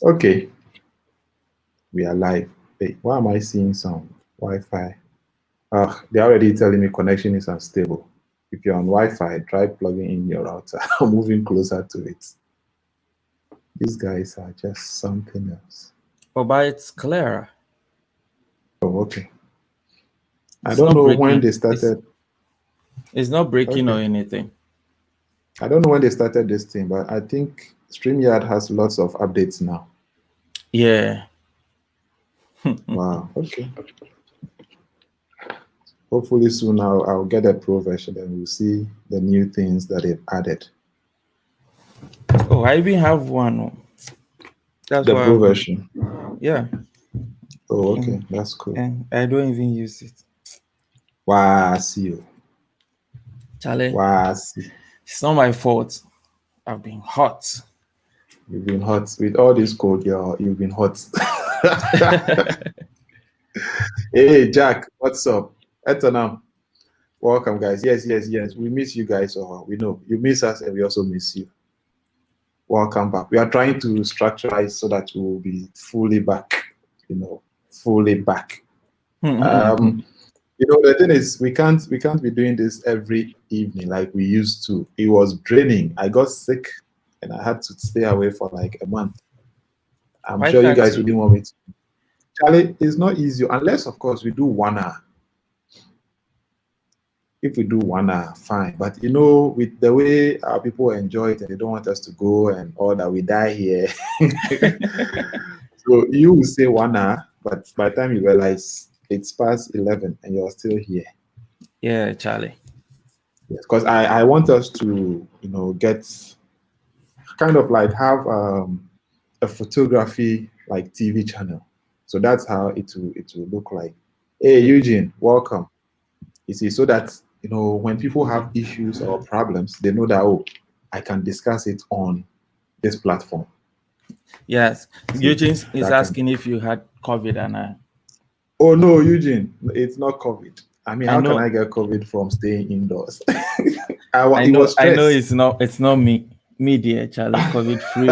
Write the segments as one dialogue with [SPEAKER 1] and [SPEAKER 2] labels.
[SPEAKER 1] Okay, we are live. Hey, why am I seeing some Wi-Fi? They're already telling me connection is unstable. If you're on Wi-Fi, try plugging in your router or moving closer to it. These guys are just something else.
[SPEAKER 2] Oh, but it's clearer.
[SPEAKER 1] Oh, okay. I
[SPEAKER 2] It's
[SPEAKER 1] don't
[SPEAKER 2] not
[SPEAKER 1] know when
[SPEAKER 2] breaking.
[SPEAKER 1] they started.
[SPEAKER 2] It's not breaking or
[SPEAKER 1] Okay.
[SPEAKER 2] anything.
[SPEAKER 1] I don't know when they started this thing, but I think StreamYard has lots of updates now.
[SPEAKER 2] Yeah.
[SPEAKER 1] Wow. Okay. Hopefully soon I'll get a pro version and we'll see the new things that they've added.
[SPEAKER 2] Oh, I even have one. That's
[SPEAKER 1] The
[SPEAKER 2] why
[SPEAKER 1] pro
[SPEAKER 2] I've been.
[SPEAKER 1] version.
[SPEAKER 2] Yeah.
[SPEAKER 1] Oh, okay.
[SPEAKER 2] And,
[SPEAKER 1] That's cool.
[SPEAKER 2] and I don't even use it.
[SPEAKER 1] Wow, see you.
[SPEAKER 2] Charlie,
[SPEAKER 1] Wow, see.
[SPEAKER 2] it's not my fault. I've been hot.
[SPEAKER 1] You've been hot. With all this cold, you've been hot. Hey, Jack, what's up? Etonam, welcome, guys. Yes. We miss you guys. We know you miss us, and we also miss you. Welcome back. We are trying to structurize so that we will be fully back. Fully back. The thing is, we can't be doing this every evening like we used to. It was draining. I got sick, and I had to stay away for like a month. I'm
[SPEAKER 2] Why
[SPEAKER 1] sure you
[SPEAKER 2] can't
[SPEAKER 1] guys
[SPEAKER 2] you?
[SPEAKER 1] wouldn't want me to. Charlie, it's not easy unless, of course, we do 1 hour. If we do 1 hour, fine. But with the way our people enjoy it and they don't want us to go and all that, we die here. So you will say 1 hour, but by the time you realize it's past 11 and you're still here.
[SPEAKER 2] Yeah, Charlie.
[SPEAKER 1] Yes, because I want us to, get kind of like have a photography like TV channel. So that's how it will look like. Hey, Eugene, welcome. You see, so that when people have issues or problems, they know that I can discuss it on this platform.
[SPEAKER 2] Yes.
[SPEAKER 1] See,
[SPEAKER 2] Eugene is
[SPEAKER 1] that can.
[SPEAKER 2] asking if you had COVID, and
[SPEAKER 1] Oh no, Eugene, it's not COVID. I mean,
[SPEAKER 2] I
[SPEAKER 1] how can
[SPEAKER 2] know,
[SPEAKER 1] I get COVID from staying indoors?
[SPEAKER 2] I
[SPEAKER 1] It
[SPEAKER 2] know,
[SPEAKER 1] was
[SPEAKER 2] I know.
[SPEAKER 1] stress.
[SPEAKER 2] It's not me, dear Charlie. COVID free.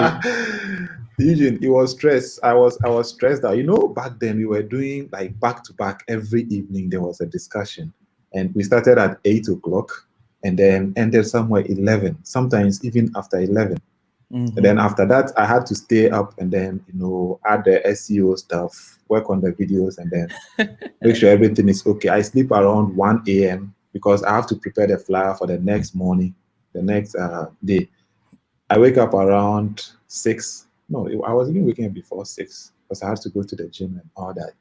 [SPEAKER 1] Eugene, it was stress. I was stressed out. Back then we were doing like back to back every evening. There was a discussion, and we started at 8 o'clock, and then ended somewhere 11. Sometimes even after 11. And then after that, I had to stay up and then add the SEO stuff, work on the videos, and then make sure everything is okay. I sleep around 1 a.m. because I have to prepare the flyer for the next morning, the next day. I wake up around 6. No, I was even waking up before 6 because I had to go to the gym and all that.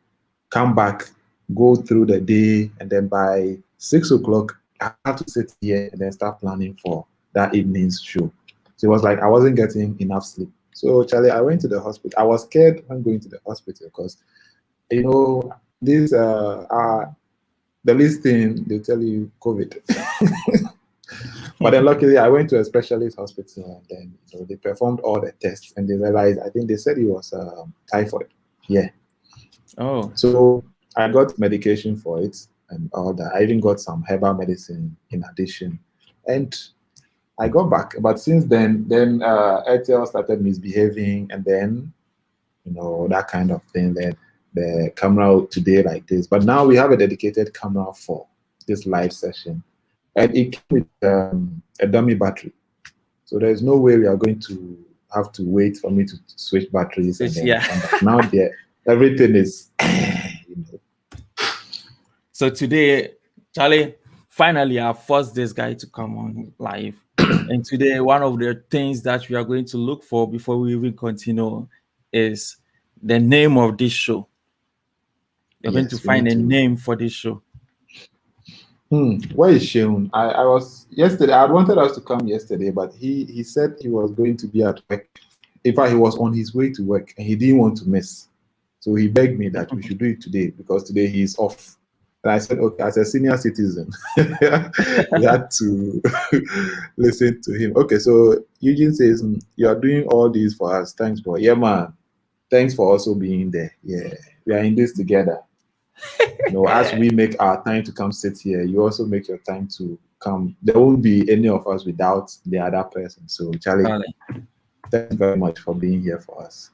[SPEAKER 1] Come back, go through the day, and then by 6 o'clock, I have to sit here and then start planning for that evening's show. So it was like I wasn't getting enough sleep. So Charlie, I went to the hospital. I was scared when going to the hospital because this the least thing they tell you COVID. But then luckily I went to a specialist hospital and then they performed all the tests and they realized, I think they said it was typhoid. Yeah.
[SPEAKER 2] Oh.
[SPEAKER 1] So I got medication for it and all that. I even got some herbal medicine in addition. And I got back. But since then Airtel started misbehaving and then, that kind of thing. Then the camera today like this. But now we have a dedicated camera for this live session. And it came with a dummy battery. So there's no way we are going to have to wait for me to switch batteries and then
[SPEAKER 2] Yeah.
[SPEAKER 1] come back. Now everything is,
[SPEAKER 2] So today, Charlie, finally, I forced this guy to come on live. And today, one of the things that we are going to look for before we even continue is the name of this show. We're going to
[SPEAKER 1] yes, we
[SPEAKER 2] find
[SPEAKER 1] need
[SPEAKER 2] a
[SPEAKER 1] to.
[SPEAKER 2] name for this show.
[SPEAKER 1] Where is Sheun? I was yesterday. I wanted us to come yesterday, but he said he was going to be at work. In fact, he was on his way to work and he didn't want to miss. So he begged me that we should do it today because today he's off. And I said, okay, as a senior citizen, we had to listen to him. Okay, so Eugene says, you are doing all these for us. Thanks, bro. Yeah, man. Thanks for also being there. Yeah, we are in this together. As we make our time to come sit here, you also make your time to come. There won't be any of us without the other person. So, Charlie, thanks very much for being here for us.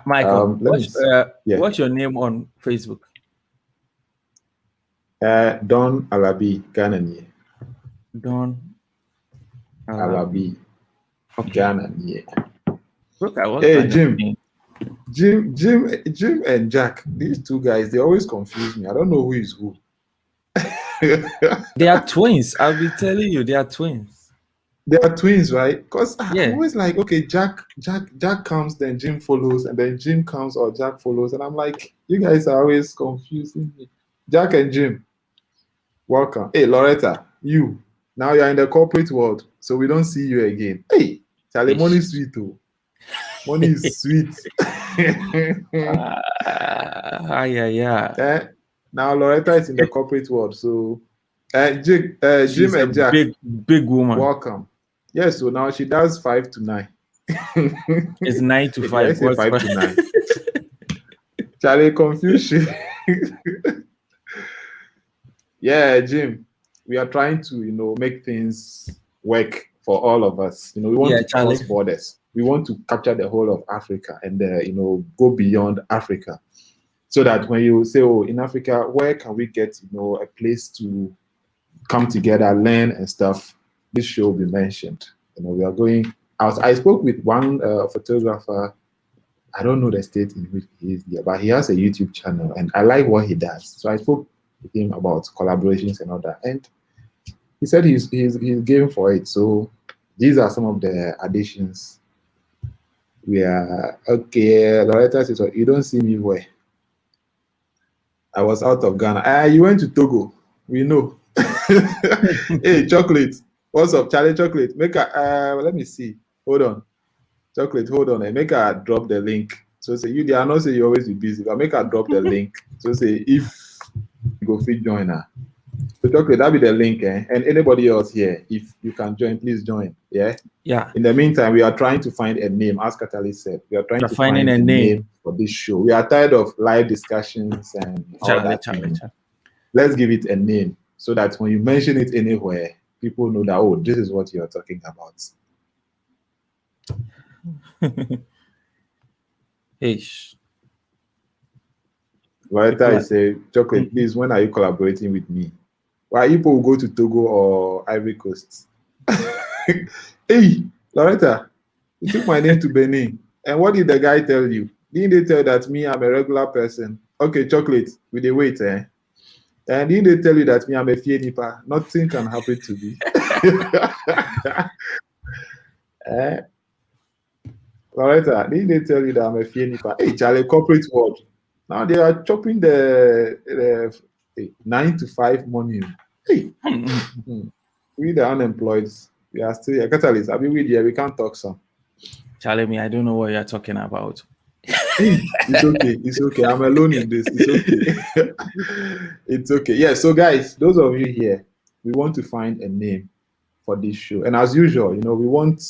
[SPEAKER 2] Michael,
[SPEAKER 1] Let me see. Yeah.
[SPEAKER 2] what's your name on Facebook?
[SPEAKER 1] Don Alabi Ghanaian.
[SPEAKER 2] Don
[SPEAKER 1] Alabi
[SPEAKER 2] Okay.
[SPEAKER 1] Ghanaian.
[SPEAKER 2] Look at what
[SPEAKER 1] Hey,
[SPEAKER 2] kind of
[SPEAKER 1] Jim.
[SPEAKER 2] name.
[SPEAKER 1] Jim and Jack, these two guys, they always confuse me. I don't know who is who.
[SPEAKER 2] They are twins. I'll be telling you, they are twins.
[SPEAKER 1] They are twins, right? Because I'm
[SPEAKER 2] Yeah.
[SPEAKER 1] always like, okay, Jack comes, then Jim follows, and then Jim comes or Jack follows. And I'm like, you guys are always confusing me. Jack and Jim, welcome. Hey, Loretta, you. Now you're in the corporate world, so we don't see you again. Hey, Charlie, money is sweet too. Money is sweet.
[SPEAKER 2] Yeah.
[SPEAKER 1] Eh? Now Loretta is in the corporate world, so Jim
[SPEAKER 2] She's a
[SPEAKER 1] and Jack,
[SPEAKER 2] big woman.
[SPEAKER 1] welcome. Yes, so now she does 5 to 9.
[SPEAKER 2] It's 9 to
[SPEAKER 1] Did
[SPEAKER 2] 5.
[SPEAKER 1] I say 5 to 9? Charlie, confusion. Yeah, Jim, we are trying to, make things work for all of us. We want to
[SPEAKER 2] Charlie.
[SPEAKER 1] cross borders. We want to capture the whole of Africa and, go beyond Africa. So that when you say, oh, in Africa, where can we get, a place to come together, learn and stuff, this show will be mentioned. We are going out. I spoke with one photographer. I don't know the state in which he is there, but he has a YouTube channel and I like what he does. So I spoke with him about collaborations and all that. And he said he's game for it. So these are some of the additions. We are okay. Loretta says, you don't see me where? I was out of Ghana. You went to Togo. We know. Hey, Chocolate. What's up, Charlie? Chocolate. Make a let me see. Hold on. Chocolate, hold on. And make her drop the link. So say you are not say you always be busy, but make her drop the link. So say if you go fit join her. So Chocolate, that'll be the link, eh? And anybody else here, if you can join, please join. Yeah.
[SPEAKER 2] Yeah.
[SPEAKER 1] In the meantime, we are trying to find a name, as Katali said. We are trying to find
[SPEAKER 2] a name
[SPEAKER 1] for this show. We are tired of live discussions and all that.
[SPEAKER 2] Charlie.
[SPEAKER 1] Let's give it a name so that when you mention it anywhere, people know that, oh, this is what you are talking about.
[SPEAKER 2] Ish.
[SPEAKER 1] Loretta is a Chocolate, please, when are you collaborating with me? Why people will go to Togo or Ivory Coast? Hey, Loretta, you took my name to Benin. And what did the guy tell you? Didn't they tell that me, I'm a regular person? Okay, Chocolate, with the wait, eh? And didn't they tell you that me, I'm a Fienipa? Nothing can happen to me. Loretta, didn't they tell you that I'm a Fienipa? Hey, Charlie, corporate world. Now they are chopping the 9 to 5 money. Hey, we the unemployed. We are still here. Catalyst, I'll be with you. We can't talk some.
[SPEAKER 2] Charlie, me, I don't know what you're talking about.
[SPEAKER 1] It's okay. It's okay. I'm alone in this. It's okay. It's okay. Yeah. So, guys, those of you here, we want to find a name for this show. And as usual, we want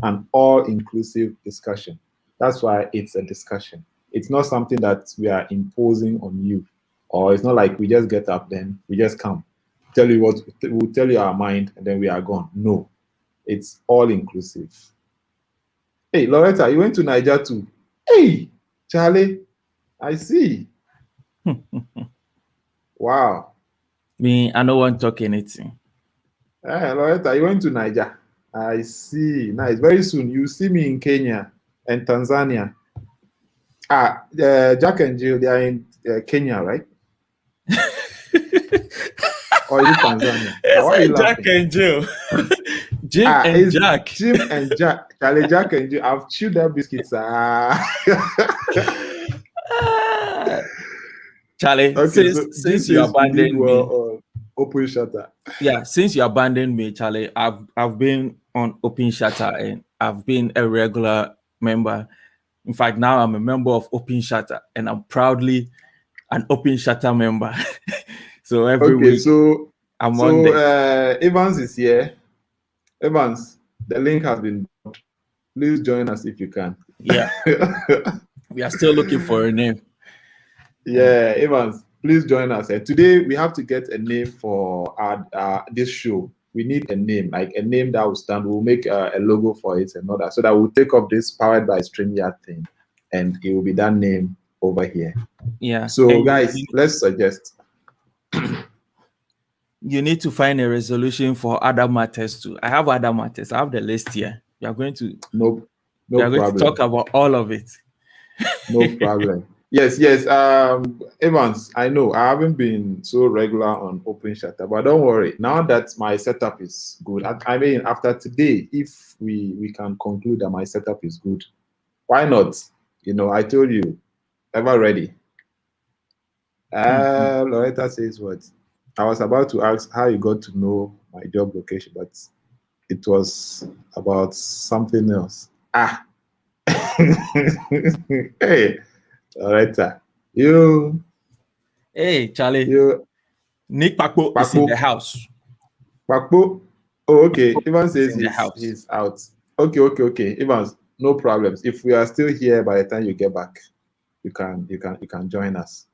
[SPEAKER 1] an all-inclusive discussion. That's why it's a discussion. It's not something that we are imposing on you, or it's not like we just get up, then we just come, tell you what, we'll tell you our mind, and then we are gone. No, it's all-inclusive. Hey, Loretta, you went to Niger too. Hey, Charlie, I see. Wow.
[SPEAKER 2] Me, I don't want to talk anything.
[SPEAKER 1] Hey, Loretta, you went to Niger. I see. Nice. Very soon, you see me in Kenya and Tanzania. Jack and Jill, they are in Kenya, right? Or is it Tanzania? Why are you
[SPEAKER 2] Jack and Jill. Jim and Jack.
[SPEAKER 1] Jim and Jack. Charlie, Jack and Jill. I've chewed their biscuits.
[SPEAKER 2] Charlie,
[SPEAKER 1] okay,
[SPEAKER 2] since you abandoned me,
[SPEAKER 1] Open Shutter.
[SPEAKER 2] Yeah, since you abandoned me, Charlie, I've been on Open Shutter and I've been a regular member. In fact, now I'm a member of Open Shutter and I'm proudly an Open Shutter member. So every week, I'm on there.
[SPEAKER 1] Evans is here. Evans, the link has been dropped. Please join us if you can.
[SPEAKER 2] Yeah. We are still looking for a name.
[SPEAKER 1] Yeah, Evans, please join us. Today, we have to get a name for this show. We need a name, like a name that will stand. We'll make a logo for it and all that, so that we'll take up this powered by StreamYard thing. and it will be that name over here.
[SPEAKER 2] Yeah.
[SPEAKER 1] So
[SPEAKER 2] And
[SPEAKER 1] guys, let's suggest.
[SPEAKER 2] you need to find a resolution for other matters too. I have other matters. I have the list here. We are going to
[SPEAKER 1] No
[SPEAKER 2] talk
[SPEAKER 1] problem.
[SPEAKER 2] about all of it.
[SPEAKER 1] No problem. Yes. Evans, I know I haven't been so regular on Open Shutter, but don't worry. Now that my setup is good, I mean, after today, if we can conclude that my setup is good, why not? You know, I told you, ever ready. Loretta says what? I was about to ask how you got to know my job location, but it was about something else. Ah, hey, Loretta, you.
[SPEAKER 2] Hey, Charlie.
[SPEAKER 1] You
[SPEAKER 2] Nick Pakpo is in the house.
[SPEAKER 1] Pakpo. Oh, okay. Ivan
[SPEAKER 2] He's
[SPEAKER 1] says
[SPEAKER 2] in the house.
[SPEAKER 1] he's out. Okay. Ivan, no problems. If we are still here by the time you get back, you can join us.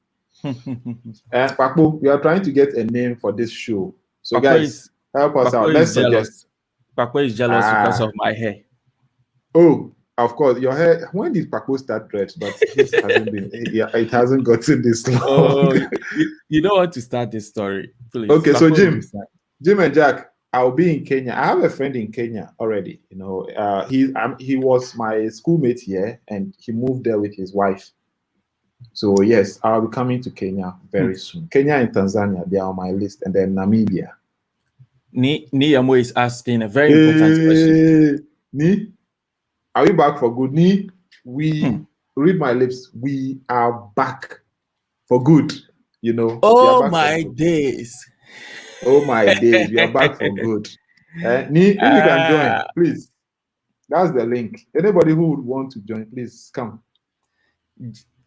[SPEAKER 1] Pakpo, we are trying to get a name for this show. So
[SPEAKER 2] Pakpo
[SPEAKER 1] guys, help us out. Let's suggest.
[SPEAKER 2] Pakpo is jealous because of my hair.
[SPEAKER 1] Oh, of course, your hair. When did Pakpo start dreads? But his hasn't been. Yeah, it hasn't gotten this long.
[SPEAKER 2] Oh, you don't want to start this story, please.
[SPEAKER 1] Okay, so
[SPEAKER 2] Pakpo
[SPEAKER 1] Jim and Jack, I'll be in Kenya. I have a friend in Kenya already. You know, he was my schoolmate here, and he moved there with his wife. So yes, I'll be coming to Kenya very soon. Kenya and Tanzania, they are on my list, and then Namibia.
[SPEAKER 2] Niyamo is asking a very important question.
[SPEAKER 1] Ni, are we back for good? Ni, read my lips. We are back for good. You know.
[SPEAKER 2] Oh my days.
[SPEAKER 1] Oh my days, we are back for good. Ni, if you can join, please. That's the link. Anybody who would want to join, please come.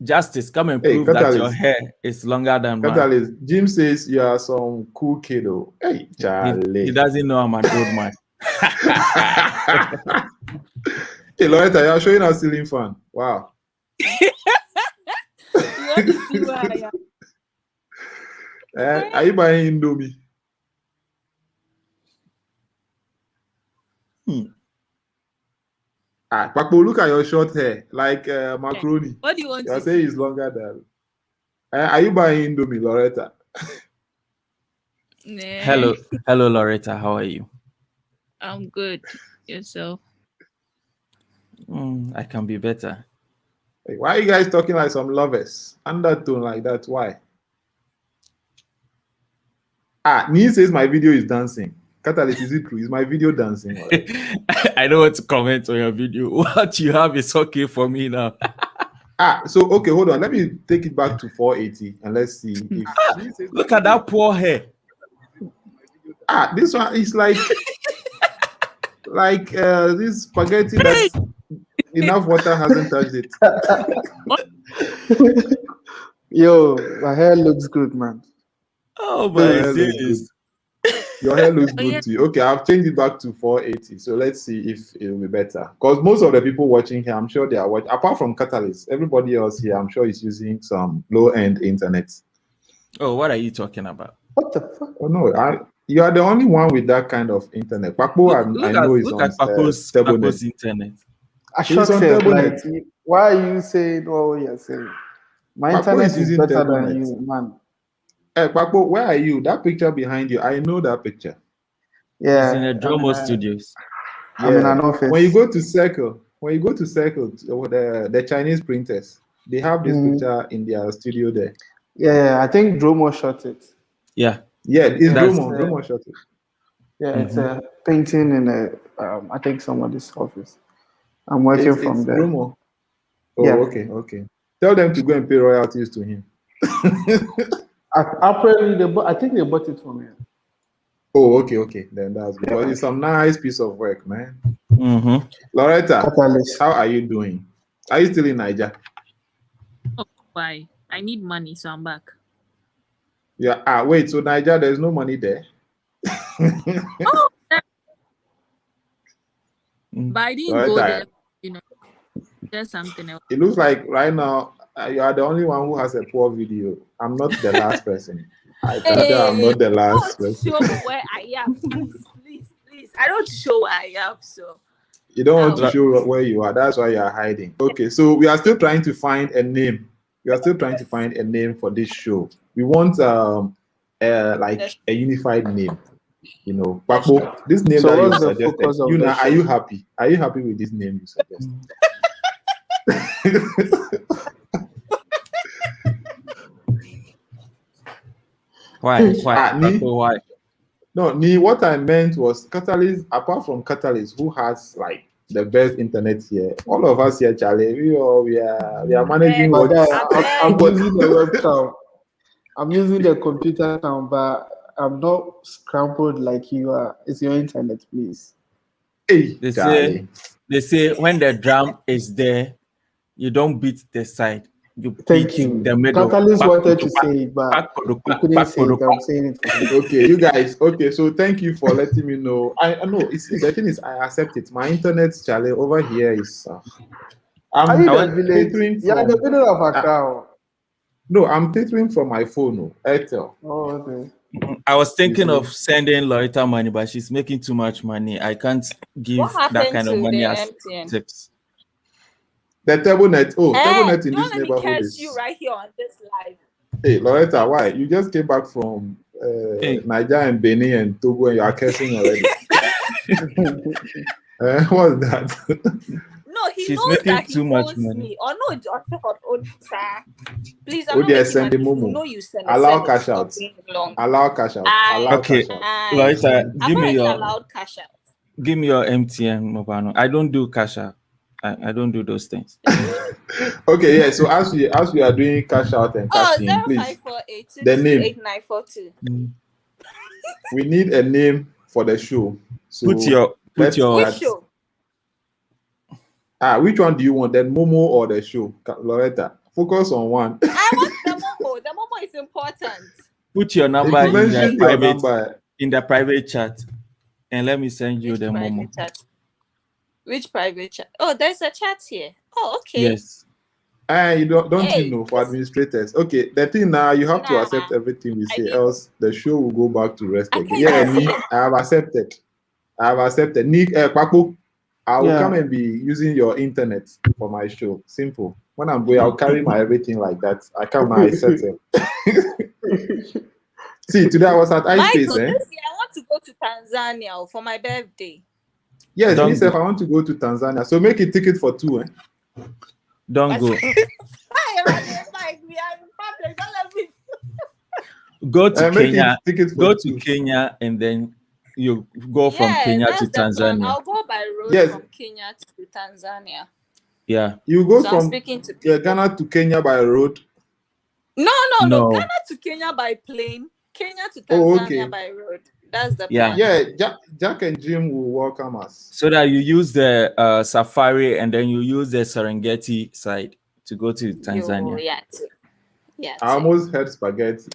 [SPEAKER 2] Justice, come and prove that your hair is longer than mine.
[SPEAKER 1] Jim says you are some cool kiddo. Hey, Charlie.
[SPEAKER 2] He doesn't know I'm an old man.
[SPEAKER 1] Hey, Loretta, you're showing us ceiling fan. Wow. Are you buying Indomie? Pakpo, look at your short hair, like macaroni.
[SPEAKER 3] What do you want
[SPEAKER 1] to say? It's longer than. Are you buying Indomie, Loretta?
[SPEAKER 2] Hello, Loretta. How are you?
[SPEAKER 3] I'm good. Yourself?
[SPEAKER 2] I can be better.
[SPEAKER 1] Hey, why are you guys talking like some lovers? Undertone like that? Why? Nee says my video is dancing. Catalyst, is it true? Is my video dancing?
[SPEAKER 2] I don't want to comment on your video. What you have is okay for me now.
[SPEAKER 1] So okay, hold on. Let me take it back to 480 and let's see if
[SPEAKER 2] look at that poor hair.
[SPEAKER 1] This one is like this spaghetti that enough water hasn't touched it.
[SPEAKER 4] Yo, my hair looks good, man.
[SPEAKER 2] Oh my days.
[SPEAKER 1] Your hair looks good to you. Okay, I've changed it back to 480. So let's see if it will be better. Because most of the people watching here, I'm sure they are watching. Apart from Catalyst, everybody else here, I'm sure is using some low-end internet.
[SPEAKER 2] Oh, what are you talking about?
[SPEAKER 4] What the fuck?
[SPEAKER 1] Oh no, you are the only one with that kind of internet. Pakpo, I know is on
[SPEAKER 2] Pakpo's internet.
[SPEAKER 4] Ashok said, like, why are you saying what you're saying? My internet is better than you, man.
[SPEAKER 1] Hey, Pakpo, where are you? That picture behind you, I know that picture.
[SPEAKER 4] Yeah,
[SPEAKER 2] it's in the Dromo Studios.
[SPEAKER 4] I'm in an office.
[SPEAKER 1] When you go to Circle, the Chinese printers, they have this picture in their studio there.
[SPEAKER 4] Yeah, I think Dromo shot it.
[SPEAKER 1] Yeah, it's Dromo shot it.
[SPEAKER 4] Yeah, it's a painting in I think somebody's office. I'm working from there.
[SPEAKER 1] Dromo. Oh, yeah. Okay. Tell them to go and pay royalties to him.
[SPEAKER 4] Apparently, I think they bought it from him.
[SPEAKER 1] Oh, okay. Then that's good. But it's some nice piece of work, man. Loretta, how are you doing? Are you still in Niger?
[SPEAKER 3] Oh, why? I need money, so I'm back.
[SPEAKER 1] Yeah. Wait. So Niger, there's no money there.
[SPEAKER 3] Oh, but I didn't go there. You know, there's something else.
[SPEAKER 1] It looks like right now you are the only one who has a poor video. I'm not the last person. I can tell I'm not the last person.
[SPEAKER 3] Show where I am, please. I don't show where I am, so.
[SPEAKER 1] You don't want to show where you are. That's why you are hiding. Okay, so we are still trying to find a name. We are still trying to find a name for this show. We want like a unified name. You know, Papo, this name that you suggested. Yuna, are you happy? Are you happy with this name you suggested?
[SPEAKER 2] Why? Why?
[SPEAKER 1] No, what I meant was Catalyst, apart from Catalyst, who has like the best internet here, all of us here, Charlie, we are managing what
[SPEAKER 4] I'm using the webcam. I'm using the computer cam, but I'm not scrambled like you are. It's your internet, please.
[SPEAKER 1] Hey,
[SPEAKER 2] they say when the drum is there, you don't beat the side. You
[SPEAKER 4] Thank you.
[SPEAKER 2] The middle.
[SPEAKER 4] Catalyst wanted to say it, but I couldn't say it. I'm saying it.
[SPEAKER 1] Okay, you guys. Okay, so thank you for letting me know. I know the thing is I accept it. My internet, Charlie, over here is.
[SPEAKER 4] I'm catering. Yeah, in the middle of Accra.
[SPEAKER 1] No, I'm catering from my phone, Airtel.
[SPEAKER 4] Oh, okay.
[SPEAKER 2] I was thinking of sending Loretta money, but she's making too much money. I can't give that kind of money as tips.
[SPEAKER 1] The table net. Oh, table net in this neighborhood
[SPEAKER 5] is you right here on this live.
[SPEAKER 1] Hey, Loretta, why? You just came back from Nigeria and Benin and Togo and you are cursing already. What's that?
[SPEAKER 5] No,
[SPEAKER 2] she's making that too much money.
[SPEAKER 5] Me. Or no, please, I'm not
[SPEAKER 1] send
[SPEAKER 5] money.
[SPEAKER 1] Momo.
[SPEAKER 5] You know you send
[SPEAKER 1] allow cash out. Allow cash out. Allow
[SPEAKER 2] okay.
[SPEAKER 1] Cash out.
[SPEAKER 2] Loretta, give me your
[SPEAKER 5] allowed cash out.
[SPEAKER 2] Give me your MTN mobile. I don't do cash out. I don't do those things.
[SPEAKER 1] Okay, yeah. So as we are doing cash out and cash in, please. The name.
[SPEAKER 5] 8942.
[SPEAKER 1] We need a name for the show. So
[SPEAKER 2] put your.
[SPEAKER 5] Which show?
[SPEAKER 1] Which one do you want? The Momo or the show? Loretta, focus on one.
[SPEAKER 5] I want the Momo. The Momo is important.
[SPEAKER 2] Put your number in the private chat, and let me send you the Momo.
[SPEAKER 5] Chat? Which private chat? Oh, there's a chat here. Oh, okay.
[SPEAKER 2] Yes.
[SPEAKER 1] You don't you know, for administrators. Okay, the thing now, you have to accept everything we say, else the show will go back to rest again. Yeah, I have accepted. Nick, Papo, I will come and be using your internet for my show. Simple. When I'm going, I'll carry my everything like that. I come and I settle. See, today I was at iSpace.
[SPEAKER 5] This year I want to go to Tanzania for my birthday.
[SPEAKER 1] Yes, me self, I want to go to Tanzania. So make a ticket for 2.
[SPEAKER 2] Don't go. Go to Kenya. Go to Kenya and then you go from Kenya to Tanzania.
[SPEAKER 5] I'll go by road from Kenya to Tanzania.
[SPEAKER 2] Yeah.
[SPEAKER 1] You go from Ghana to Kenya by road?
[SPEAKER 5] No. Ghana to Kenya by plane. Kenya to Tanzania by road. That's the plan.
[SPEAKER 1] Yeah, Jack and Jim will welcome us.
[SPEAKER 2] So that you use the Safari and then you use the Serengeti side to go to Tanzania.
[SPEAKER 5] Yeah.
[SPEAKER 1] I almost had spaghetti.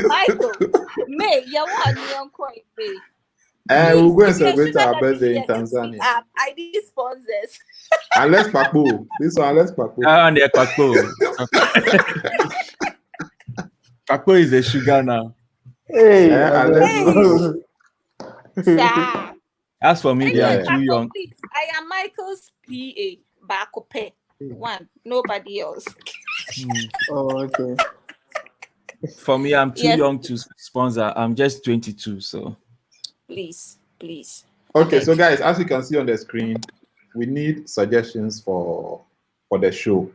[SPEAKER 5] Michael, May,
[SPEAKER 1] we'll go and celebrate our birthday in Tanzania.
[SPEAKER 5] I need sponsors.
[SPEAKER 1] Unless Papo. This one, unless Papo.
[SPEAKER 2] And Papo. Papo is a sugar now.
[SPEAKER 4] Hey,
[SPEAKER 2] as for me, they are too young.
[SPEAKER 5] I am Michael's PA, Bakope. One, nobody else.
[SPEAKER 4] Oh, okay.
[SPEAKER 2] For me, I'm too young to sponsor. I'm just 22, so.
[SPEAKER 5] Please.
[SPEAKER 1] Okay, so guys, as you can see on the screen, we need suggestions for the show,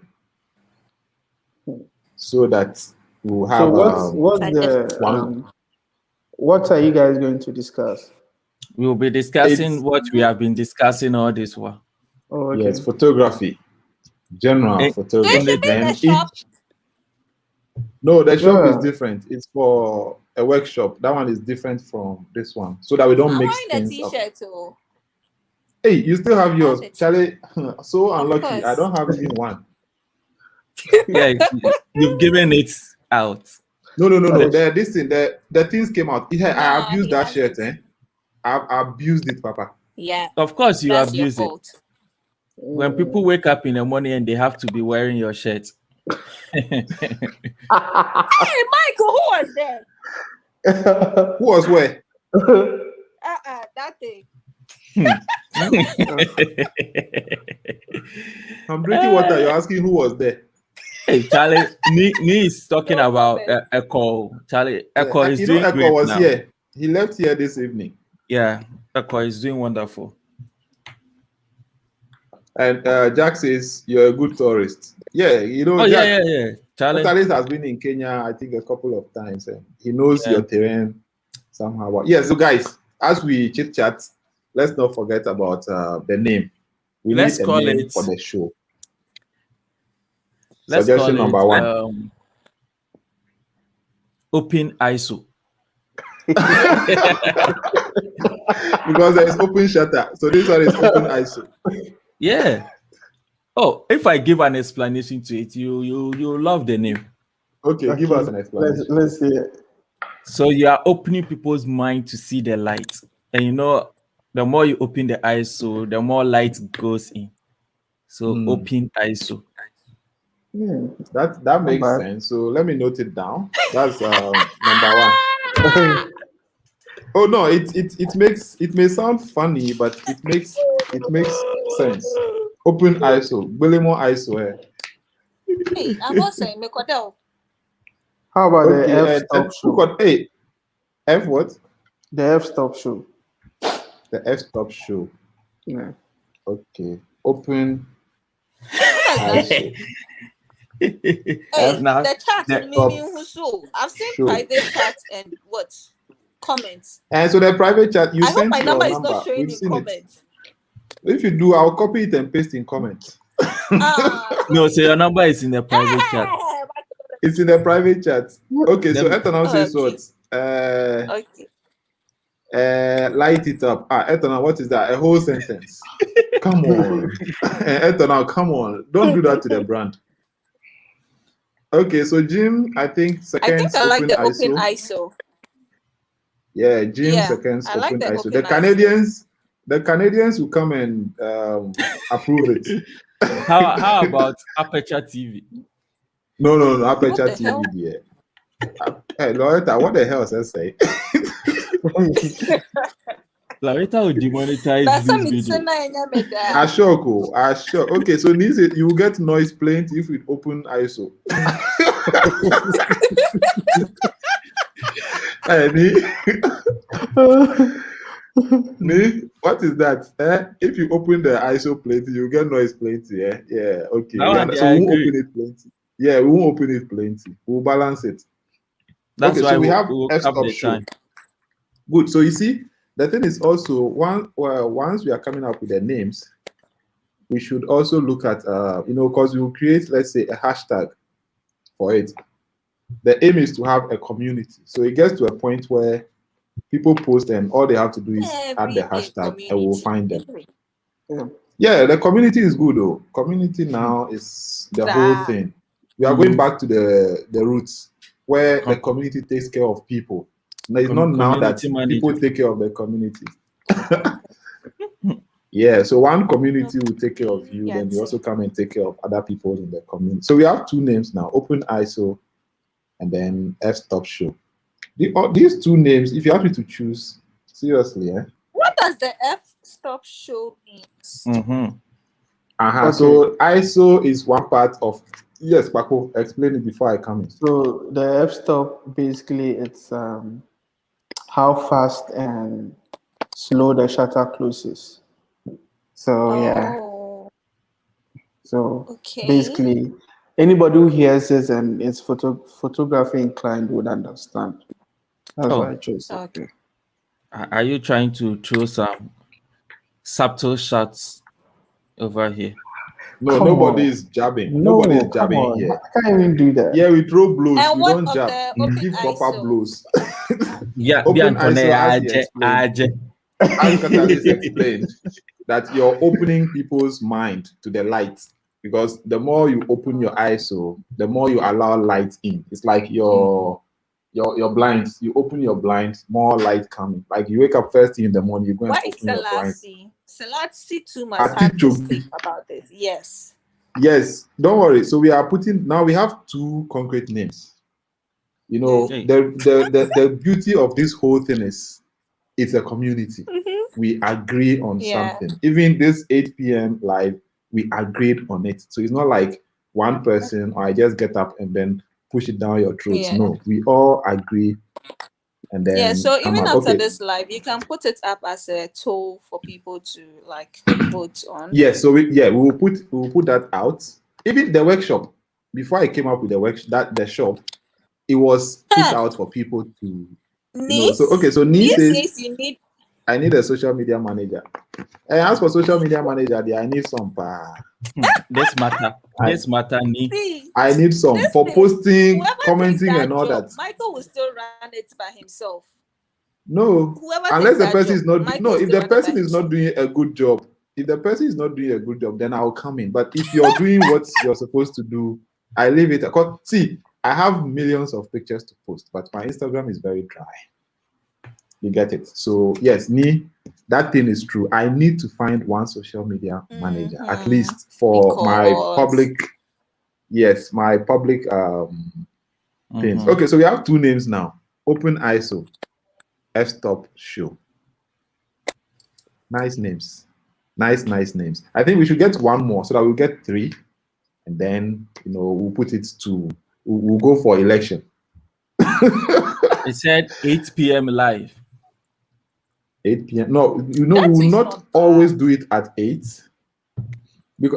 [SPEAKER 1] so that we'll have.
[SPEAKER 4] So what are you guys going to discuss?
[SPEAKER 2] We'll be discussing what we have been discussing all this while.
[SPEAKER 4] Oh, okay.
[SPEAKER 1] Yes, photography, general photography. No, the shop is different. It's for a workshop. That one is different from this one, so that we don't mix things up.
[SPEAKER 5] Too.
[SPEAKER 1] Hey, you still have yours, Charlie. So unlucky. I don't have even one.
[SPEAKER 2] Yeah, you've given it out.
[SPEAKER 1] No. The things came out. Yeah, I abused that shirt. I abused it, Papa.
[SPEAKER 5] Yeah.
[SPEAKER 2] Of course, you abuse it. When people wake up in the morning and they have to be wearing your shirt.
[SPEAKER 5] Hey, Michael, who was there?
[SPEAKER 1] Who was where?
[SPEAKER 5] That thing.
[SPEAKER 1] I'm drinking water. You're asking who was there?
[SPEAKER 2] Hey, Charlie, Nee is talking about Echo. Charlie, Echo is doing
[SPEAKER 1] Echo
[SPEAKER 2] great
[SPEAKER 1] was
[SPEAKER 2] now.
[SPEAKER 1] here. He left here this evening.
[SPEAKER 2] Yeah, Echo is doing wonderful.
[SPEAKER 1] And Jack says you're a good tourist. Yeah, you know.
[SPEAKER 2] Oh,
[SPEAKER 1] Jack,
[SPEAKER 2] yeah. Charlie
[SPEAKER 1] has been in Kenya, I think, a couple of times. And he knows your terrain somehow. Yeah, so guys, as we chit chat, let's not forget about the name.
[SPEAKER 2] Let's
[SPEAKER 1] need a
[SPEAKER 2] call
[SPEAKER 1] name
[SPEAKER 2] it
[SPEAKER 1] for the show.
[SPEAKER 2] Let's
[SPEAKER 1] Suggestion
[SPEAKER 2] call
[SPEAKER 1] number
[SPEAKER 2] it,
[SPEAKER 1] one.
[SPEAKER 2] Open ISO.
[SPEAKER 1] Because there is open shutter. So this one is open ISO.
[SPEAKER 2] Yeah. Oh, if I give an explanation to it, you love the name.
[SPEAKER 1] Okay, give us an explanation.
[SPEAKER 4] Let's see it.
[SPEAKER 2] So you are opening people's mind to see the light. And you know, the more you open the ISO, the more light goes in. So open ISO.
[SPEAKER 1] That makes sense. So let me note it down. That's number one. Oh no, it may sound funny, but it makes sense. Open ISO, Belemo ISO.
[SPEAKER 5] Hey, I'm not saying Mekodel.
[SPEAKER 4] How about the f-stop show?
[SPEAKER 1] Hey, F what?
[SPEAKER 4] The f-stop show.
[SPEAKER 1] The f-stop show.
[SPEAKER 4] Yeah.
[SPEAKER 1] Okay. Open
[SPEAKER 5] ISO. The chat meaning who I've seen private chats and what comments.
[SPEAKER 1] And so the private chat you
[SPEAKER 5] I hope
[SPEAKER 1] sent
[SPEAKER 5] my number is
[SPEAKER 1] number.
[SPEAKER 5] not showing in comments.
[SPEAKER 1] If you do, I'll copy it and paste in comments.
[SPEAKER 2] No, so your number is in the private chat.
[SPEAKER 1] It's in the private chat. Okay, so Ethanol says what? Light it up. Ethanol, what is that? A whole sentence. Come on. Ethanol, come on. Don't do that to the brand. Okay, so Jim, I think seconds.
[SPEAKER 5] I like the open ISO.
[SPEAKER 1] Yeah, Jim seconds open ISO. The Canadians will come and approve it.
[SPEAKER 2] How about Aperture TV?
[SPEAKER 1] No, Aperture TV. Yeah. Hey, Loretta, what the hell does that say?
[SPEAKER 2] Loretta will demonetize this video.
[SPEAKER 1] Ashoko. Okay, so you will get noise plenty if we open ISO. What is that? If you open the ISO plenty, you get noise plenty. Yeah. Okay. So we won't open it plenty. Yeah, we won't open it plenty. We'll balance it.
[SPEAKER 2] That's
[SPEAKER 1] okay,
[SPEAKER 2] why
[SPEAKER 1] so we have
[SPEAKER 2] we'll
[SPEAKER 1] f-stop show. Good. So you see, the thing is also once we are coming up with the names, we should also look at because we will create, let's say, a hashtag for it. The aim is to have a community. So it gets to a point where people post and all they have to do is add the hashtag and we'll find them. Yeah, the community is good though. Community now is the whole thing. We are going back to the roots where the community takes care of people. Now, it's not now that people take care of the community. Yeah, so one community will take care of you, then you also come and take care of other people in the community. So we have two names now, Open ISO and then F-Stop Show. These two names, if you have to choose, seriously,
[SPEAKER 5] what does the F-Stop Show mean?
[SPEAKER 1] Okay. So ISO is one part of. Yes, Paco, explain it before I come in.
[SPEAKER 4] So the f-stop basically it's how fast and slow the shutter closes. So So basically, anybody who hears this and is photography inclined would understand. That's why I chose it.
[SPEAKER 5] Okay.
[SPEAKER 2] Are you trying to throw some subtle shots over here?
[SPEAKER 1] No, nobody is jabbing. Nobody is jabbing here.
[SPEAKER 4] I can't even do that.
[SPEAKER 1] Yeah, we throw blows.
[SPEAKER 5] And
[SPEAKER 1] we don't jab. We give proper blows.
[SPEAKER 2] Yeah,
[SPEAKER 1] open ISO, as Catalyst explained, that you're opening people's mind to the light. Because the more you open your ISO, the more you allow light in. It's like your blinds. You open your blinds, more light coming. Like you wake up first thing in the morning, you go and open your blinds.
[SPEAKER 5] Selassie too must have to speak about this. Yes.
[SPEAKER 1] Yes, don't worry. So we are now we have two concrete names. You know, the beauty of this whole thing is it's a community. we agree on something. Even this 8 p.m. live, we agreed on it. So it's not like one person or I just get up and then push it down your throat. No, we all agree. And then
[SPEAKER 5] so even after this live, you can put it up as a tool for people to like vote on.
[SPEAKER 1] Yes, so we will put that out. Even the workshop, before I came up with the shop, it was put out for people to know. So so Nee says
[SPEAKER 5] you need.
[SPEAKER 1] I need a social media manager. And as for social media manager, I need some.
[SPEAKER 2] This matter, Nee.
[SPEAKER 1] I need some for posting, commenting, and all
[SPEAKER 5] job,
[SPEAKER 1] that.
[SPEAKER 5] Michael will still run it by himself.
[SPEAKER 1] No, unless the person is not. No, if the person is not doing a good job, then I'll come in. But if you're doing what you're supposed to do, I leave it. See, I have millions of pictures to post, but my Instagram is very dry. You get it? So yes, Nee, that thing is true. I need to find one social media manager, at least for my public. Yes, my public things. Okay, so we have two names now. Open ISO, F-Stop Show. Nice names. Nice names. I think we should get one more so that we'll get three. And then, we'll put it to, we'll go for election.
[SPEAKER 2] It said 8 p.m. live.
[SPEAKER 1] 8 p.m. No, we will not always do it at 8.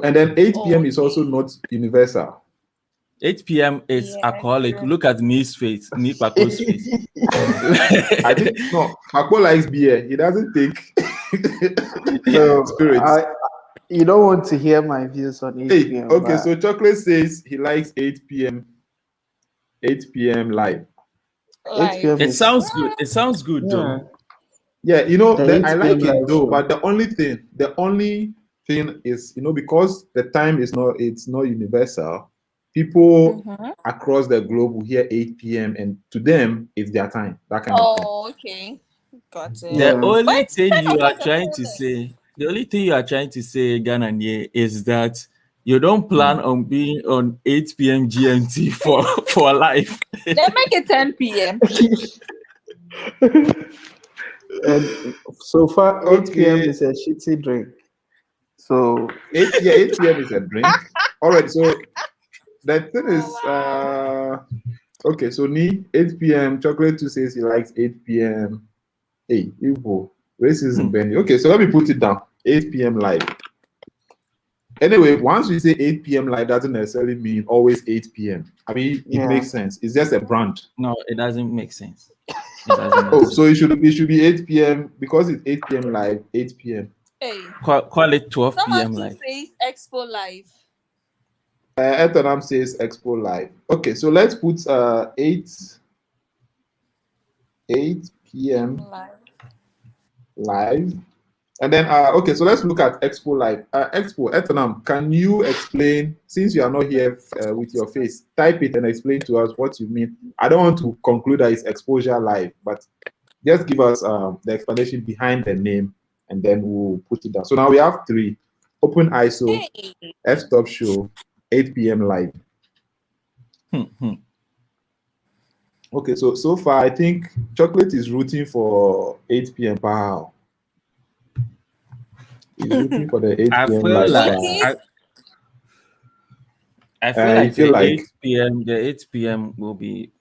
[SPEAKER 1] And then 8 p.m. is also not universal.
[SPEAKER 2] 8 p.m. is alcoholic. Look at Nee's face, Nee Pako's face.
[SPEAKER 1] I think, no, Pako likes beer. He doesn't take spirits.
[SPEAKER 4] You don't want to hear my views on 8 p.m.
[SPEAKER 1] Okay, so Chocolate says he likes 8 p.m. 8 p.m. live.
[SPEAKER 4] 8 p.m.
[SPEAKER 2] It sounds good. It sounds good, though.
[SPEAKER 1] Yeah, I like it though, but the only thing is, because the time is it's not universal, people across the globe will hear 8 p.m. and to them it's their time. That kind of thing.
[SPEAKER 5] Okay. Got it.
[SPEAKER 2] The only thing you are trying to say, Ghanaian, is that you don't plan on being on 8 p.m. GMT for life.
[SPEAKER 5] They make it 10 p.m.
[SPEAKER 4] And so far, 8 p.m. is a shitty drink. So
[SPEAKER 1] 8 p.m. is a drink. All right. So the thing is, okay. So Nee 8 p.m. Chocolate 2 says he likes 8 p.m. Hey, Igbo racism, Benny. Okay, so let me put it down. 8 p.m. live. Anyway, once we say 8 p.m. live, doesn't necessarily mean always 8 p.m. I mean, it makes sense. It's just a brand.
[SPEAKER 2] No, it doesn't make sense.
[SPEAKER 1] So it should be 8 p.m. because it's 8 p.m. live. 8 p.m.
[SPEAKER 5] Hey,
[SPEAKER 2] call it 12 p.m.
[SPEAKER 5] live. Says Expo live.
[SPEAKER 1] Etonam says Expo live. Okay, so let's put 8 p.m. live. And then, okay, so let's look at Expo Live. Expo, Etonam, can you explain, since you are not here with your face, type it and explain to us what you mean. I don't want to conclude that it's Exposure Live, but just give us the explanation behind the name, and then we'll put it down. So now we have 3. Open ISO, F-Stop Show, 8 p.m. live. Okay, so far, I think Chocolate is rooting for 8 p.m. Wow. He's looking for the 8 p.m.
[SPEAKER 2] I feel like the 8 p.m. will be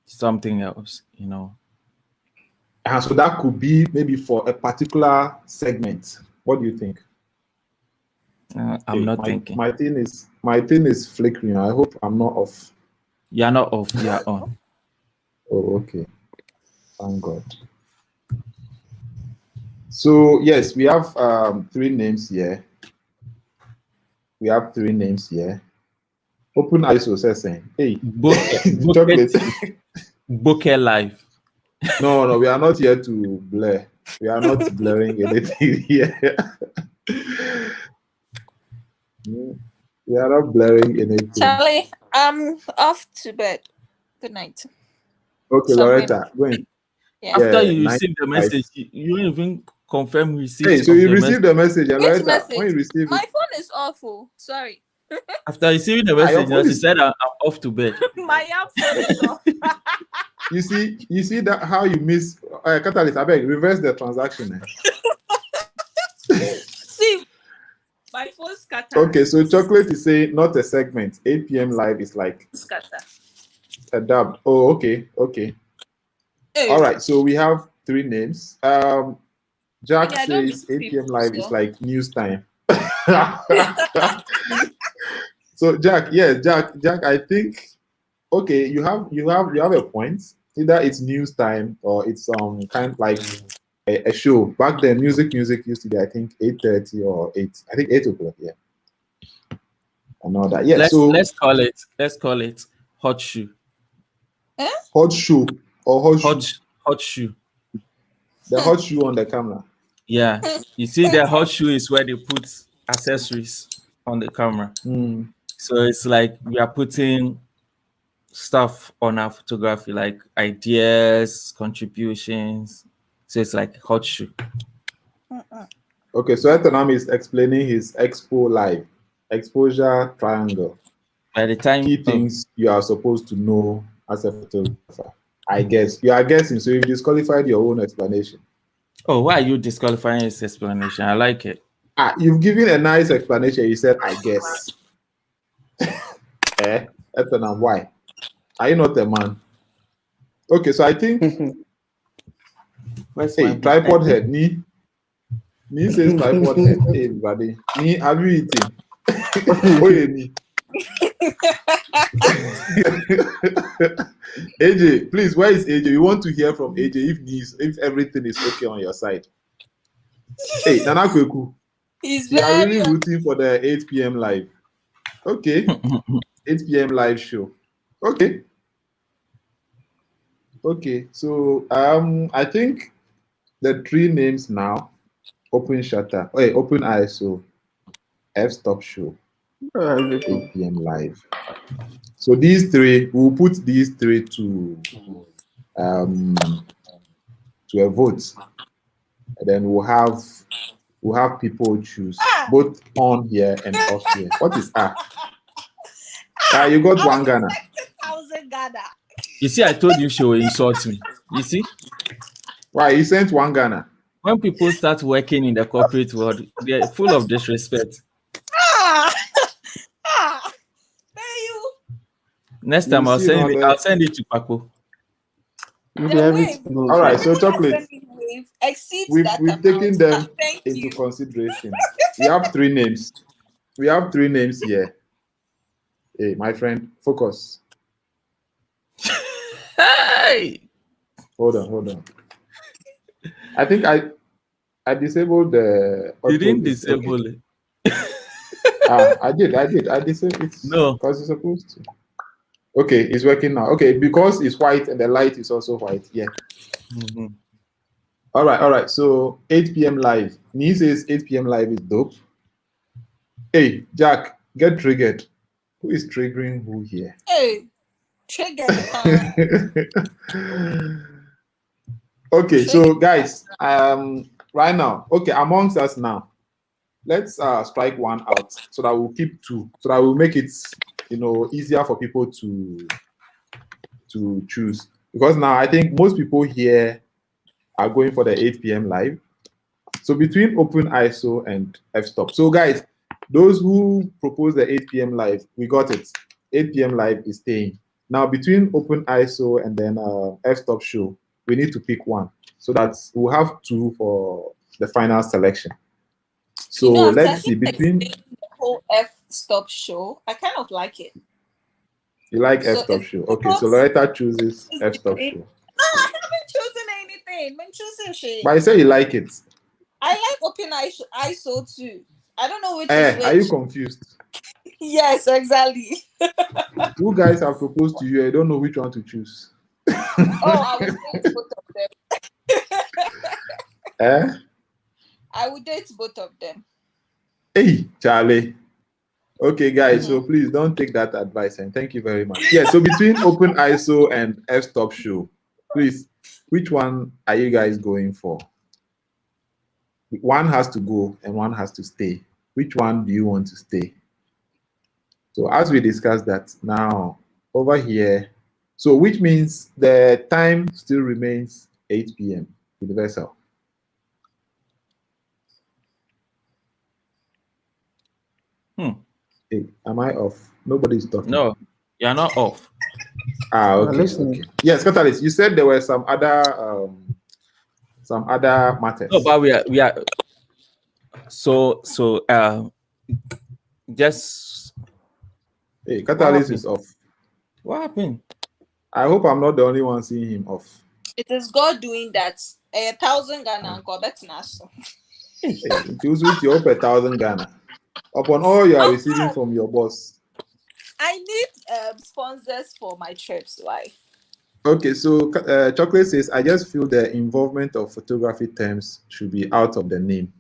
[SPEAKER 2] something else,
[SPEAKER 1] And so that could be maybe for a particular segment. What do you think?
[SPEAKER 2] I'm not thinking.
[SPEAKER 1] My thing is flickering. I hope I'm not off.
[SPEAKER 2] You're not off. You're on.
[SPEAKER 1] Oh, okay. Thank God. So yes, we have 3 names here. Open ISO says saying, hey,
[SPEAKER 2] Bokeh live.
[SPEAKER 1] No, we are not here to blur. We are not blurring anything here. We are not blurring anything.
[SPEAKER 5] Charlie, I'm off to bed. Good night.
[SPEAKER 1] Okay, Loretta, when?
[SPEAKER 5] Yeah.
[SPEAKER 2] After you receive the message, you don't even confirm receipt.
[SPEAKER 1] Hey, so you received the message, and Loretta, when you receive
[SPEAKER 5] my phone is awful. Sorry.
[SPEAKER 2] After receiving the message, she said, I'm off to bed.
[SPEAKER 5] My app phone is off.
[SPEAKER 1] You see that how you miss Catalyst, I beg, reverse the transaction.
[SPEAKER 5] See, my phone scatter.
[SPEAKER 1] Okay, so Chocolate is saying not a segment. 8 p.m. live is like
[SPEAKER 5] Scatter.
[SPEAKER 1] Adapt. Oh, okay.
[SPEAKER 5] Hey.
[SPEAKER 1] All right, so we have 3 names. Jack says 8 p.m. live is like news time. So Jack, I think okay, you have a point. Either it's news time or it's kind of like a show. Back then, music used to be, I think, 8:30 or 8. I think 8 o'clock. Yeah, and all that. Yeah.
[SPEAKER 2] Let's call it hot shoe.
[SPEAKER 1] Hot shoe or hot shoe.
[SPEAKER 2] Hot shoe.
[SPEAKER 1] The hot shoe on the camera.
[SPEAKER 2] Yeah, you see, the hot shoe is where they put accessories on the camera. So it's like we are putting stuff on our photography, like ideas, contributions. So it's like hot shoe.
[SPEAKER 1] Okay, so Etanam is explaining his expo live, exposure triangle.
[SPEAKER 2] By the time
[SPEAKER 1] key things you are supposed to know as a photographer. I guess you are guessing, so you disqualified your own explanation.
[SPEAKER 2] Oh, why are you disqualifying his explanation? I like it.
[SPEAKER 1] You've given a nice explanation. You said, I guess. Etanam, why? Are you not a man? Okay, so I think hey, tripod head, me says tripod head. Hey, everybody. Me, have you eaten? me. AJ, please, where is AJ? We want to hear from AJ if everything is okay on your side. Hey, Nana Kweku. You are really rooting for the 8 p.m. live. Okay. 8 p.m. live show. Okay. Okay. So I think the 3 names now: open shutter, open ISO, f-stop show, 8 p.m. live. So these 3, we'll put these 3 to a vote, and then we'll have people choose both on here and off here. What is you got 1 Ghana.
[SPEAKER 5] 1,000 Ghana.
[SPEAKER 2] You see, I told you she will insult me. You see?
[SPEAKER 1] Why? You sent 1 Ghana.
[SPEAKER 2] When people start working in the corporate world, they're full of disrespect. Next time I'll send it to Paco.
[SPEAKER 1] All right, so Chocolate, we've taken them into consideration. We have 3 names. We have 3 names here. Hey, my friend, focus.
[SPEAKER 2] Hey!
[SPEAKER 1] Hold on. I think I disabled the.
[SPEAKER 2] You didn't disable it.
[SPEAKER 1] I did. I disabled it.
[SPEAKER 2] No,
[SPEAKER 1] because it's supposed to. Okay, it's working now. Okay, because it's white and the light is also white. Yeah. All right. So 8 p.m. live. Nee says 8 p.m. live is dope. Hey, Jack, get triggered. Who is triggering who here?
[SPEAKER 5] Hey, triggered.
[SPEAKER 1] Okay, so guys, right now, okay, amongst us now, let's strike 1 out so that we'll keep 2, so that we'll make it easier for people to choose, because now I think most people here are going for the 8 p.m. live. So between open ISO and f-stop. So guys, those who propose the 8 p.m. live, we got it. 8 p.m. live is staying. Now between open ISO and then f-stop show, we need to pick 1, so that we'll have 2 for the final selection. So let's see between
[SPEAKER 5] the whole f-stop show. I kind of like it.
[SPEAKER 1] You like f-stop show? Okay, so Loretta chooses f-stop show.
[SPEAKER 5] No, I haven't chosen anything. I'm choosing shit.
[SPEAKER 1] But I say you like it.
[SPEAKER 5] I like open ISO too. I don't know which
[SPEAKER 1] is
[SPEAKER 5] which.
[SPEAKER 1] Are you confused?
[SPEAKER 5] Yes, exactly.
[SPEAKER 1] 2 guys have proposed to you. I don't know which one to choose.
[SPEAKER 5] I would date both of them. I would date both of them.
[SPEAKER 1] Hey, Charlie. Okay, guys, so please don't take that advice, and thank you very much. Yeah, so between open ISO and f-stop show, please, which one are you guys going for? 1 has to go and 1 has to stay. Which one do you want to stay? So as we discussed that, now over here, so which means the time still remains 8 p.m. universal. Hey, am I off? Nobody's talking.
[SPEAKER 2] No, you're not off.
[SPEAKER 1] Okay. Okay. Yes, Catalyst, you said there were some other matters.
[SPEAKER 2] No, but we are so just
[SPEAKER 1] hey, Catalyst is off.
[SPEAKER 2] What happened?
[SPEAKER 1] I hope I'm not the only one seeing him off.
[SPEAKER 5] It is God doing that. 1,000 Ghana go back to Nassau.
[SPEAKER 1] It was with you up 1,000 Ghana. Upon all you are receiving from your boss.
[SPEAKER 5] I need sponsors for my trips. Why?
[SPEAKER 1] Okay, so Chocolate says, I just feel the involvement of photography terms should be out of the name.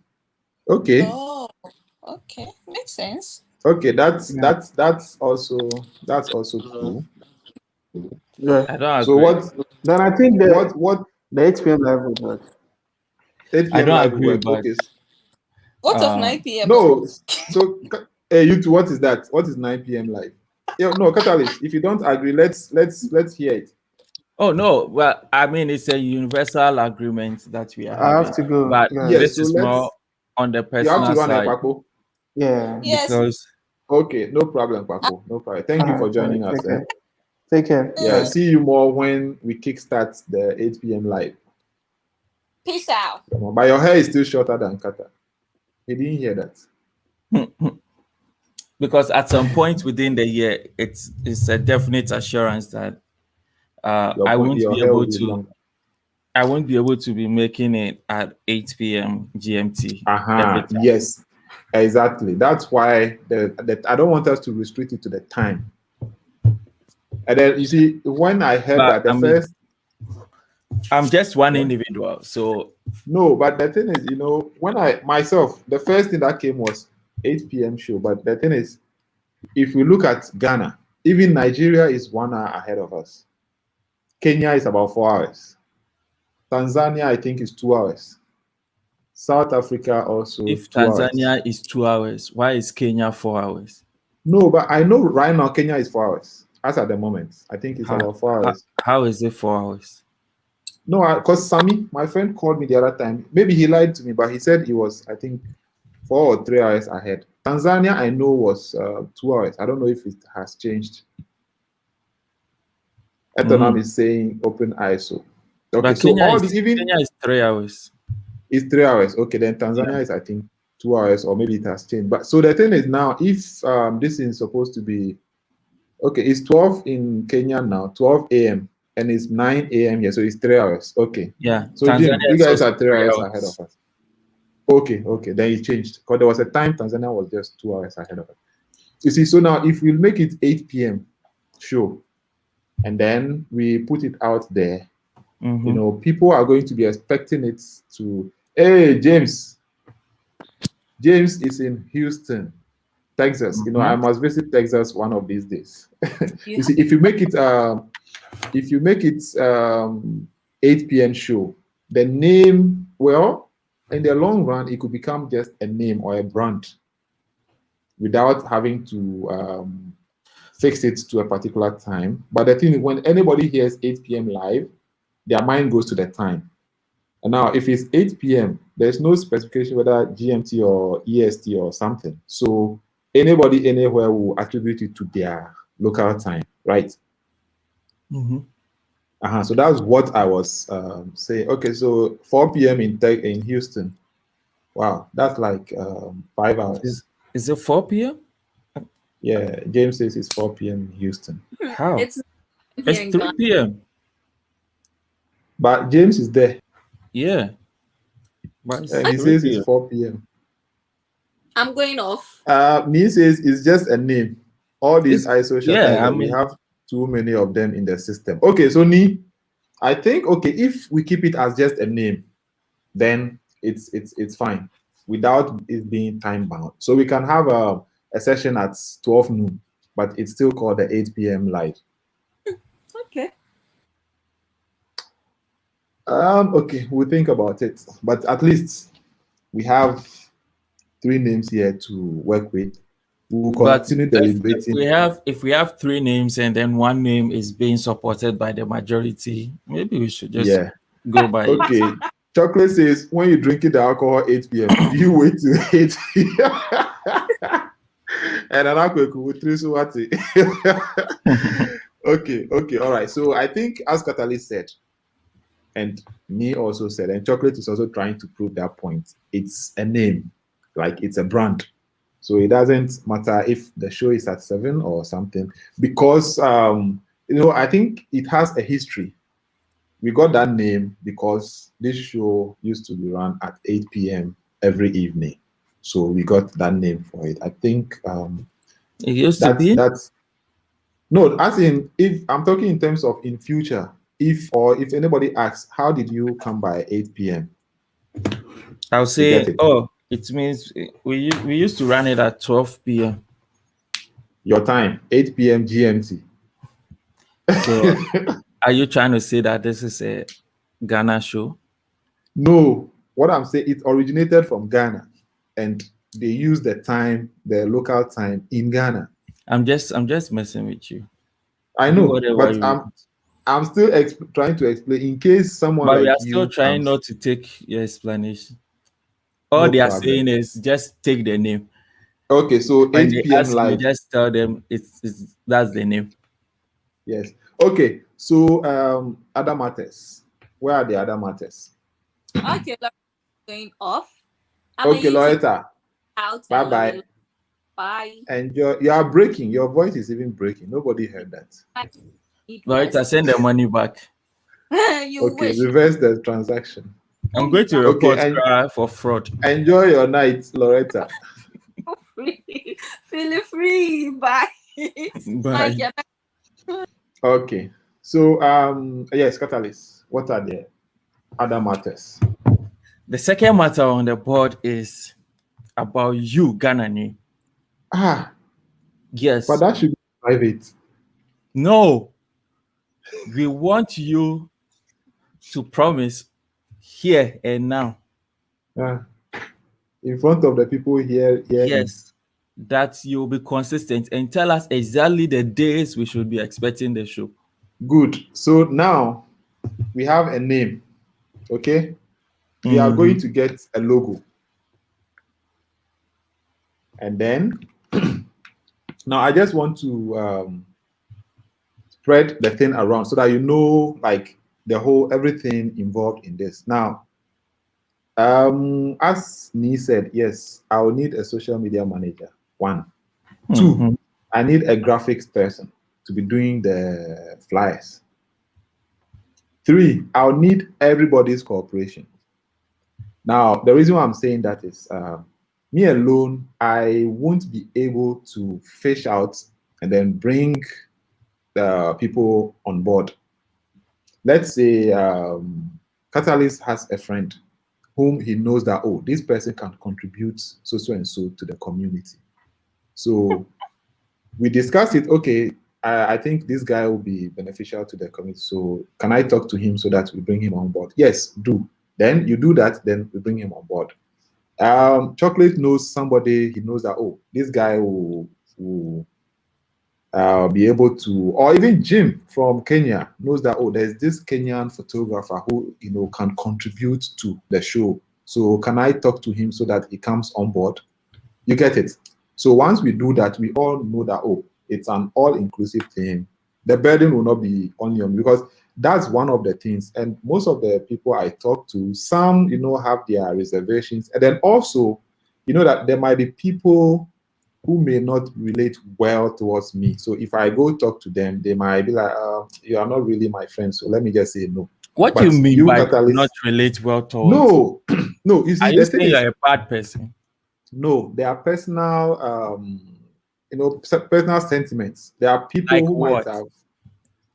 [SPEAKER 1] Okay.
[SPEAKER 5] Oh, okay, makes sense.
[SPEAKER 1] Okay, that's also cool.
[SPEAKER 4] Yeah.
[SPEAKER 2] I don't agree.
[SPEAKER 1] So what?
[SPEAKER 4] Then I think
[SPEAKER 1] what
[SPEAKER 4] the 8 p.m. live would work.
[SPEAKER 1] 8 p.m.
[SPEAKER 2] I don't
[SPEAKER 1] live
[SPEAKER 2] agree,
[SPEAKER 1] work.
[SPEAKER 2] but
[SPEAKER 1] Okay.
[SPEAKER 5] What of 9 p.m.?
[SPEAKER 1] No. So you two, what is that? What is 9 p.m. live? Yeah, no, Catalyst. If you don't agree, let's hear it.
[SPEAKER 2] Oh no, well, I mean it's a universal agreement that we are having.
[SPEAKER 4] I have to go.
[SPEAKER 2] But
[SPEAKER 4] yes,
[SPEAKER 2] this
[SPEAKER 1] so
[SPEAKER 2] is more on the personal
[SPEAKER 1] you have to run
[SPEAKER 2] side.
[SPEAKER 1] a Paco.
[SPEAKER 4] Yeah.
[SPEAKER 5] Yes.
[SPEAKER 2] Because
[SPEAKER 1] okay, no problem, Paco. No problem. Thank you for joining us.
[SPEAKER 4] Take care.
[SPEAKER 1] Yeah, see you more when we kickstart the 8 p.m. live.
[SPEAKER 5] Peace out.
[SPEAKER 1] But your hair is still shorter than Kata. He didn't hear that.
[SPEAKER 2] because at some point within the year, it's a definite assurance that I won't be able to. I won't be able to be making it at 8 p.m. GMT.
[SPEAKER 1] Yes, exactly. That's why I don't want us to restrict it to the time. And then you see, when I heard that,
[SPEAKER 2] I'm just one individual, so
[SPEAKER 1] no. But the thing is, when the first thing that came was 8 p.m. show. But the thing is, if we look at Ghana, even Nigeria is 1 hour ahead of us. Kenya is about 4 hours. Tanzania, I think, is 2 hours. South Africa also.
[SPEAKER 2] If
[SPEAKER 1] 2 hours.
[SPEAKER 2] Tanzania is 2 hours, why is Kenya 4 hours?
[SPEAKER 1] No, but I know right now Kenya is 4 hours. As at the moment, I think it's about 4 hours.
[SPEAKER 2] How is it 4 hours?
[SPEAKER 1] No, because Sammy, my friend, called me the other time. Maybe he lied to me, but he said he was, I think, 4 or 3 hours ahead. Tanzania, I know, was 2 hours. I don't know if it has changed. Etonam is saying open ISO. Okay,
[SPEAKER 2] but
[SPEAKER 1] so
[SPEAKER 2] Kenya is 3 hours.
[SPEAKER 1] It's 3 hours. Okay, then Tanzania is, I think, 2 hours, or maybe it has changed. But so the thing is now, if this is supposed to be, okay, it's 12 in Kenya now, 12 a.m. and it's 9 a.m. here, so it's 3 hours. Okay.
[SPEAKER 2] Yeah.
[SPEAKER 1] So
[SPEAKER 2] Tanzania
[SPEAKER 1] Jim, you guys are 3 hours
[SPEAKER 2] hours
[SPEAKER 1] ahead of us. Okay, then it changed. Because there was a time Tanzania was just 2 hours ahead of us. You see, so now if we make it 8 p.m. show, and then we put it out there, people are going to be expecting it to, hey, James is in Houston, Texas. I must visit Texas one of these days. You see, if you make it 8 p.m. show, the name, well, in the long run, it could become just a name or a brand without having to fix it to a particular time. But the thing is, when anybody hears 8 p.m. live, their mind goes to the time. And now, if it's 8 p.m., there's no specification whether GMT or EST or something. So anybody anywhere will attribute it to their local time, right? So that's what I was saying. Okay, so 4 p.m. in Houston. Wow, that's like 5 hours.
[SPEAKER 2] Is it 4 p.m.?
[SPEAKER 1] Yeah, James says it's 4 p.m. in Houston.
[SPEAKER 2] How? It's 3 p.m.
[SPEAKER 1] But James is there.
[SPEAKER 2] Yeah.
[SPEAKER 1] But he says it's 4 p.m.
[SPEAKER 5] I'm going off.
[SPEAKER 1] Me says it's just a name. All these ISO shutters, we have too many of them in the system. Okay, so Ni, I think, okay, if we keep it as just a name, then it's fine without it being time bound. So we can have a session at 12 noon, but it's still called the 8 p.m. live.
[SPEAKER 5] Okay.
[SPEAKER 1] Okay, we'll think about it. But at least we have 3 names here to work with. We'll
[SPEAKER 2] But
[SPEAKER 1] continue deliberating.
[SPEAKER 2] if we have 3 names and then one name is being supported by the majority, maybe we should just go by it.
[SPEAKER 1] Okay. Chocolate says, when you drinking the alcohol 8 p.m., do you wait till 8 p.m.? And an alcohol Okay, all right. So I think as Catalyst said, and me also said, and Chocolate is also trying to prove that point. It's a name, like it's a brand. So it doesn't matter if the show is at 7 or something, because I think it has a history. We got that name because this show used to be run at 8 p.m. every evening. So we got that name for it. I think
[SPEAKER 2] it used to be?
[SPEAKER 1] No, as in, if I'm talking in terms of in future, if anybody asks, how did you come by 8 p.m.?
[SPEAKER 2] I'll say, it means we used to run it at 12 p.m.
[SPEAKER 1] Your time, 8 p.m. GMT.
[SPEAKER 2] So are you trying to say that this is a Ghana show?
[SPEAKER 1] No, what I'm saying, it originated from Ghana, and they use the local time in Ghana.
[SPEAKER 2] I'm just messing with you.
[SPEAKER 1] I know, but I'm still trying to explain in case someone. But
[SPEAKER 2] we are still trying not to take your explanation. All they are saying is just take the name.
[SPEAKER 1] Okay, so 8 p.m. live.
[SPEAKER 2] Just tell them that's the name.
[SPEAKER 1] Yes. Okay. So other matters. Where are the other matters?
[SPEAKER 5] Okay, going off.
[SPEAKER 1] Okay, Loretta.
[SPEAKER 5] Bye
[SPEAKER 1] bye.
[SPEAKER 5] Bye.
[SPEAKER 1] Enjoy. You are breaking. Your voice is even breaking. Nobody heard that.
[SPEAKER 2] Loretta, send the money back.
[SPEAKER 1] Okay, reverse the transaction.
[SPEAKER 2] I'm going to report for fraud.
[SPEAKER 1] Enjoy your night, Loretta.
[SPEAKER 5] Feel free. Bye.
[SPEAKER 2] Bye.
[SPEAKER 1] Okay. So yes, Catalyst. What are the other matters?
[SPEAKER 2] The second matter on the board is about you, Ghanaian. Yes.
[SPEAKER 1] But that should be private.
[SPEAKER 2] No. We want you to promise here and now.
[SPEAKER 1] In front of the people here.
[SPEAKER 2] Yes. That you'll be consistent and tell us exactly the days we should be expecting the show.
[SPEAKER 1] Good. So now we have a name. Okay. We are going to get a logo. And then now I just want to spread the thing around so that you know, like, everything involved in this. Now, as Nee said, yes, I will need a social media manager. 1. 2, I need a graphics person to be doing the flyers. 3, I'll need everybody's cooperation. Now, the reason why I'm saying that is me alone, I won't be able to fish out and then bring the people on board. Let's say Catalyst has a friend whom he knows that, this person can contribute so and so to the community. So we discussed it. Okay, I think this guy will be beneficial to the community. So can I talk to him so that we bring him on board? Yes, do. Then you do that, then we bring him on board. Chocolate knows somebody, he knows that, this guy will be able to, or even Jim from Kenya knows that, there's this Kenyan photographer who, can contribute to the show. So can I talk to him so that he comes on board? You get it? So once we do that, we all know that, it's an all-inclusive thing. The burden will not be only on, because that's one of the things. And most of the people I talk to, some, have their reservations. And then also, that there might be people who may not relate well towards me. So if I go talk to them, they might be like, you are not really my friend. So let me just say no.
[SPEAKER 2] What do you mean by not relate well towards?
[SPEAKER 1] No, no. You see,
[SPEAKER 2] are you saying you're a bad person?
[SPEAKER 1] No, there are personal, personal sentiments. There are people who might have.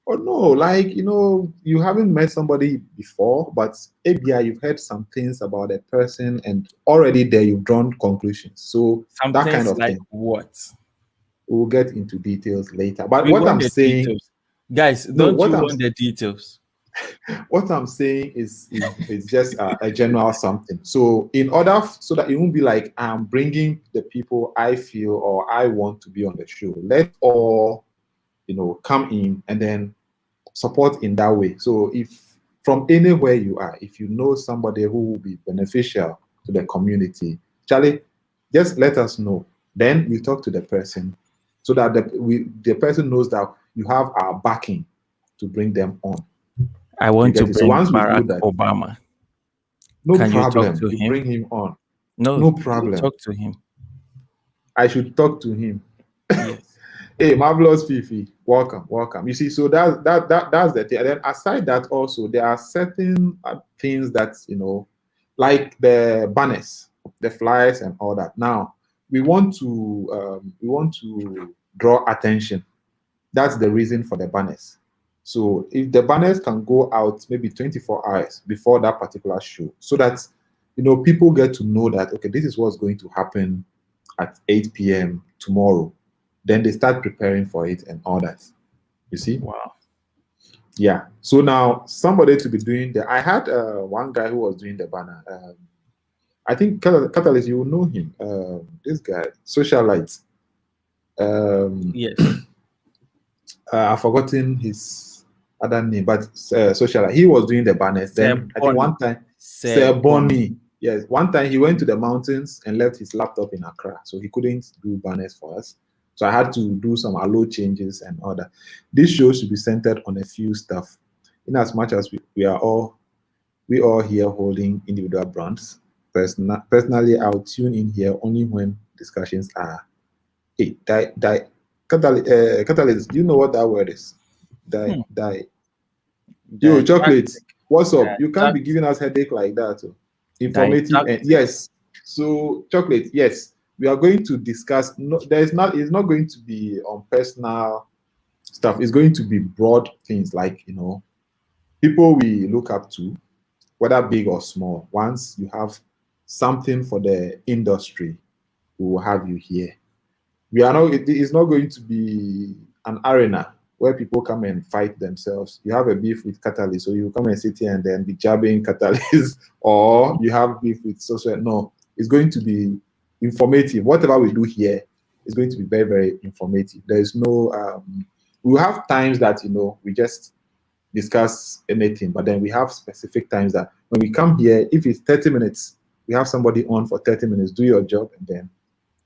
[SPEAKER 1] Oh no, like, you haven't met somebody before, but maybe you've heard some things about a person, and already there you've drawn conclusions. So that kind of
[SPEAKER 2] like
[SPEAKER 1] thing.
[SPEAKER 2] What?
[SPEAKER 1] We'll get into details later. But what I'm saying,
[SPEAKER 2] guys, don't you want the details?
[SPEAKER 1] what I'm saying is just a general something. So in order so that it won't be like I'm bringing the people I feel or I want to be on the show, let all come in and then support in that way. So if from anywhere you are, if you know somebody who will be beneficial to the community, Charlie, just let us know. Then we talk to the person so that the person knows that you have our backing to bring them on.
[SPEAKER 2] I want to bring
[SPEAKER 1] so once
[SPEAKER 2] Barack
[SPEAKER 1] we do that,
[SPEAKER 2] Obama.
[SPEAKER 1] no
[SPEAKER 2] Can
[SPEAKER 1] problem.
[SPEAKER 2] You talk to him?
[SPEAKER 1] Bring him on.
[SPEAKER 2] No
[SPEAKER 1] problem.
[SPEAKER 2] Talk to him.
[SPEAKER 1] I should talk to him.
[SPEAKER 2] Yes.
[SPEAKER 1] Hey, marvelous Fifi, welcome. You see, so that's the thing. And then aside that, also there are certain things that like the banners, the flyers, and all that. Now we want to draw attention. That's the reason for the banners. So if the banners can go out maybe 24 hours before that particular show, so that people get to know that okay, this is what's going to happen at 8 p.m. tomorrow. Then they start preparing for it and all that. You see?
[SPEAKER 2] Wow.
[SPEAKER 1] Yeah. So now somebody to be doing the. I had one guy who was doing the banner. I think Catalyst, you will know him. This guy, Socialite.
[SPEAKER 2] Yes.
[SPEAKER 1] I've forgotten his other name, but Socialite. He was doing the banners. Then I think one time, Sir Bonnie. Yes, one time he went to the mountains and left his laptop in Accra, so he couldn't do banners for us. So I had to do some allow changes and all that. This show should be centered on a few stuff. In as much as we all here holding individual brands. Personally, I'll tune in here only when discussions are. Hey, catalyst. Do you know what that word is? Yo, chocolate. What's up? You can't be giving us headache like that. Informative and yes. So chocolate, yes. We are going to discuss. No, it's not going to be on personal stuff. It's going to be broad things like people we look up to, whether big or small. Once you have something for the industry, we will have you here. We are not. It's not going to be an arena where people come and fight themselves. You have a beef with Catalyst, so you come and sit here and then be jabbing Catalyst, or you have beef with social. No, it's going to be informative. Whatever we do here is going to be very, very informative. There is no. We have times that we just discuss anything, but then we have specific times that when we come here, if it's 30 minutes, we have somebody on for 30 minutes. Do your job, and then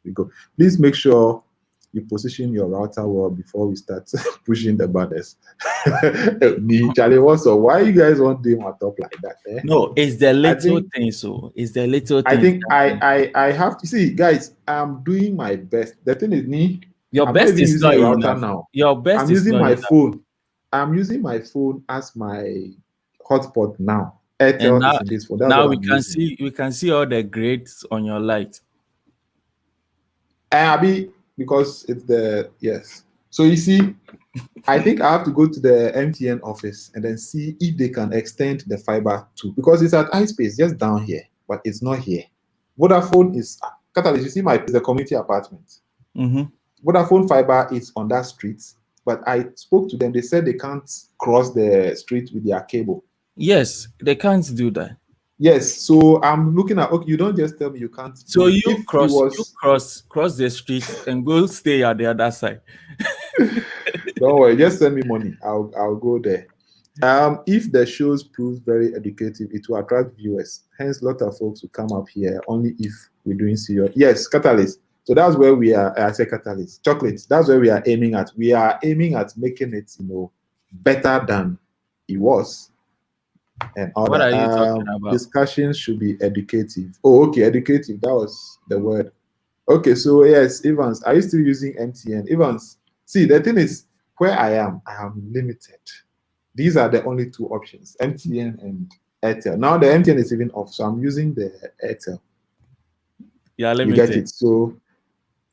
[SPEAKER 1] we go. Please make sure you position your router well before we start pushing the banners. Me, Charlie, what's up? Why you guys want them on top like that? Eh?
[SPEAKER 2] No, it's the little thing. So it's the little thing.
[SPEAKER 1] I think I have to see, guys. I'm doing my best. The thing is, me.
[SPEAKER 2] Your
[SPEAKER 1] I'm
[SPEAKER 2] best is not enough.
[SPEAKER 1] now.
[SPEAKER 2] Your best
[SPEAKER 1] I'm using my phone. I'm using my phone as my hotspot now. Airtel is in this phone. That's
[SPEAKER 2] now we can see all the grades on your light.
[SPEAKER 1] Abby, because it's the yes. So you see, I think I have to go to the MTN office and then see if they can extend the fiber too, because it's at iSpace just down here, but it's not here. Vodafone is Catalyst. You see the community apartment. Vodafone fiber is on that street, but I spoke to them. They said they can't cross the street with their cable.
[SPEAKER 2] Yes, they can't do that.
[SPEAKER 1] Yes, so I'm looking at. Okay, you don't just tell me you can't.
[SPEAKER 2] So you cross the street and go stay at the other side.
[SPEAKER 1] Don't worry, just send me money. I'll go there. If the shows prove very educative, it will attract viewers. Hence, a lot of folks will come up here only if we're doing serious. Yes, Catalyst. So that's where we are. I say Catalyst, chocolate. That's where we are aiming at. We are aiming at making it, better than it was. And all
[SPEAKER 2] what
[SPEAKER 1] that.
[SPEAKER 2] Are you talking about?
[SPEAKER 1] Discussions should be educative. Oh, okay, educative. That was the word. Okay, so yes, Evans, are you still using MTN? Evans, see, the thing is, where I am limited. These are the only two options, MTN and Airtel. Now the MTN is even off, so I'm using the Airtel.
[SPEAKER 2] Yeah, limited.
[SPEAKER 1] You get it. So,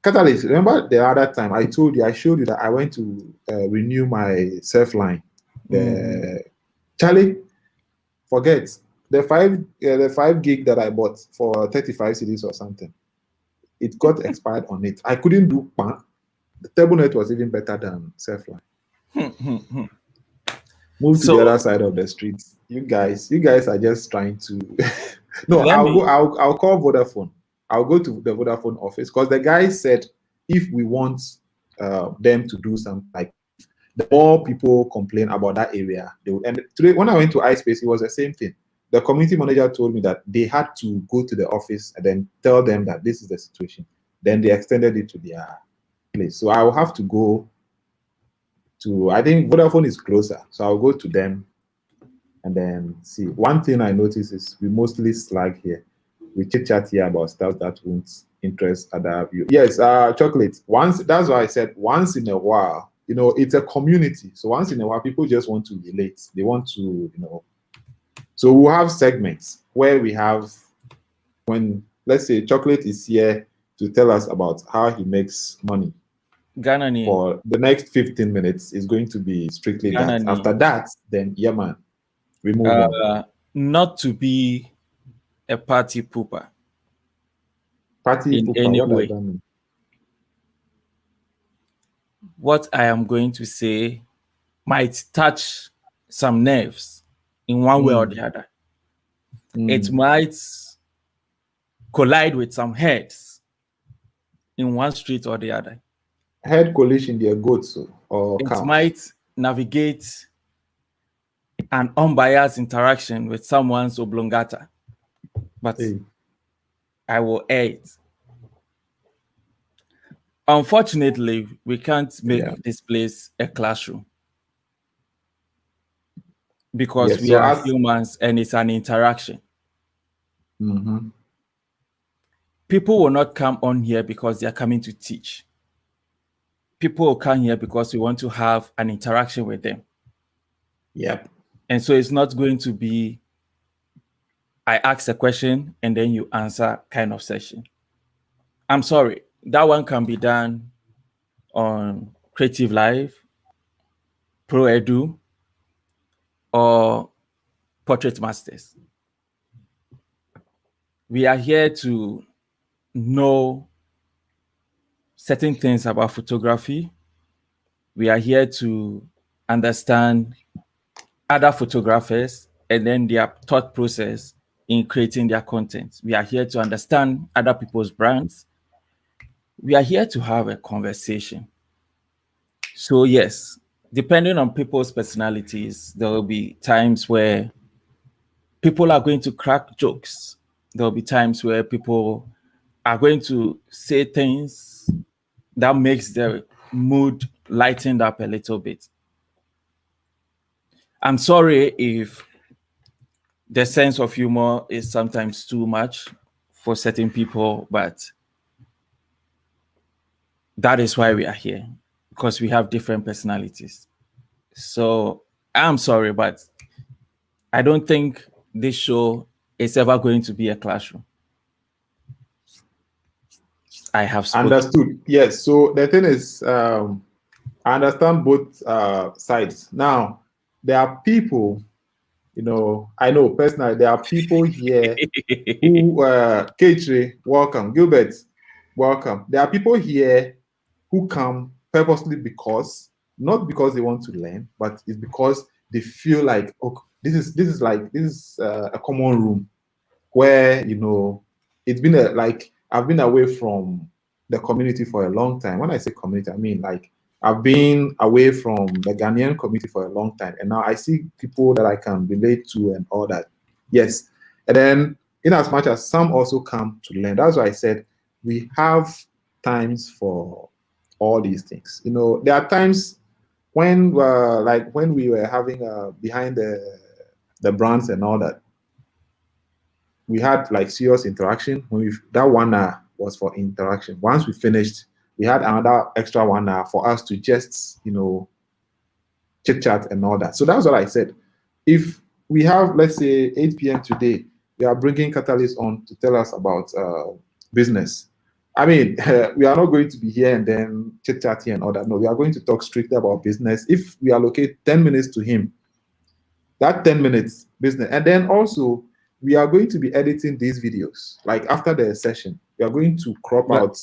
[SPEAKER 1] Catalyst, remember the other time I showed you that I went to renew my Surfline. Charlie, forget the 5 gig that I bought for 35 cedis or something. It got expired on it. I couldn't do pan. The table net was even better than Surfline. Move to the other side of the street. You guys are just trying to. No, I'll call Vodafone. I'll go to the Vodafone office because the guy said if we want them to do something, like the more people complain about that area, they will. And today when I went to iSpace, it was the same thing. The community manager told me that they had to go to the office and then tell them that this is the situation. Then they extended it to their place. So I will have to go to, I think Vodafone is closer. So I'll go to them and then see. One thing I notice is we mostly slag here. We chit chat here about stuff that won't interest other viewers. Yes, chocolate. That's why I said once in a while, it's a community. So once in a while, people just want to relate. They want to, So we'll have segments where we have, when, let's say, Chocolate is here to tell us about how he makes money.
[SPEAKER 2] Ghanaian.
[SPEAKER 1] For the next 15 minutes is going to be strictly that. After that, then, yeah, man, we move on.
[SPEAKER 2] Not to be a party pooper.
[SPEAKER 1] Party
[SPEAKER 2] in
[SPEAKER 1] pooper,
[SPEAKER 2] any
[SPEAKER 1] what
[SPEAKER 2] way.
[SPEAKER 1] does that mean?
[SPEAKER 2] What I am going to say might touch some nerves in one way or the other. It might collide with some heads in one street or the other.
[SPEAKER 1] Head collision, their goats or
[SPEAKER 2] it
[SPEAKER 1] cows.
[SPEAKER 2] Might navigate an unbiased interaction with someone's oblongata, but I will air it. Unfortunately, we can't make this place a classroom because we are humans and it's an interaction. People will not come on here because they are coming to teach. People will come here because we want to have an interaction with them.
[SPEAKER 1] Yep.
[SPEAKER 2] And so it's not going to be, I ask a question and then you answer kind of session. I'm sorry, that one can be done on Creative Live, Pro Edu, or Portrait Masters. We are here to know certain things about photography. We are here to understand other photographers and then their thought process in creating their content. We are here to understand other people's brands. We are here to have a conversation. So yes, depending on people's personalities, there will be times where people are going to crack jokes. There will be times where people are going to say things that makes their mood lightened up a little bit. I'm sorry if the sense of humor is sometimes too much for certain people, but that is why we are here, because we have different personalities. So I'm sorry, but I don't think this show is ever going to be a classroom. I have spoken.
[SPEAKER 1] Understood. Yes. So the thing is, I understand both sides. Now, there are people, I know personally, there are people here who, Keitri, welcome. Gilbert, welcome. There are people here who come purposely not because they want to learn, but it's because they feel like, okay, this is a common room where, it's been I've been away from the community for a long time. When I say community, I mean I've been away from the Ghanaian community for a long time. And now I see people that I can relate to and all that. Yes. And then in as much as some also come to learn, that's why I said we have times for all these things. There are times when when we were having behind the brands and all that, we had serious interaction. That 1 hour was for interaction. Once we finished, we had another extra 1 hour for us to just chit chat and all that. So that's what I said. If we have, let's say, 8 p.m. today, we are bringing Catalyst on to tell us about business. I mean, we are not going to be here and then chit chat here and all that. No, we are going to talk strictly about business. If we allocate 10 minutes to him, that 10 minutes business, and then also we are going to be editing these videos. Like after the session, we are going to crop out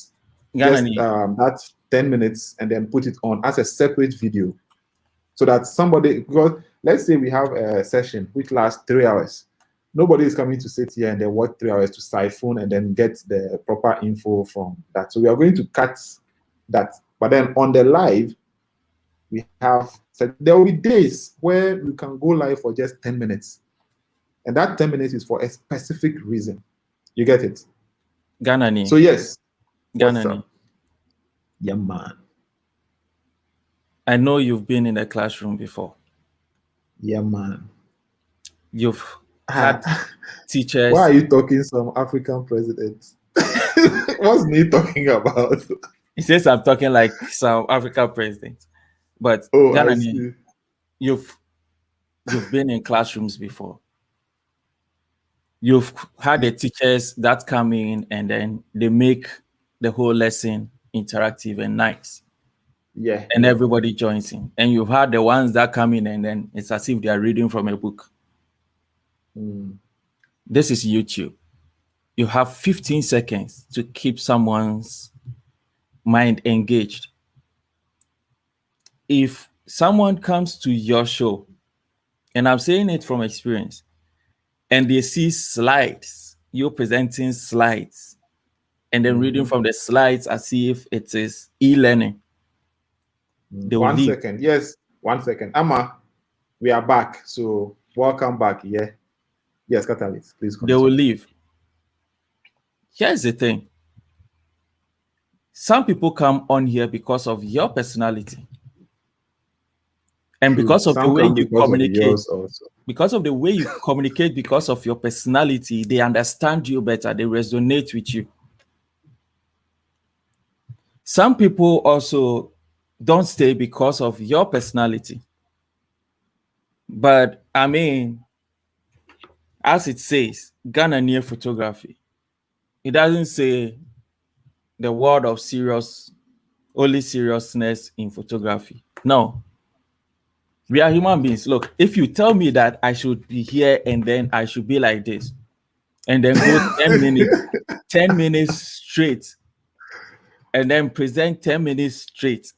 [SPEAKER 1] just that 10 minutes and then put it on as a separate video, so that somebody, because let's say we have a session which lasts 3 hours. Nobody is coming to sit here and then work 3 hours to siphon and then get the proper info from that. So we are going to cut that. But then on the live, we have said there will be days where you can go live for just 10 minutes. And that 10 minutes is for a specific reason. You get it?
[SPEAKER 2] Ghanaian.
[SPEAKER 1] So yes.
[SPEAKER 2] Ghanaian.
[SPEAKER 1] Yeah, man.
[SPEAKER 2] I know you've been in a classroom before.
[SPEAKER 1] Yeah, man.
[SPEAKER 2] You've had teachers.
[SPEAKER 1] Why are you talking some African presidents? What's me talking about?
[SPEAKER 2] He says I'm talking like some African presidents. But Ghanaian, you've been in classrooms before. You've had the teachers that come in and then they make the whole lesson interactive and nice.
[SPEAKER 1] Yeah.
[SPEAKER 2] And everybody joins in. And you've had the ones that come in and then it's as if they are reading from a book. This is YouTube. You have 15 seconds to keep someone's mind engaged. If someone comes to your show, and I'm saying it from experience, and they see slides, you're presenting slides, and then reading from the slides as if it is e-learning.
[SPEAKER 1] One second. Yes, 1 second. Amma, we are back. So welcome back. Yeah. Yes, Catalyst, please continue.
[SPEAKER 2] They will leave. Here's the thing. Some people come on here because of your personality. And because of the way you communicate, because of the way you communicate, because of your personality, they understand you better. They resonate with you. Some people also don't stay because of your personality. But I mean, as it says, Ghanaian photography, it doesn't say the word of only seriousness in photography. No. We are human beings. Look, if you tell me that I should be here and then I should be like this, and then go 10 minutes straight, and then present 10 minutes straight,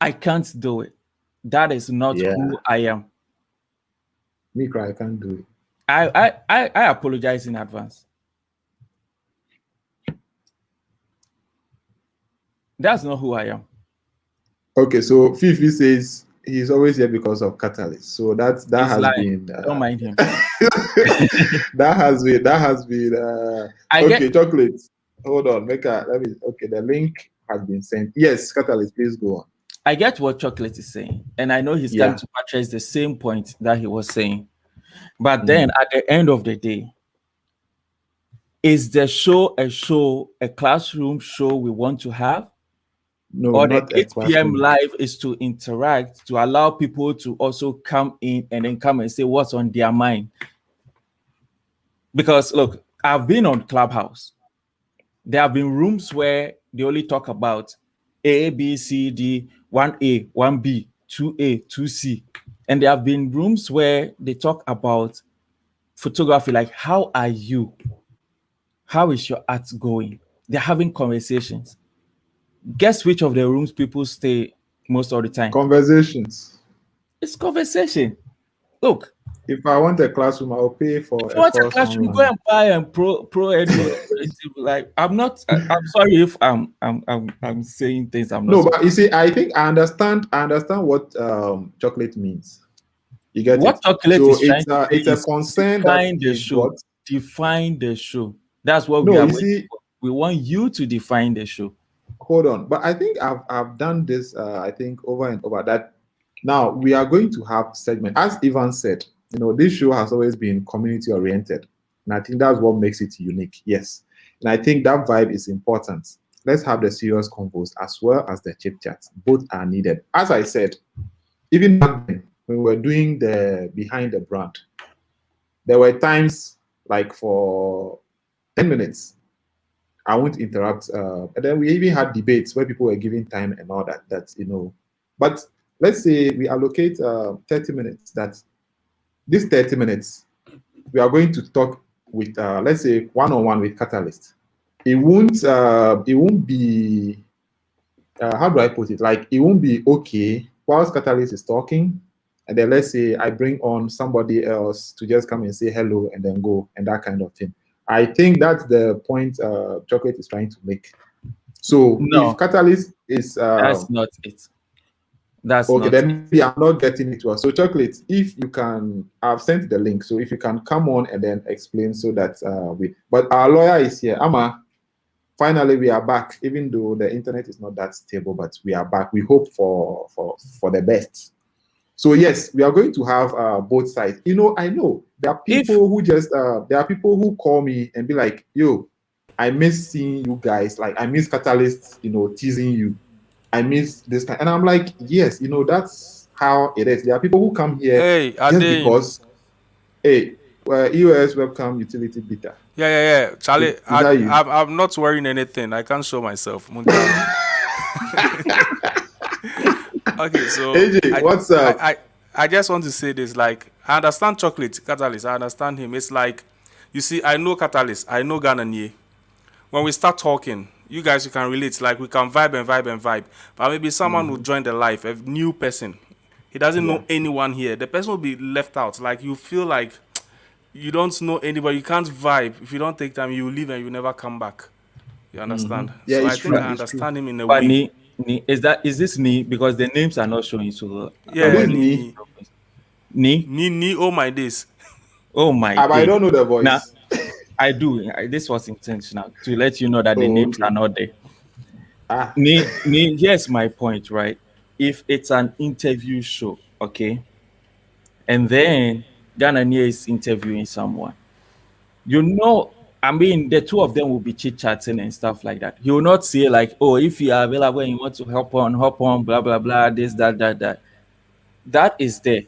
[SPEAKER 2] I can't do it. That is not who I am.
[SPEAKER 1] Me cry, I can't do it.
[SPEAKER 2] I apologize in advance. That's not who I am.
[SPEAKER 1] Okay, so Fifi says he's always here because of Catalyst. So that has lying. Been.
[SPEAKER 2] Don't mind him.
[SPEAKER 1] that has been. Okay, chocolate. Hold on, Okay, the link has been sent. Yes, Catalyst, please go on.
[SPEAKER 2] I get what Chocolate is saying, and I know he's trying to purchase the same point that he was saying. But then at the end of the day, is the show a classroom show we want to have?
[SPEAKER 1] No,
[SPEAKER 2] or
[SPEAKER 1] not
[SPEAKER 2] the 8 p.m. live is to interact, to allow people to also come in and then come and say what's on their mind. Because look, I've been on Clubhouse. There have been rooms where they only talk about A, B, C, D, 1A, 1B, 2A, 2C. And there have been rooms where they talk about photography, like how are you? How is your art going? They're having conversations. Guess which of the rooms people stay most of the time?
[SPEAKER 1] Conversations.
[SPEAKER 2] It's conversation. Look,
[SPEAKER 1] if I want a classroom, I'll pay for.
[SPEAKER 2] If you want a classroom, go and buy and pro like I'm sorry if I'm saying things I'm not.
[SPEAKER 1] No, but you see, I think I understand what chocolate means. You get
[SPEAKER 2] what
[SPEAKER 1] it?
[SPEAKER 2] Chocolate
[SPEAKER 1] so
[SPEAKER 2] is
[SPEAKER 1] it's a concern
[SPEAKER 2] define the show. Define the show. That's what we want you to define the show.
[SPEAKER 1] Hold on, but I think I've done this. I think over and over that. Now we are going to have segment, as Ivan said. You know, this show has always been community oriented, and I think that's what makes it unique. Yes, and I think that vibe is important. Let's have the serious convos as well as the chit chats. Both are needed. As I said, even back then when we were doing the behind the brand, there were times like for 10 minutes. I won't interrupt. And then we even had debates where people were giving time and all that. That's, you know, but let's say we allocate 30 minutes. That this 30 minutes, we are going to talk with, let's say, one-on-one with Catalyst. It won't be, how do I put it? Like, it won't be okay whilst Catalyst is talking. and then let's say I bring on somebody else to just come and say hello and then go and that kind of thing. I think that's the point Chocolate is trying to make. So
[SPEAKER 2] No,
[SPEAKER 1] if Catalyst is
[SPEAKER 2] that's not it. That's
[SPEAKER 1] okay,
[SPEAKER 2] not
[SPEAKER 1] then maybe I'm not getting it well. So Chocolate, if you can, I've sent the link. So if you can come on and then explain so that but our lawyer is here. Amma, finally we are back, even though the internet is not that stable, but we are back. We hope for the best. So yes, we are going to have both sides. You know, I know there are people who just there are people who call me and be like, yo, I miss seeing you guys. Like I miss Catalyst, you know, teasing you. I miss this kind. And I'm like, yes, you know, that's how it is. There are people who come here just because, hey, well, EOS welcome utility beta.
[SPEAKER 6] Yeah. Charlie, I'm not wearing anything. I can't show myself. Okay, so
[SPEAKER 1] AJ, what's up?
[SPEAKER 6] I just want to say this. Like, I understand Chocolate, Catalyst. I understand him. It's like, you see, I know Catalyst. I know Ghanaian. When we start talking, you guys, you can relate. Like, we can vibe and vibe and vibe. But maybe someone will join the live, a new person. He doesn't know anyone here. The person will be left out. Like, you feel like you don't know anybody. You can't vibe. If you don't take time, you leave and you never come back. You understand?
[SPEAKER 1] Yeah,
[SPEAKER 6] so
[SPEAKER 1] it's
[SPEAKER 6] I think
[SPEAKER 1] true.
[SPEAKER 6] I understand him in a
[SPEAKER 2] but
[SPEAKER 6] way.
[SPEAKER 2] Is this me? Because the names are not showing. So
[SPEAKER 6] Yeah,
[SPEAKER 1] Ni.
[SPEAKER 6] Ni. Oh my days.
[SPEAKER 2] Oh my
[SPEAKER 1] I
[SPEAKER 2] days.
[SPEAKER 1] don't know the voice.
[SPEAKER 2] Now, I do. This was intentional to let you know that the names are not there. Ni, here's my point, right? If it's an interview show, okay, and then Ghanaian is interviewing someone, you know, I mean, the two of them will be chit-chatting and stuff like that. He will not say like, oh, if you are available and you want to hop on, blah, blah, blah, this, that. That is there.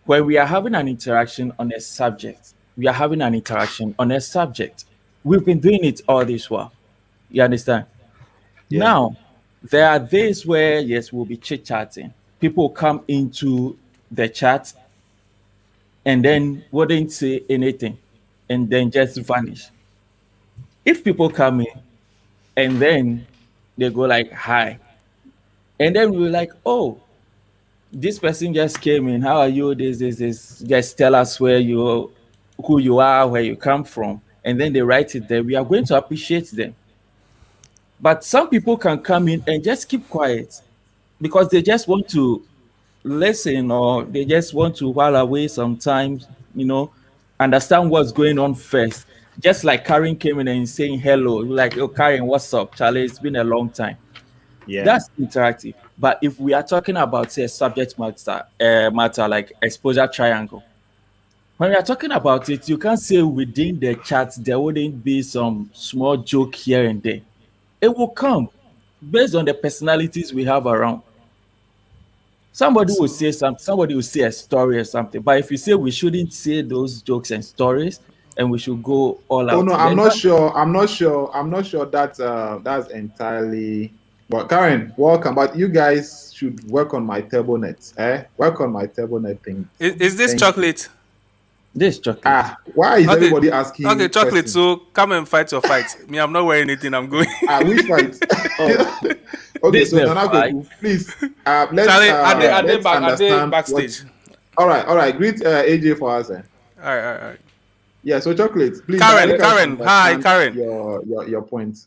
[SPEAKER 2] When we are having an interaction on a subject, we are having an interaction on a subject. We've been doing it all this while. You understand?
[SPEAKER 1] Yeah.
[SPEAKER 2] Now, there are days where, yes, we'll be chit-chatting. People come into the chat and then wouldn't say anything and then just vanish. If people come in and then they go like, hi, and then we're like, oh, this person just came in. How are you? This. Just tell us who you are, where you come from, and then they write it there. We are going to appreciate them. But some people can come in and just keep quiet because they just want to listen or they just want to while away sometimes, understand what's going on first. Just like Karen came in and saying hello, like, oh, Karen, what's up, Charlie? It's been a long time.
[SPEAKER 1] Yeah.
[SPEAKER 2] That's interactive. But if we are talking about, say, subject matter like exposure triangle, when we are talking about it, you can't say within the chat there wouldn't be some small joke here and there. It will come based on the personalities we have around. Somebody will say something, somebody will say a story or something. But if you say we shouldn't say those jokes and stories and we should go all out.
[SPEAKER 1] Oh no, I'm not sure that that's entirely. But Karen, welcome. But you guys should work on my TurboNet. Work on my TurboNet thing.
[SPEAKER 6] Is this Chocolate?
[SPEAKER 2] This Chocolate.
[SPEAKER 1] Why is everybody asking?
[SPEAKER 6] Okay, Chocolate.
[SPEAKER 1] questions?
[SPEAKER 6] So come and fight your fight. Me, I'm not wearing anything. I'm going.
[SPEAKER 1] We fight. Okay, so Nanako, please. Let's
[SPEAKER 6] Charlie,
[SPEAKER 1] let's understand
[SPEAKER 6] backstage.
[SPEAKER 1] All right. Greet AJ for us.
[SPEAKER 6] All right.
[SPEAKER 1] Yeah. So Chocolate, please.
[SPEAKER 6] Karen. Hi, Karen.
[SPEAKER 1] Your point.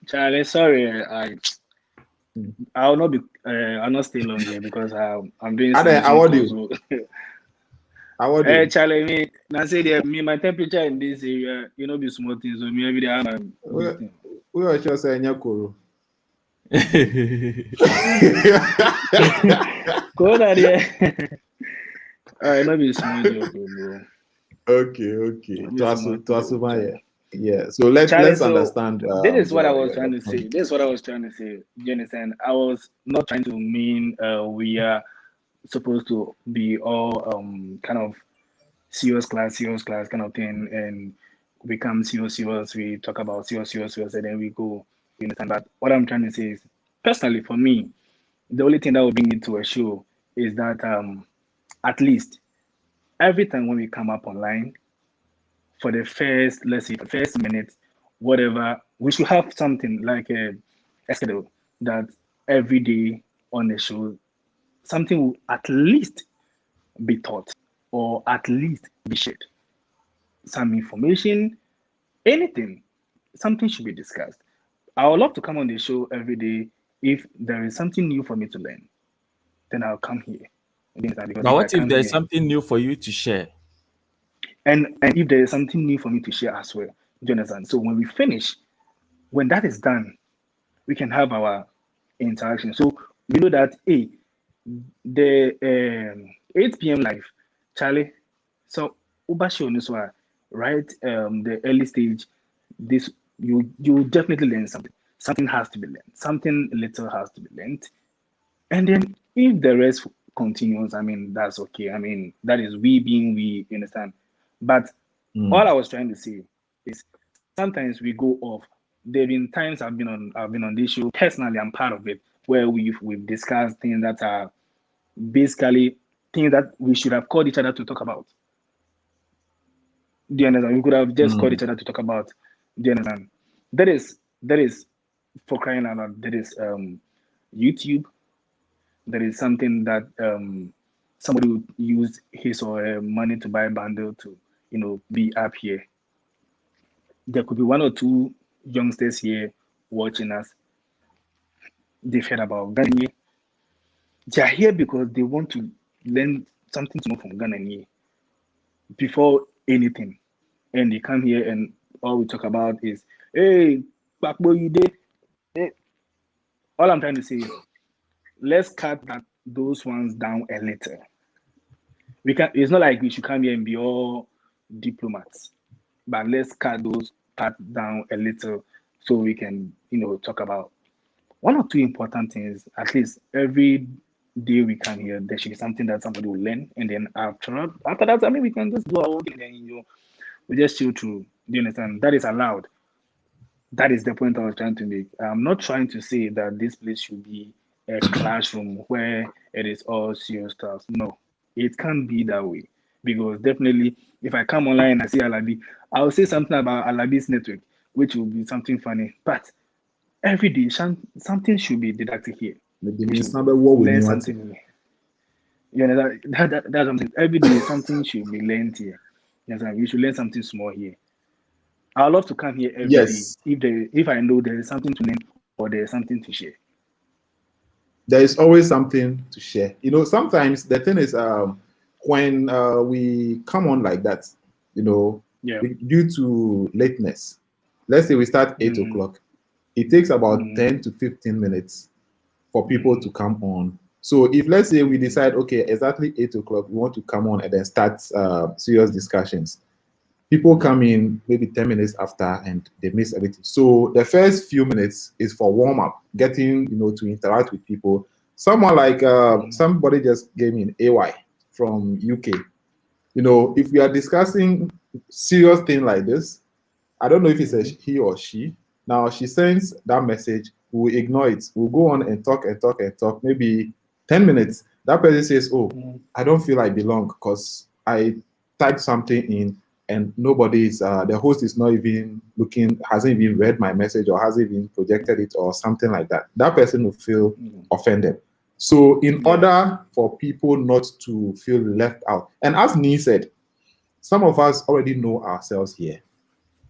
[SPEAKER 7] Charlie, sorry, I'll not be. I'll not stay long here because I'm doing.
[SPEAKER 1] How are you? How are you?
[SPEAKER 7] Charlie, me. Now say my temperature in this area, be small things. So me every day I'm.
[SPEAKER 1] We are just saying Nyakuru.
[SPEAKER 7] Go down there. All right, not be small joke, bro.
[SPEAKER 1] Okay. Yeah. So let's understand.
[SPEAKER 7] This is what I was trying to say. Do you understand? I was not trying to mean we are supposed to be all kind of serious class kind of thing, and we come serious. We talk about serious, and then we go. You understand? But what I'm trying to say is, personally for me, the only thing that will bring it to a show is that at least every time when we come up online, for the first minute, whatever, we should have something like a schedule that every day on the show, something will at least be taught or at least be shared. Some information, anything, something should be discussed. I would love to come on the show every day. If there is something new for me to learn, then I'll come here.
[SPEAKER 2] But what if there's something new for you to share?
[SPEAKER 7] And if there is something new for me to share as well, do you understand? So when we finish, when that is done, we can have our interaction. So we know that the 8 p.m. live, Charlie. So Ubashi on this one, right? The early stage, this you definitely learn something. Something has to be learned. Something little has to be learned. And then if the rest continues, I mean, that's okay. I mean, that is we being we, you understand? But all I was trying to say is sometimes we go off. There have been times I've been on this show. Personally, I'm part of it, where we've discussed things that are basically things that we should have called each other to talk about. Do you understand? We could have just called each other to talk about. Do you understand? That is for crying out loud. There is YouTube. There is something that somebody would use his or her money to buy a bundle to, be up here. There could be one or two youngsters here watching us. They've heard about Ghana. They are here because they want to learn something more from Ghana before anything. And they come here and all we talk about is, hey, Bakbo, you did. Hey. All I'm trying to say is, let's cut those ones down a little. It's not like we should come here and be all diplomats, but let's cut those parts down a little so we can, talk about one or two important things. At least every day we come here, there should be something that somebody will learn, and then after that, I mean, we can just do our own thing, and we just chill through. Do you understand? That is allowed. That is the point I was trying to make. I'm not trying to say that this place should be a classroom where it is all serious stuff. No, it can't be that way. Because definitely, if I come online and I see Alabi, I'll say something about Alabi's network, which will be something funny. But every day, something should be didactic here. Learn something. That's something. Every day, something should be learned here. Yes, we should learn something small here. I love to come here every day if I know there is something to learn or there is something to share.
[SPEAKER 1] There is always something to share. Sometimes the thing is, when we come on like that, due to lateness, let's say we start 8 o'clock, it takes about 10 to 15 minutes for people to come on. So if, let's say, we decide, okay, exactly 8 o'clock, we want to come on and then start serious discussions. People come in maybe 10 minutes after and they miss everything. So the first few minutes is for warm-up, getting, to interact with people. Someone like, somebody just gave me an AY from UK. If we are discussing serious thing like this, I don't know if it's a he or she. Now she sends that message, we'll ignore it. We'll go on and talk, maybe 10 minutes. That person says, oh, I don't feel I belong because I typed something in and nobody is, the host is not even looking, hasn't even read my message or hasn't even projected it or something like that. That person will feel offended. So in order for people not to feel left out, and as Nee said, some of us already know ourselves here.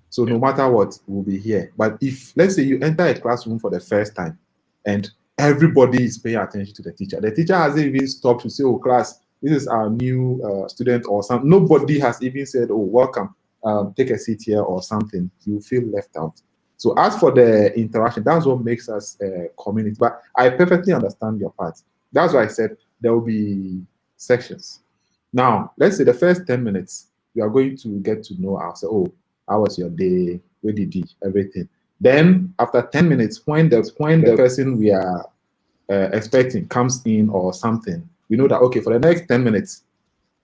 [SPEAKER 1] So no matter what, we'll be here. But if, let's say, you enter a classroom for the first time and everybody is paying attention to the teacher hasn't even stopped to say, oh, class, this is our new student or something. Nobody has even said, oh, welcome, take a seat here or something. You feel left out. So as for the interaction, that's what makes us a community. But I perfectly understand your part. That's why I said there will be sections. Now, let's say the first 10 minutes, we are going to get to know ourselves. Oh, how was your day? Where did you? Everything. Then after 10 minutes, when the person we are expecting comes in or something, we know that, okay, for the next 10 minutes,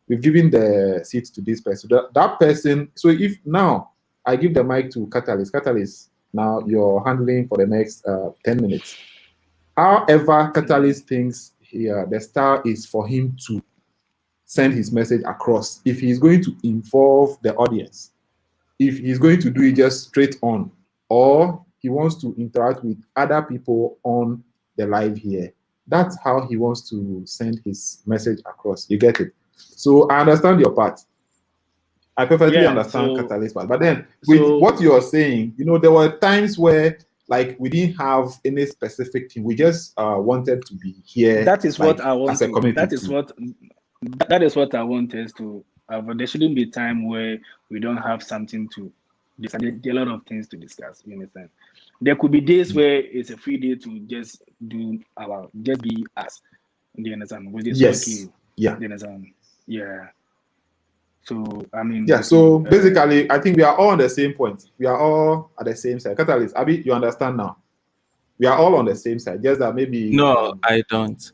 [SPEAKER 1] we've given the seat to this person. That person, so if now I give the mic to Catalyst, now you're handling for the next 10 minutes. However, Catalyst thinks here, the style is for him to send his message across. If he's going to involve the audience, if he's going to do it just straight on, or he wants to interact with other people on the live here, that's how he wants to send his message across. You get it? So I understand your part. I perfectly understand Catalyst part. But then with what you're saying, there were times where like we didn't have any specific thing. We just wanted to be here.
[SPEAKER 7] That is what I want
[SPEAKER 1] as a community.
[SPEAKER 7] That is what I want us to have. There shouldn't be time where we don't have something to discuss. There are a lot of things to discuss. You understand? There could be days where it's a free day to just be us. Do you understand? Which is okay.
[SPEAKER 1] Yeah.
[SPEAKER 7] Do you understand? Yeah. So I mean.
[SPEAKER 1] Yeah. So basically, I think we are all on the same point. We are all at the same side. Catalyst, Abi, you understand now? We are all on the same side. Just that maybe.
[SPEAKER 2] No, I don't.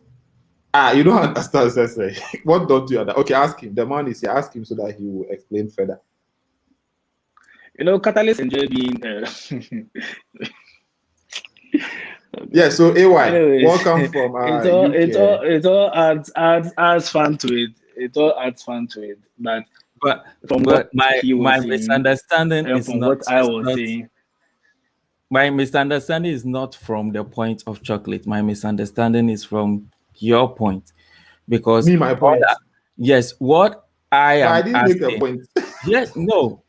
[SPEAKER 1] You don't understand, Sensei. What don't you understand? Okay, ask him. The man is here. Ask him so that he will explain further.
[SPEAKER 7] Catalyst enjoy being.
[SPEAKER 1] Yeah. So AY,
[SPEAKER 7] Anyways,
[SPEAKER 1] welcome from.
[SPEAKER 7] It all adds fun to it. It all adds fun to it. But
[SPEAKER 2] my misunderstanding is
[SPEAKER 7] from
[SPEAKER 2] not
[SPEAKER 7] what I was saying.
[SPEAKER 2] My misunderstanding is not from the point of chocolate. My misunderstanding is from your point, because
[SPEAKER 1] my point.
[SPEAKER 2] Yes, what I am.
[SPEAKER 1] I didn't make a point.
[SPEAKER 2] Yes, no,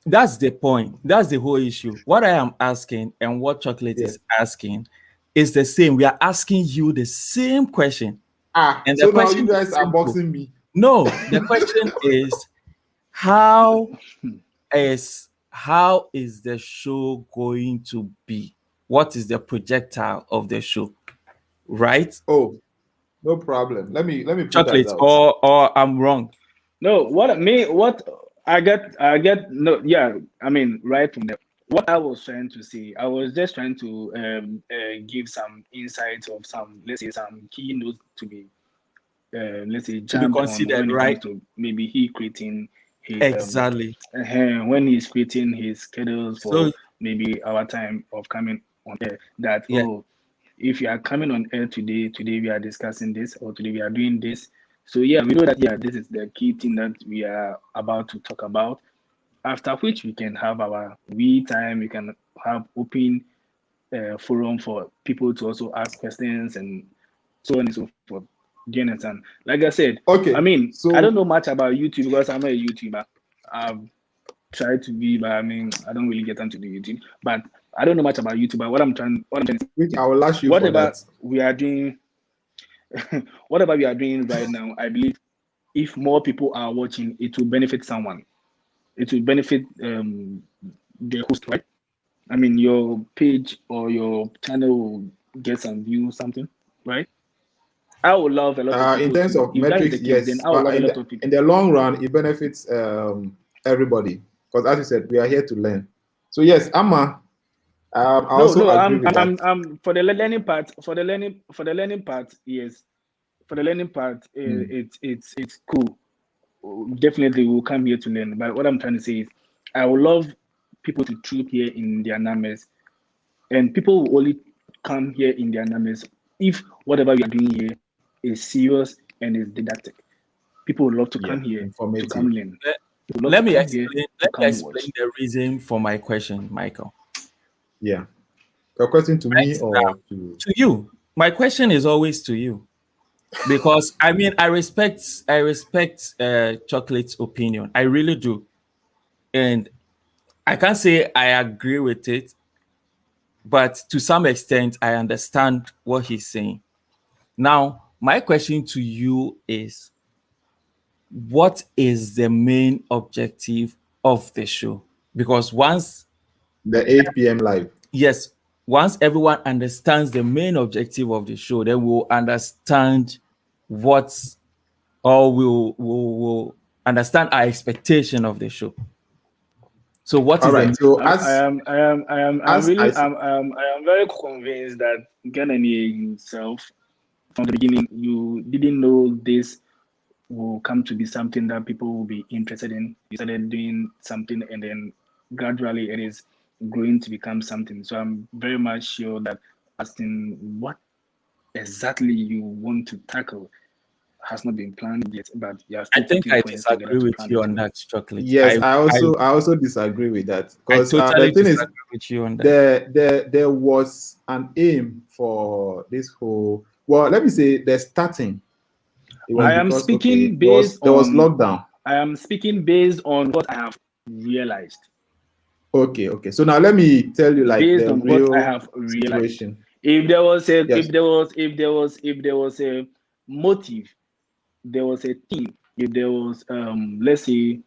[SPEAKER 2] that's the point. That's the whole issue. What I am asking and what chocolate is asking is the same. We are asking you the same question.
[SPEAKER 1] And so now you guys are boxing me.
[SPEAKER 2] No, the question is how is the show going to be? What is the projectile of the show? Right?
[SPEAKER 1] Oh, no problem. Let me put
[SPEAKER 2] chocolate
[SPEAKER 1] that out.
[SPEAKER 2] or I'm wrong.
[SPEAKER 7] No, what I get no, yeah, I mean, right from there. What I was trying to say, I was just trying to give some insights of some key notes to be let's say
[SPEAKER 2] to be considered, right?
[SPEAKER 7] To maybe he creating his
[SPEAKER 2] exactly
[SPEAKER 7] when he's creating his schedules for maybe our time of coming on air. That if you are coming on air today we are discussing this, or today we are doing this. So we know that this is the key thing that we are about to talk about. After which we can have our time. We can have open forum for people to also ask questions and so on and so forth. Do you understand? Like I said, I mean, I don't know much about YouTube because I'm not a YouTuber. I've tried to be, but I mean, I don't really get onto the YouTube. But I don't know much about YouTube. But what I'm trying to
[SPEAKER 1] say, I will lash you
[SPEAKER 7] whatever
[SPEAKER 1] for that.
[SPEAKER 7] We are doing, whatever we are doing right now, I believe if more people are watching, it will benefit someone. It will benefit the host, right? I mean, your page or your channel will get some views, something, right? I would love a lot of people.
[SPEAKER 1] In terms of metrics, yes.
[SPEAKER 7] Then I would love a lot of people.
[SPEAKER 1] In the long run, it benefits everybody, because as you said, we are here to learn. So yes, Amma, I also agree with that.
[SPEAKER 7] For the learning part. For the learning part, yes. For the learning part, it's cool. Definitely, we'll come here to learn. But what I'm trying to say is, I would love people to troop here in their numbers, and people will only come here in their numbers if whatever we are doing here is serious and is didactic. People would love to come here to come learn.
[SPEAKER 2] Let me explain the reason for my question, Michael.
[SPEAKER 1] Yeah. Your question to me or to
[SPEAKER 2] you? My question is always to you, because I mean, I respect Chocolate's opinion. I really do, and I can't say I agree with it, but to some extent, I understand what he's saying. Now, my question to you is, what is the main objective of the show? Because once
[SPEAKER 1] the 8 p.m. live.
[SPEAKER 2] Yes, once everyone understands the main objective of the show, then we'll understand we'll understand our expectation of the show. So what is
[SPEAKER 1] right? So
[SPEAKER 7] I am very convinced that Ghanaian himself, from the beginning, you didn't know this will come to be something that people will be interested in. You started doing something, and then gradually it is going to become something. So I'm very much sure that asking what exactly you want to tackle has not been planned yet, but
[SPEAKER 2] I think I disagree with you on that, Chocolate.
[SPEAKER 1] Yes, I also disagree with that, because
[SPEAKER 2] totally
[SPEAKER 1] the thing
[SPEAKER 2] disagree with you on that.
[SPEAKER 1] There was an aim for this whole Well, let me say the starting.
[SPEAKER 7] I am speaking based
[SPEAKER 1] there was
[SPEAKER 7] on
[SPEAKER 1] lockdown.
[SPEAKER 7] I am speaking based on what I have realized.
[SPEAKER 1] Okay. So now let me tell you, like,
[SPEAKER 7] based
[SPEAKER 1] the
[SPEAKER 7] on
[SPEAKER 1] real
[SPEAKER 7] what I have realized.
[SPEAKER 1] situation.
[SPEAKER 7] If there was a
[SPEAKER 1] Yes.
[SPEAKER 7] if there was a motive, there was a theme, if there was let's say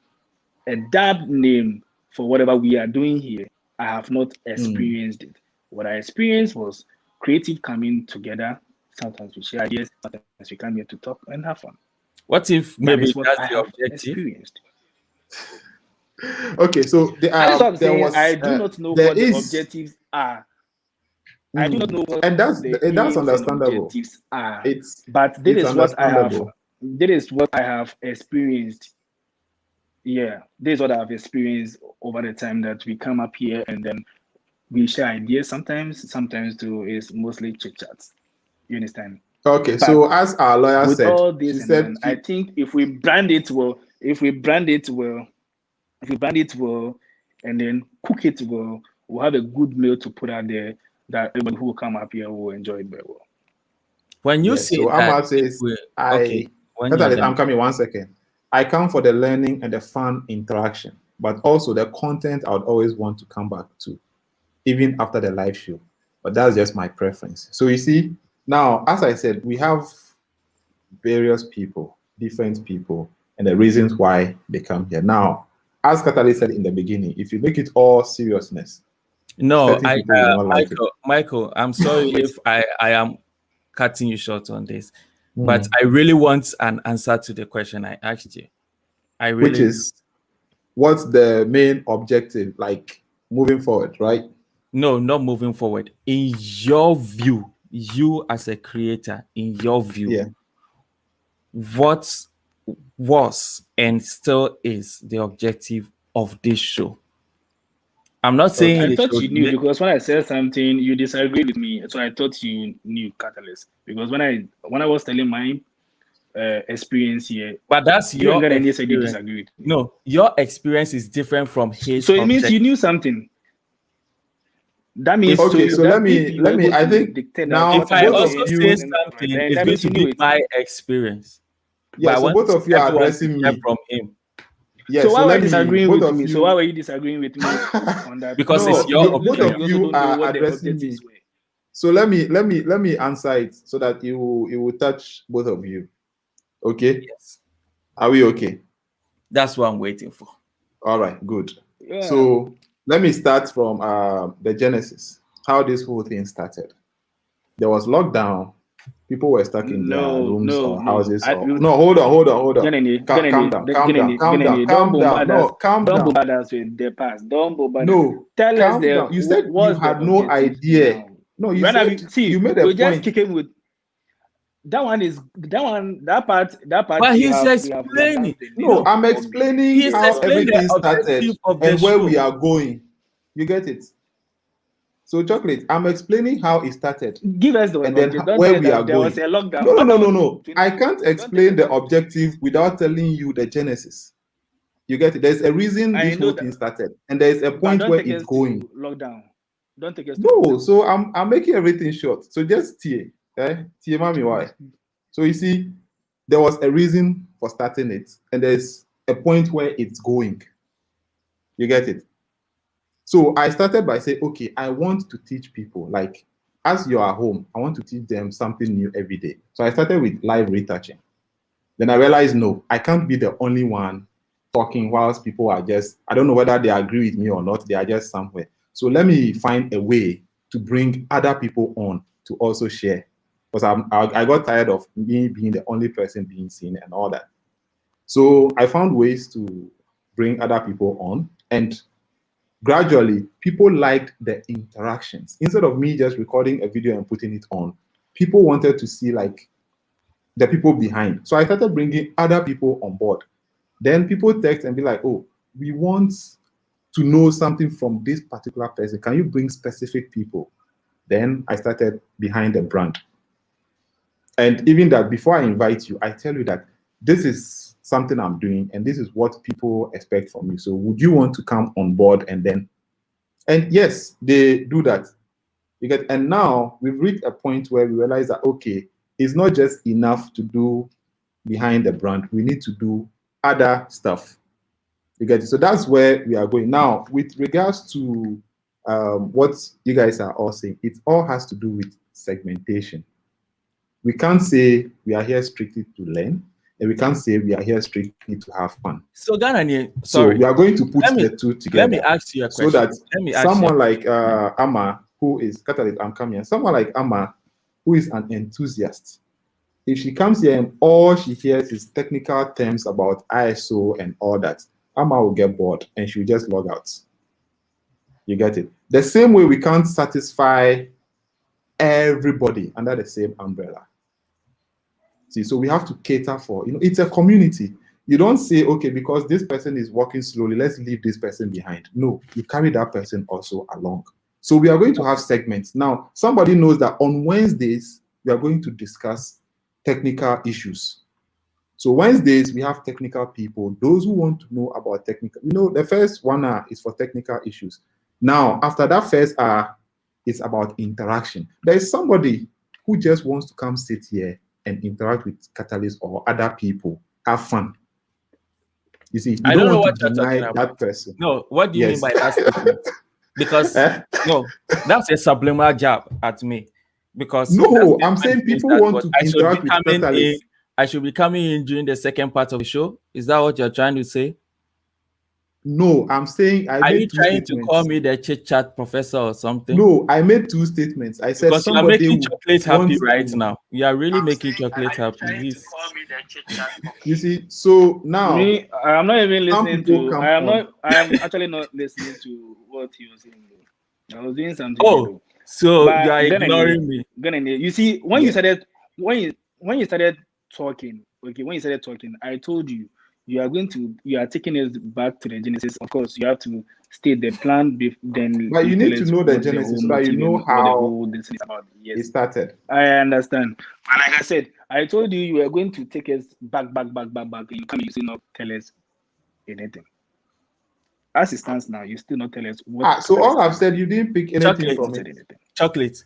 [SPEAKER 7] a dab name for whatever we are doing here, I have not experienced it. What I experienced was creative coming together. Sometimes we share ideas, sometimes we come here to talk and have fun.
[SPEAKER 2] What if maybe
[SPEAKER 7] that is what
[SPEAKER 2] that's
[SPEAKER 7] I
[SPEAKER 2] the
[SPEAKER 7] have
[SPEAKER 2] objective?
[SPEAKER 7] experienced.
[SPEAKER 1] Okay, so
[SPEAKER 7] I do not know what the objectives are. I do not know what
[SPEAKER 1] that's
[SPEAKER 7] the
[SPEAKER 1] that's
[SPEAKER 7] aims and
[SPEAKER 1] understandable.
[SPEAKER 7] objectives are.
[SPEAKER 1] But
[SPEAKER 7] that is what I have. That is what I have experienced. Yeah, this is what I have experienced over the time that we come up here and then we share ideas. Sometimes too is mostly chit chats. You understand?
[SPEAKER 1] Okay, but so as our lawyer
[SPEAKER 7] with
[SPEAKER 1] said,
[SPEAKER 7] all this, I think if we brand it well, and then cook it well, we'll have a good meal to put out there that everybody who will come up here will enjoy it very well.
[SPEAKER 2] When you say
[SPEAKER 1] so
[SPEAKER 2] that,
[SPEAKER 1] Ahmad says, I'm coming 1 second. I come for the learning and the fun interaction, but also the content I would always want to come back to, even after the live show. But that's just my preference. So you see, now, as I said, we have various people, different people, and the reasons why they come here. Now, as Catalyst said in the beginning, if you make it all seriousness,
[SPEAKER 2] no, Michael, I'm sorry if I am cutting you short on this, but I really want an answer to the question I asked you.
[SPEAKER 1] Which is, what's the main objective, like, moving forward, right?
[SPEAKER 2] No, not moving forward. In your view, you as a creator, in your view, what was and still is the objective of this show? I'm not saying
[SPEAKER 7] I thought you knew, because when I said something, you disagreed with me. So I thought you knew, Catalyst. Because when I was telling my experience here,
[SPEAKER 2] but that's your experience.
[SPEAKER 7] You disagree with me.
[SPEAKER 2] No, your experience is different from his.
[SPEAKER 7] So it means you knew something. That means
[SPEAKER 1] okay. So let me. I think now,
[SPEAKER 2] if I also say something, it's going to be my experience.
[SPEAKER 1] Yeah. So both of you are addressing me
[SPEAKER 2] from him.
[SPEAKER 1] Yeah,
[SPEAKER 7] so why were you disagreeing with me? So why were you disagreeing with me on that?
[SPEAKER 2] Because it's your
[SPEAKER 1] both of you are addressing me. So let me answer it so that it will touch both of you. Okay?
[SPEAKER 2] Yes.
[SPEAKER 1] Are we okay?
[SPEAKER 2] That's what I'm waiting for.
[SPEAKER 1] All right, good. Yeah. So let me start from the genesis, how this whole thing started. There was lockdown. People were stuck in their rooms or houses. Hold on. Calm down. No, calm down.
[SPEAKER 7] Don't bombard us with the past. Don't bombard.
[SPEAKER 1] No,
[SPEAKER 7] tell us
[SPEAKER 1] down. You said you had no idea.
[SPEAKER 7] Now.
[SPEAKER 1] No, you said you made a point.
[SPEAKER 7] Just kicking with that part.
[SPEAKER 2] But he's explaining.
[SPEAKER 1] No, I'm explaining how everything started and where we are going. You get it? So, Chocolate, I'm explaining how it started.
[SPEAKER 7] Give us the
[SPEAKER 1] and then where we are going.
[SPEAKER 7] Was a lockdown.
[SPEAKER 1] No. I can't explain the objective without telling you the genesis. You get it? There's a reason this whole thing started, and there's a point where it's going.
[SPEAKER 7] Lockdown. Don't take us.
[SPEAKER 1] No, so I'm making everything short. So just tie mommy why. So you see, there was a reason for starting it, and there's a point where it's going. You get it? So I started by saying, okay, I want to teach people, like, as you are home, I want to teach them something new every day. So I started with live retouching. Then I realized, no, I can't be the only one talking whilst people are just, I don't know whether they agree with me or not, they are just somewhere. So let me find a way to bring other people on to also share. Because I got tired of me being the only person being seen and all that. So I found ways to bring other people on, and gradually, people liked the interactions. Instead of me just recording a video and putting it on, people wanted to see, like, the people behind. So I started bringing other people on board. Then people text and be like, oh, we want to know something from this particular person. Can you bring specific people? Then I started behind the brand. And even that, before I invite you, I tell you that this is something I'm doing, and this is what people expect from me. So would you want to come on board? And yes, they do that. And now we've reached a point where we realize that, okay, it's not just enough to do behind the brand. We need to do other stuff. You get it? So that's where we are going. Now, with regards to what you guys are all saying, it all has to do with segmentation. We can't say we are here strictly to learn, and we can't say we are here strictly to have fun.
[SPEAKER 2] So Ghanaian,
[SPEAKER 1] so we are going to put the two together.
[SPEAKER 2] Let me ask you a question.
[SPEAKER 1] So that someone like Amma, who is Catalyst, I'm coming, someone like Amma, who is an enthusiast, if she comes here and all she hears is technical terms about ISO and all that, Amma will get bored and she'll just log out. You get it? The same way we can't satisfy everybody under the same umbrella. See, so we have to cater for, it's a community. You don't say, okay, because this person is walking slowly, let's leave this person behind. No, you carry that person also along. So we are going to have segments. Now, somebody knows that on Wednesdays, we are going to discuss technical issues. So Wednesdays, we have technical people, those who want to know about technical. The first 1 hour is for technical issues. Now, after that first hour, it's about interaction. There is somebody who just wants to come sit here and interact with Catalyst or other people, have fun. You see,
[SPEAKER 2] I don't know what
[SPEAKER 1] you're
[SPEAKER 2] talking
[SPEAKER 1] about that person.
[SPEAKER 2] No, what do you mean by that statement? Because no, that's a subliminal jab at me. Because
[SPEAKER 1] no, I'm saying people want to interact with Catalyst.
[SPEAKER 2] I should be coming in during the second part of the show. Is that what you're trying to say?
[SPEAKER 1] No, I'm saying
[SPEAKER 2] Are you trying to call me the chit chat professor or something?
[SPEAKER 1] No, I made 2 statements. I said
[SPEAKER 2] because
[SPEAKER 1] somebody
[SPEAKER 2] you are making chocolate happy right now. You are really making chocolate happy.
[SPEAKER 1] You see, so now
[SPEAKER 7] I'm not even listening to. I'm actually not listening to what he was saying. I was doing something.
[SPEAKER 2] Oh, so you are ignoring me.
[SPEAKER 7] You see, when you started talking, I told you you are taking us back to the genesis. Of course, you have to state the plan. Then,
[SPEAKER 1] but you need to know the genesis so that you know how
[SPEAKER 7] this is about. Yes,
[SPEAKER 1] it started.
[SPEAKER 7] I understand. And like I said, I told you you are going to take us back. You come, you still not tell us anything. As it stands now, you still not tell us what.
[SPEAKER 1] So all I've said, you didn't pick anything from it.
[SPEAKER 2] Chocolate.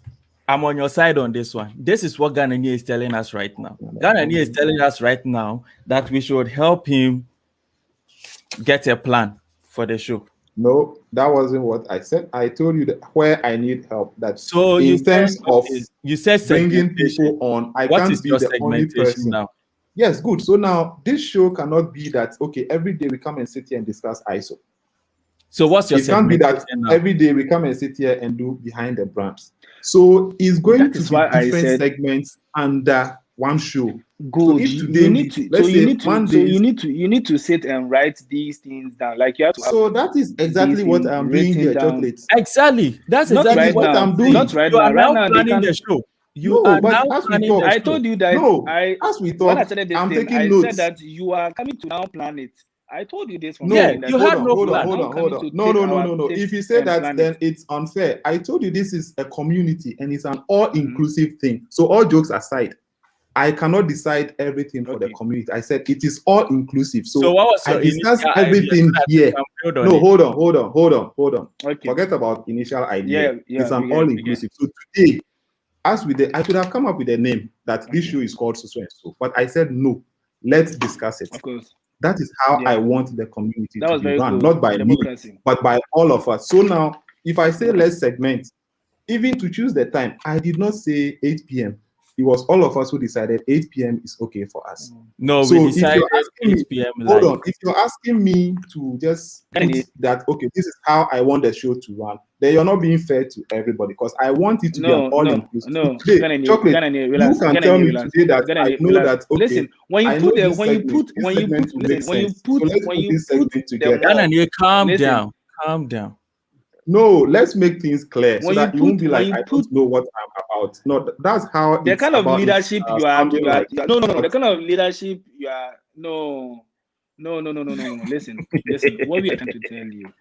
[SPEAKER 2] I'm on your side on this one. This is what Ghanaian is telling us right now. Ghanaian is telling us right now that we should help him get a plan for the show.
[SPEAKER 1] No, that wasn't what I said. I told you that where I need help. That
[SPEAKER 2] so
[SPEAKER 1] in terms of
[SPEAKER 2] you said
[SPEAKER 1] bringing people on, I can't be the only person
[SPEAKER 2] now.
[SPEAKER 1] Yes, good. So now this show cannot be that okay. Every day we come and sit here and discuss ISO.
[SPEAKER 2] So what's your?
[SPEAKER 1] It can't be that every day we come and sit here and do behind the brands. So it's going to be different segments under one show.
[SPEAKER 7] Good. So you need to sit and write these things down. Like you have to.
[SPEAKER 1] So that is exactly what I'm doing here, Chocolate.
[SPEAKER 2] Exactly. That's exactly what I'm doing.
[SPEAKER 7] Not right
[SPEAKER 2] now.
[SPEAKER 7] You are
[SPEAKER 2] now planning the show.
[SPEAKER 1] You are now planning the show.
[SPEAKER 7] I told you that.
[SPEAKER 1] No, as we talk, I'm taking notes.
[SPEAKER 7] I said that you are coming to now plan it. I told you this.
[SPEAKER 1] No, you had no plan. Hold on. No. If you say that, then it's unfair. I told you this is a community and it's an all-inclusive thing. So all jokes aside, I cannot decide everything for the community. I said it is all-inclusive. So
[SPEAKER 2] what was your
[SPEAKER 1] I discussed everything here. No, hold on. Okay. Forget about initial idea. It's an all-inclusive. So today, I should have come up with a name that this show is called so and so. But I said no. Let's discuss it.
[SPEAKER 7] Of course.
[SPEAKER 1] That is how I want the community to be run, not by me, but by all of us. So now, if I say let's segment, even to choose the time, I did not say 8 p.m. It was all of us who decided 8 p.m. is okay for us.
[SPEAKER 2] No, so we decided 8 p.m.
[SPEAKER 1] Hold on. If you're asking me to just put that, okay, this is how I want the show to run, then you're not being fair to everybody because I want it to be an all-inclusive.
[SPEAKER 7] No,
[SPEAKER 1] Chocolate, you can tell me today that I know that. Okay,
[SPEAKER 7] listen, when you put
[SPEAKER 2] calm down.
[SPEAKER 1] No, let's make things clear so that you won't be like, I don't know what I'm about. No, that's how
[SPEAKER 7] the kind of leadership you are. No. The kind of leadership you are. No. Listen. What we are trying to tell you,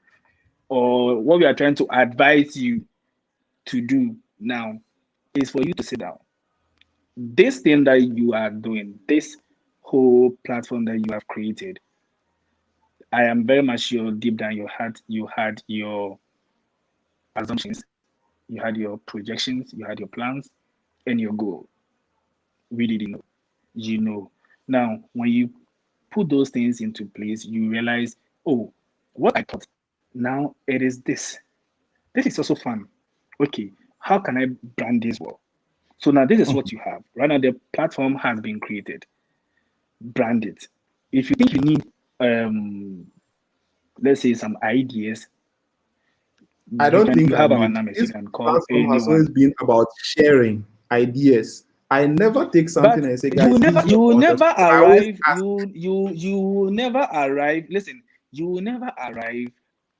[SPEAKER 7] or what we are trying to advise you to do now, is for you to sit down. This thing that you are doing, this whole platform that you have created, I am very much sure deep down you had your assumptions, you had your projections, you had your plans, and your goal. we didn't know. You know. Now, when you put those things into place, you realize, oh, what I thought, now it is this. This is also fun. Okay, how can I brand this well? So now this is what you have. Right now, the platform has been created. Brand it. If you think you need, let's say, some ideas,
[SPEAKER 1] I don't think
[SPEAKER 7] you
[SPEAKER 1] I
[SPEAKER 7] have our
[SPEAKER 1] need.
[SPEAKER 7] numbers. You
[SPEAKER 1] This
[SPEAKER 7] can call
[SPEAKER 1] platform has
[SPEAKER 7] anyone.
[SPEAKER 1] always been about sharing ideas. I never take something
[SPEAKER 7] But
[SPEAKER 1] and say,
[SPEAKER 7] you will
[SPEAKER 1] guys,
[SPEAKER 7] never,
[SPEAKER 1] use your concept. I always
[SPEAKER 7] arrive.
[SPEAKER 1] ask.
[SPEAKER 7] You will never arrive. Listen, you will never arrive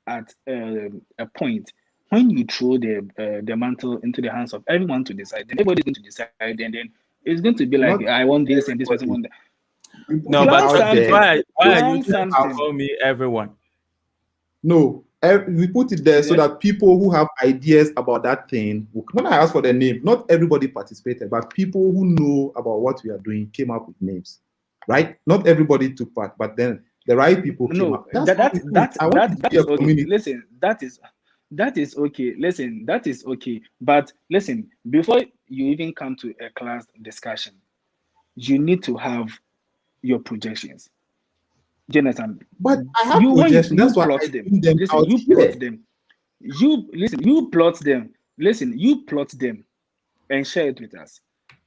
[SPEAKER 7] at a point when you throw the mantle into the hands of everyone to decide. Then everybody's going to decide, and then it's going to be like,
[SPEAKER 1] Not
[SPEAKER 7] I want this and this person
[SPEAKER 1] everybody.
[SPEAKER 7] want that.
[SPEAKER 1] We put
[SPEAKER 2] No,
[SPEAKER 1] it
[SPEAKER 2] but
[SPEAKER 7] Plant
[SPEAKER 1] out
[SPEAKER 2] chocolate,
[SPEAKER 1] there.
[SPEAKER 7] something.
[SPEAKER 2] why are you
[SPEAKER 7] Plant
[SPEAKER 2] trying to
[SPEAKER 7] something.
[SPEAKER 2] call me everyone?
[SPEAKER 1] No, we put it there so that people who have ideas about that thing, when I asked for the name, not everybody participated, but people who know about what we are doing came up with names, right? Not everybody took part, but then the right people came up. That's how we do it. I want it to be a
[SPEAKER 7] okay.
[SPEAKER 1] community.
[SPEAKER 7] Listen, that is okay. Listen, that is okay. But listen, before you even come to a class discussion, you need to have your projections. Jonathan,
[SPEAKER 1] But I have
[SPEAKER 7] when
[SPEAKER 1] projections.
[SPEAKER 7] you
[SPEAKER 1] That's why
[SPEAKER 7] plot
[SPEAKER 1] I
[SPEAKER 7] them.
[SPEAKER 1] bring them
[SPEAKER 7] Listen,
[SPEAKER 1] out
[SPEAKER 7] you
[SPEAKER 1] here.
[SPEAKER 7] plot them. You plot them. Listen, you plot them and share it with us.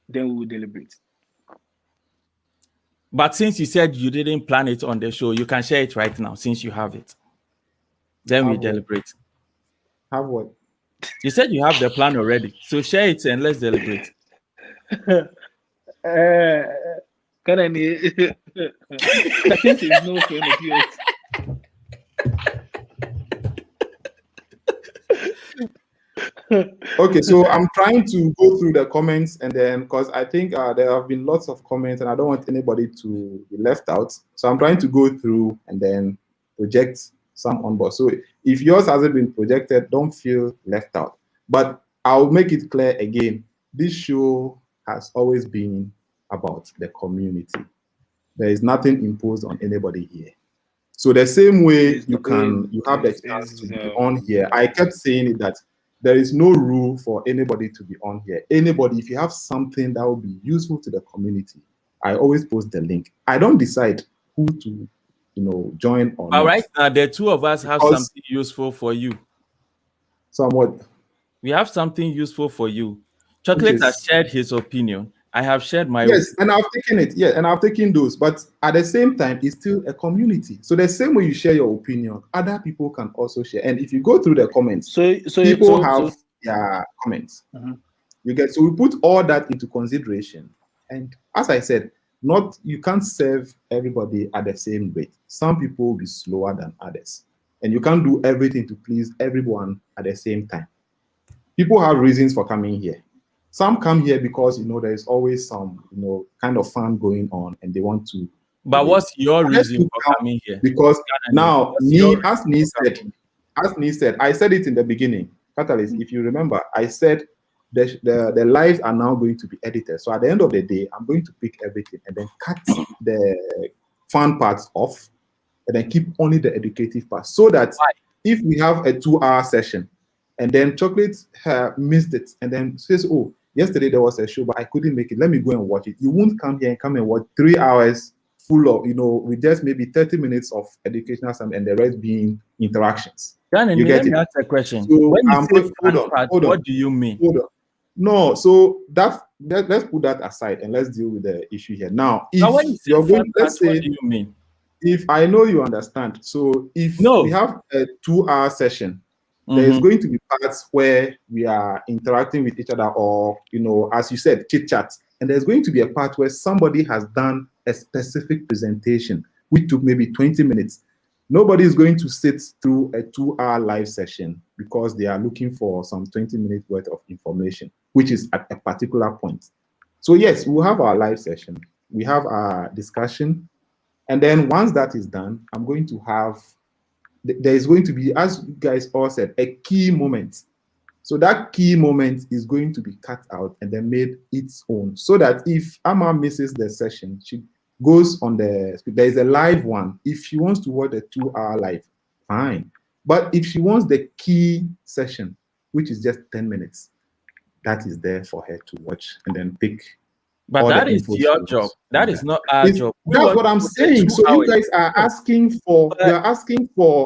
[SPEAKER 7] Then we will deliberate.
[SPEAKER 2] But since you said you didn't plan it on the show, you can share it right now since you have it. Then we deliberate.
[SPEAKER 1] Have what?
[SPEAKER 2] You said you have the plan already. So share it and let's deliberate.
[SPEAKER 7] I think is no friend of yours.
[SPEAKER 1] Okay, so I'm trying to go through the comments, and then because I think there have been lots of comments and I don't want anybody to be left out, so I'm trying to go through and then project some on board. So if yours hasn't been projected, don't feel left out. But I'll make it clear again, this show has always been about the community. There is nothing imposed on anybody here. So the same way you have the chance to be on here. I kept saying it that there is no rule for anybody to be on here. Anybody, if you have something that will be useful to the community, I always post the link. I don't decide who to, join or not.
[SPEAKER 2] All right, now the two of us have something useful for you.
[SPEAKER 1] Somewhat.
[SPEAKER 2] We have something useful for you. Chocolate has shared his opinion. I have shared my
[SPEAKER 1] opinion. And I've taken it. Yeah, and I've taken those. But at the same time, it's still a community. So the same way you share your opinion, other people can also share. And if you go through the comments, people have their comments. You get, so we put all that into consideration. And as I said, you can't serve everybody at the same rate. Some people will be slower than others. And you can't do everything to please everyone at the same time. People have reasons for coming here. Some come here because there is always some kind of fun going on, and they want to.
[SPEAKER 2] But what's your reason for coming here?
[SPEAKER 1] Because now, as Nee said, I said it in the beginning, Catalyst. If you remember, I said the lives are now going to be edited. So at the end of the day, I'm going to pick everything and then cut the fun parts off, and then keep only the educative part, so that if we have a 2-hour session, and then Chocolate missed it, and then says, "Oh, yesterday there was a show, but I couldn't make it. Let me go and watch it." You won't come here and come and watch 3 hours full of, with just maybe 30 minutes of educational something, and the rest being interactions.
[SPEAKER 2] Let me ask a question.
[SPEAKER 1] So
[SPEAKER 2] when you say fun part, what do you mean?
[SPEAKER 1] Hold on. No, so let's put that aside and let's deal with the issue here. Now, if you're going, let's say,
[SPEAKER 2] what do you mean?
[SPEAKER 1] If I know you understand, so if we have a 2-hour session, there's going to be parts where we are interacting with each other, or as you said, chit chat, and there's going to be a part where somebody has done a specific presentation which took maybe 20 minutes. Nobody is going to sit through a 2-hour live session because they are looking for some 20 minutes worth of information, which is at a particular point. So yes, we'll have our live session, we have our discussion, and then once that is done, I'm going to have, there is going to be, as you guys all said, a key moment. So that key moment is going to be cut out and then made its own, so that if Amma misses the session, she goes on there is a live one. If she wants to watch a 2-hour live, fine. But if she wants the key session, which is just 10 minutes, that is there for her to watch and then pick
[SPEAKER 2] But that is your job. That is not our job.
[SPEAKER 1] That's what I'm saying. So you guys are asking for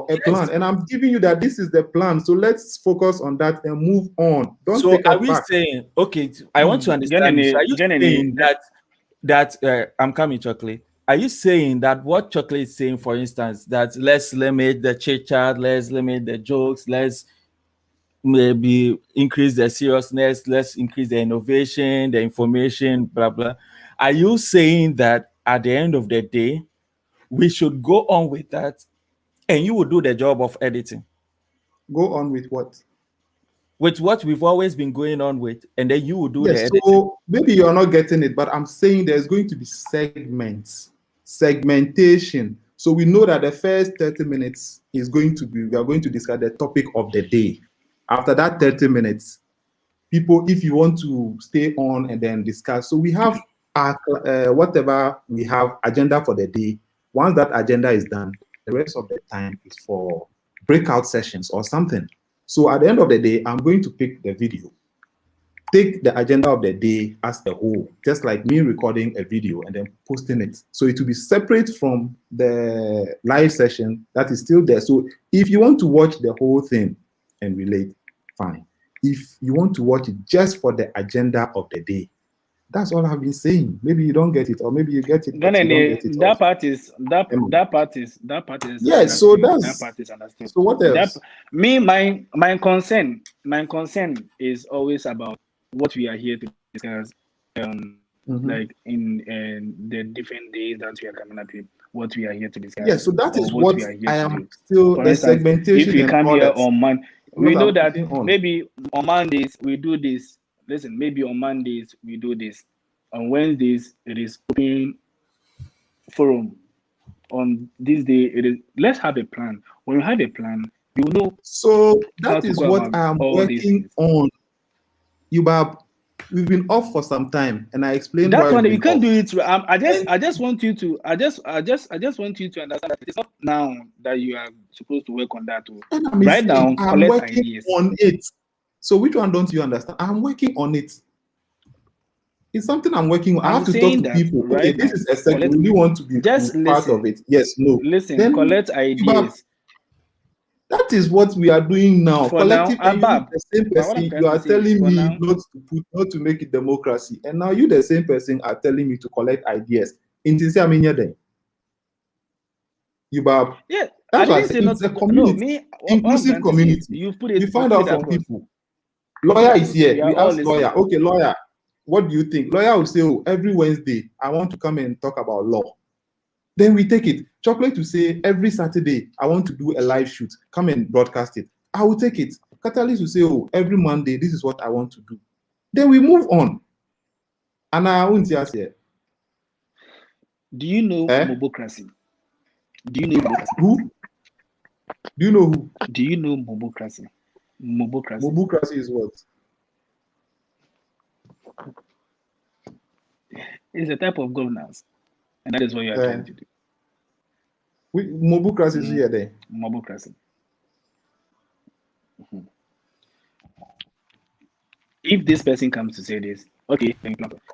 [SPEAKER 1] a plan, and I'm giving you that this is the plan. So let's focus on that and move on. Don't take us back.
[SPEAKER 2] Saying, okay, I want to understand this. Are you saying that I'm coming, Chocolate? Are you saying that what Chocolate is saying, for instance, that let's limit the chit chat, let's limit the jokes, let's maybe increase the seriousness, let's increase the innovation, the information, blah blah. Are you saying that at the end of the day, we should go on with that, and you will do the job of editing?
[SPEAKER 1] Go on with what?
[SPEAKER 2] With what we've always been going on with, and then you will do the editing.
[SPEAKER 1] So maybe you're not getting it, but I'm saying there's going to be segmentation. So we know that the first 30 minutes is going to be, we are going to discuss the topic of the day. After that 30 minutes, people, if you want to stay on and then discuss, so we have our, whatever we have agenda for the day. Once that agenda is done, the rest of the time is for breakout sessions or something. So at the end of the day, I'm going to pick the video, take the agenda of the day as a whole, just like me recording a video and then posting it. So it will be separate from the live session that is still there. So if you want to watch the whole thing and relate, fine. If you want to watch it just for the agenda of the day, that's all I've been saying. Maybe you don't get it, or maybe you get it.
[SPEAKER 7] That part is.
[SPEAKER 1] Yes, so that part is understood. So what else?
[SPEAKER 7] My concern is always about what we are here to discuss. Like in the different days that we are coming up with, what we are here to discuss.
[SPEAKER 1] Yeah, so that is what I am still. The segmentation.
[SPEAKER 7] If we come here on Monday, we know that maybe on Mondays we do this. Listen, maybe on Mondays we do this. On Wednesdays it is open forum. On this day it is. Let's have a plan. When you have a plan, you know.
[SPEAKER 1] So that is what I am working on. We've been off for some time, and I explained
[SPEAKER 7] that one. You can't
[SPEAKER 1] off.
[SPEAKER 7] do it. I just want you to understand that it's not now that you are supposed to work on that. Right now,
[SPEAKER 1] I'm working on it. So which one don't you understand? I'm working on it. It's something I'm working on. I have to talk to people.
[SPEAKER 7] Right,
[SPEAKER 1] okay, this is a segment. We want to be part of it. Yes, no.
[SPEAKER 7] Listen, then collect ideas.
[SPEAKER 1] That is what we are doing now.
[SPEAKER 7] For
[SPEAKER 1] Collective,
[SPEAKER 7] now,
[SPEAKER 1] the same person, you are telling me not to make it democracy, and now you, the same person, are telling me to collect ideas. You, Bab.
[SPEAKER 7] Yeah,
[SPEAKER 1] that's why it's a community, inclusive community.
[SPEAKER 7] You put it.
[SPEAKER 1] We find out from people. Lawyer is here. We ask lawyer. Okay, lawyer, what do you think? Lawyer will say, "Oh, every Wednesday I want to come and talk about law." Then we take it. Chocolate to say every Saturday I want to do a live shoot. Come and broadcast it. I will take it. Catalyst will say, oh, every Monday this is what I want to do. Then we move on. And I won't say here.
[SPEAKER 7] Do you know mobocracy? Do you know mobocracy?
[SPEAKER 1] Who? Do you know who?
[SPEAKER 7] Do you know mobocracy?
[SPEAKER 1] Mobocracy is what?
[SPEAKER 7] It's a type of governance. And that is what you are trying to do.
[SPEAKER 1] Mobocracy is here there.
[SPEAKER 7] Mobocracy. If this person comes to say this, okay.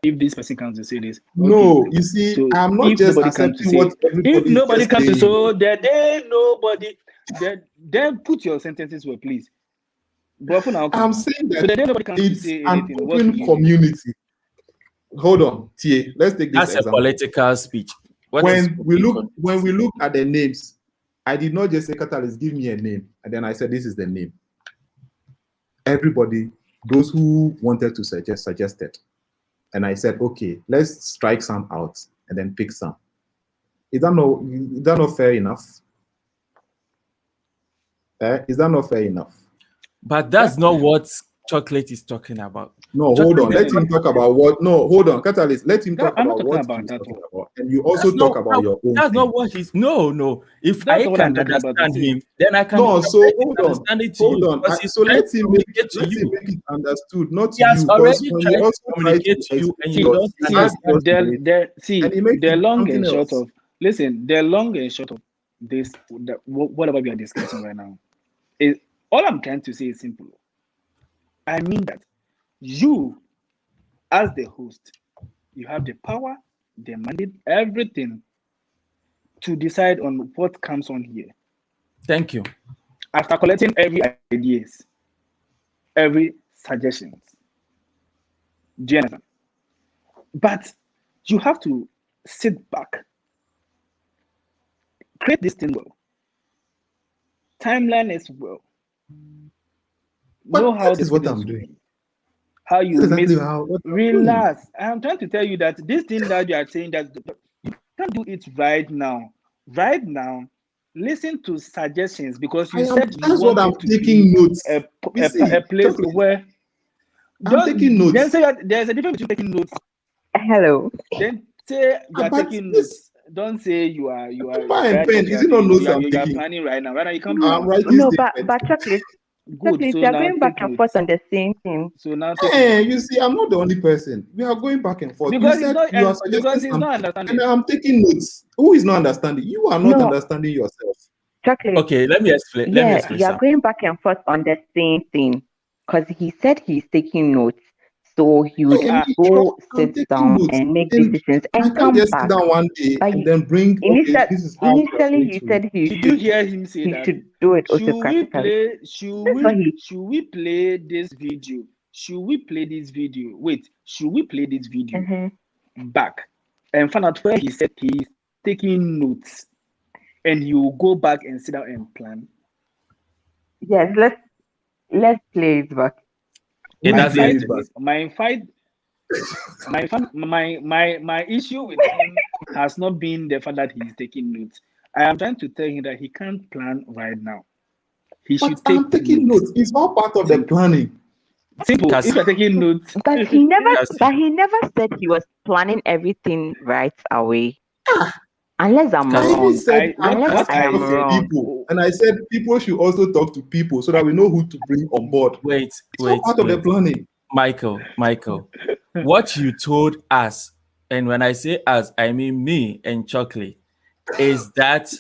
[SPEAKER 7] If this person comes to say this, okay.
[SPEAKER 1] No, you see, so I'm not just accepting what everybody.
[SPEAKER 7] If nobody comes to so nobody, then put your sentences where please.
[SPEAKER 1] I'm saying that it's an open community. Hold on, T. Let's take this
[SPEAKER 2] That's example. A political speech.
[SPEAKER 1] When we look at the names, I did not just say Catalyst, give me a name, and then I said this is the name. Everybody, those who wanted to suggest, suggested, and I said, okay, let's strike some out and then pick some. Is that not fair enough? Is that not fair enough?
[SPEAKER 2] But that's not what Chocolate is talking about.
[SPEAKER 1] No, hold on. Let him talk about what. No, hold on, Catalyst. Let him talk about what he's talking about, and you also talk about your own.
[SPEAKER 2] That's not what he's. No. If I can understand him, then I can.
[SPEAKER 1] No, so hold on.
[SPEAKER 2] Hold
[SPEAKER 1] on. So let him make it understood, not to
[SPEAKER 2] you. He has already
[SPEAKER 1] tried
[SPEAKER 2] to communicate to you, and you don't understand.
[SPEAKER 7] See, the long and short of. Listen, the long and short of this, whatever we are discussing right now, is all I'm trying to say is simple. I mean that you, as the host, You have the power, the mandate, everything to decide on what comes on here.
[SPEAKER 2] Thank you.
[SPEAKER 7] After collecting every ideas, every suggestions. Do you understand? But you have to sit back, create this thing well, timeline as well.
[SPEAKER 1] But
[SPEAKER 7] know how
[SPEAKER 1] that is what I'm doing.
[SPEAKER 7] How you
[SPEAKER 1] exactly
[SPEAKER 7] relax. I'm trying to tell you that this thing that you are saying that you can't do it right now. Right now, listen to suggestions because you said you
[SPEAKER 1] that's what I'm taking notes.
[SPEAKER 7] A place where
[SPEAKER 1] I'm taking notes.
[SPEAKER 7] Then say there's a difference between taking notes.
[SPEAKER 8] Hello.
[SPEAKER 7] Then say you are taking notes. Don't say you are
[SPEAKER 1] pen. Is it not notes I'm taking?
[SPEAKER 7] You are planning right now. Right now you can't.
[SPEAKER 8] No, but chocolate.
[SPEAKER 7] Good.
[SPEAKER 8] So you are going back and forth on the same thing.
[SPEAKER 7] So now,
[SPEAKER 1] you see, I'm not the only person. We are going back and forth.
[SPEAKER 7] Because
[SPEAKER 1] you said you are suggesting
[SPEAKER 7] he's not understanding.
[SPEAKER 1] And I'm taking notes. Who is not understanding? You are not understanding yourself.
[SPEAKER 8] Chocolate.
[SPEAKER 2] Okay, let me explain.
[SPEAKER 8] Yeah, you are going back and forth on the same thing because he said he's taking notes. So he would go sit down and make decisions and come
[SPEAKER 1] just
[SPEAKER 8] back.
[SPEAKER 1] Sit down one day and then bring.
[SPEAKER 8] Initially, you said he
[SPEAKER 7] should. Did you hear him say that?
[SPEAKER 8] Should do it autocratically.
[SPEAKER 7] Should we play this video? Should we play this video? Wait, should we play this video back and find out where he said he's taking notes, and you go back and sit down and plan?
[SPEAKER 8] Yes, let's play it back.
[SPEAKER 7] My issue with him has not been the fact that he's taking notes. I am trying to tell him that he can't plan right now.
[SPEAKER 1] I'm taking notes. It's all part of the planning.
[SPEAKER 7] Simple. If you're taking notes,
[SPEAKER 8] but he never said he was planning everything right away. Unless I'm wrong. Unless I am wrong.
[SPEAKER 1] People. And I said people should also talk to people so that we know who to bring on board.
[SPEAKER 2] It's
[SPEAKER 1] part of the planning.
[SPEAKER 2] Michael, what you told us, and when I say us, I mean me and Chocolate, is that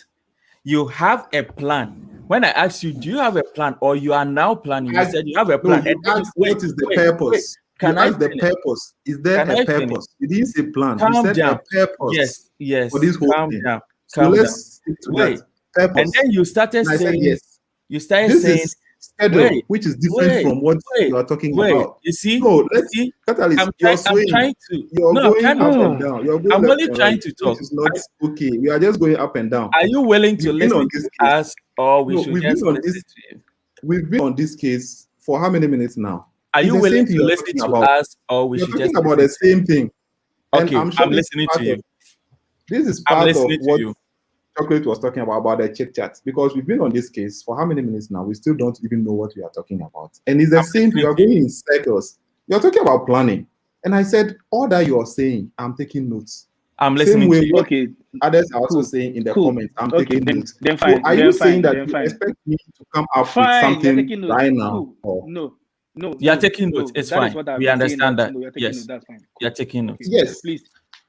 [SPEAKER 2] you have a plan. When I asked you, do you have a plan or you are now planning? You said you have a plan.
[SPEAKER 1] No, what is the purpose?
[SPEAKER 2] Can I
[SPEAKER 1] the purpose? Is there a purpose? You didn't say plan. You said a purpose.
[SPEAKER 2] Yes.
[SPEAKER 1] For this whole thing.
[SPEAKER 2] Down.
[SPEAKER 1] So let's stick to that. Purpose.
[SPEAKER 2] And then you started saying
[SPEAKER 1] yes.
[SPEAKER 2] You started saying
[SPEAKER 1] schedule, which is different from what you are talking about.
[SPEAKER 2] You see?
[SPEAKER 1] No, Catalyst, you're swaying. You're going up and down. You're going
[SPEAKER 2] I'm only trying to talk.
[SPEAKER 1] It's not okay. We are just going up and down.
[SPEAKER 2] Are you willing to listen to us, or we should just listen to you?
[SPEAKER 1] We've been on this case for how many minutes now?
[SPEAKER 2] Are you willing to listen to us, or we should just
[SPEAKER 1] talking about the same thing?
[SPEAKER 2] Okay, I'm listening to you.
[SPEAKER 1] This is part of what Chocolate was talking about the chit chat, because we've been on this case for how many minutes now? We still don't even know what we are talking about. And it's the same thing. We are going in circles. You're talking about planning. And I said, all that you're saying, I'm taking notes.
[SPEAKER 2] I'm listening to you.
[SPEAKER 1] Okay. Others are also saying in the comments, I'm taking notes.
[SPEAKER 7] Then fine.
[SPEAKER 1] So are you saying that you expect me to come up with something right now?
[SPEAKER 7] No.
[SPEAKER 2] You're taking notes. It's fine. We understand that. Yes.
[SPEAKER 7] That's fine.
[SPEAKER 2] You're taking notes.
[SPEAKER 1] Yes.
[SPEAKER 7] Please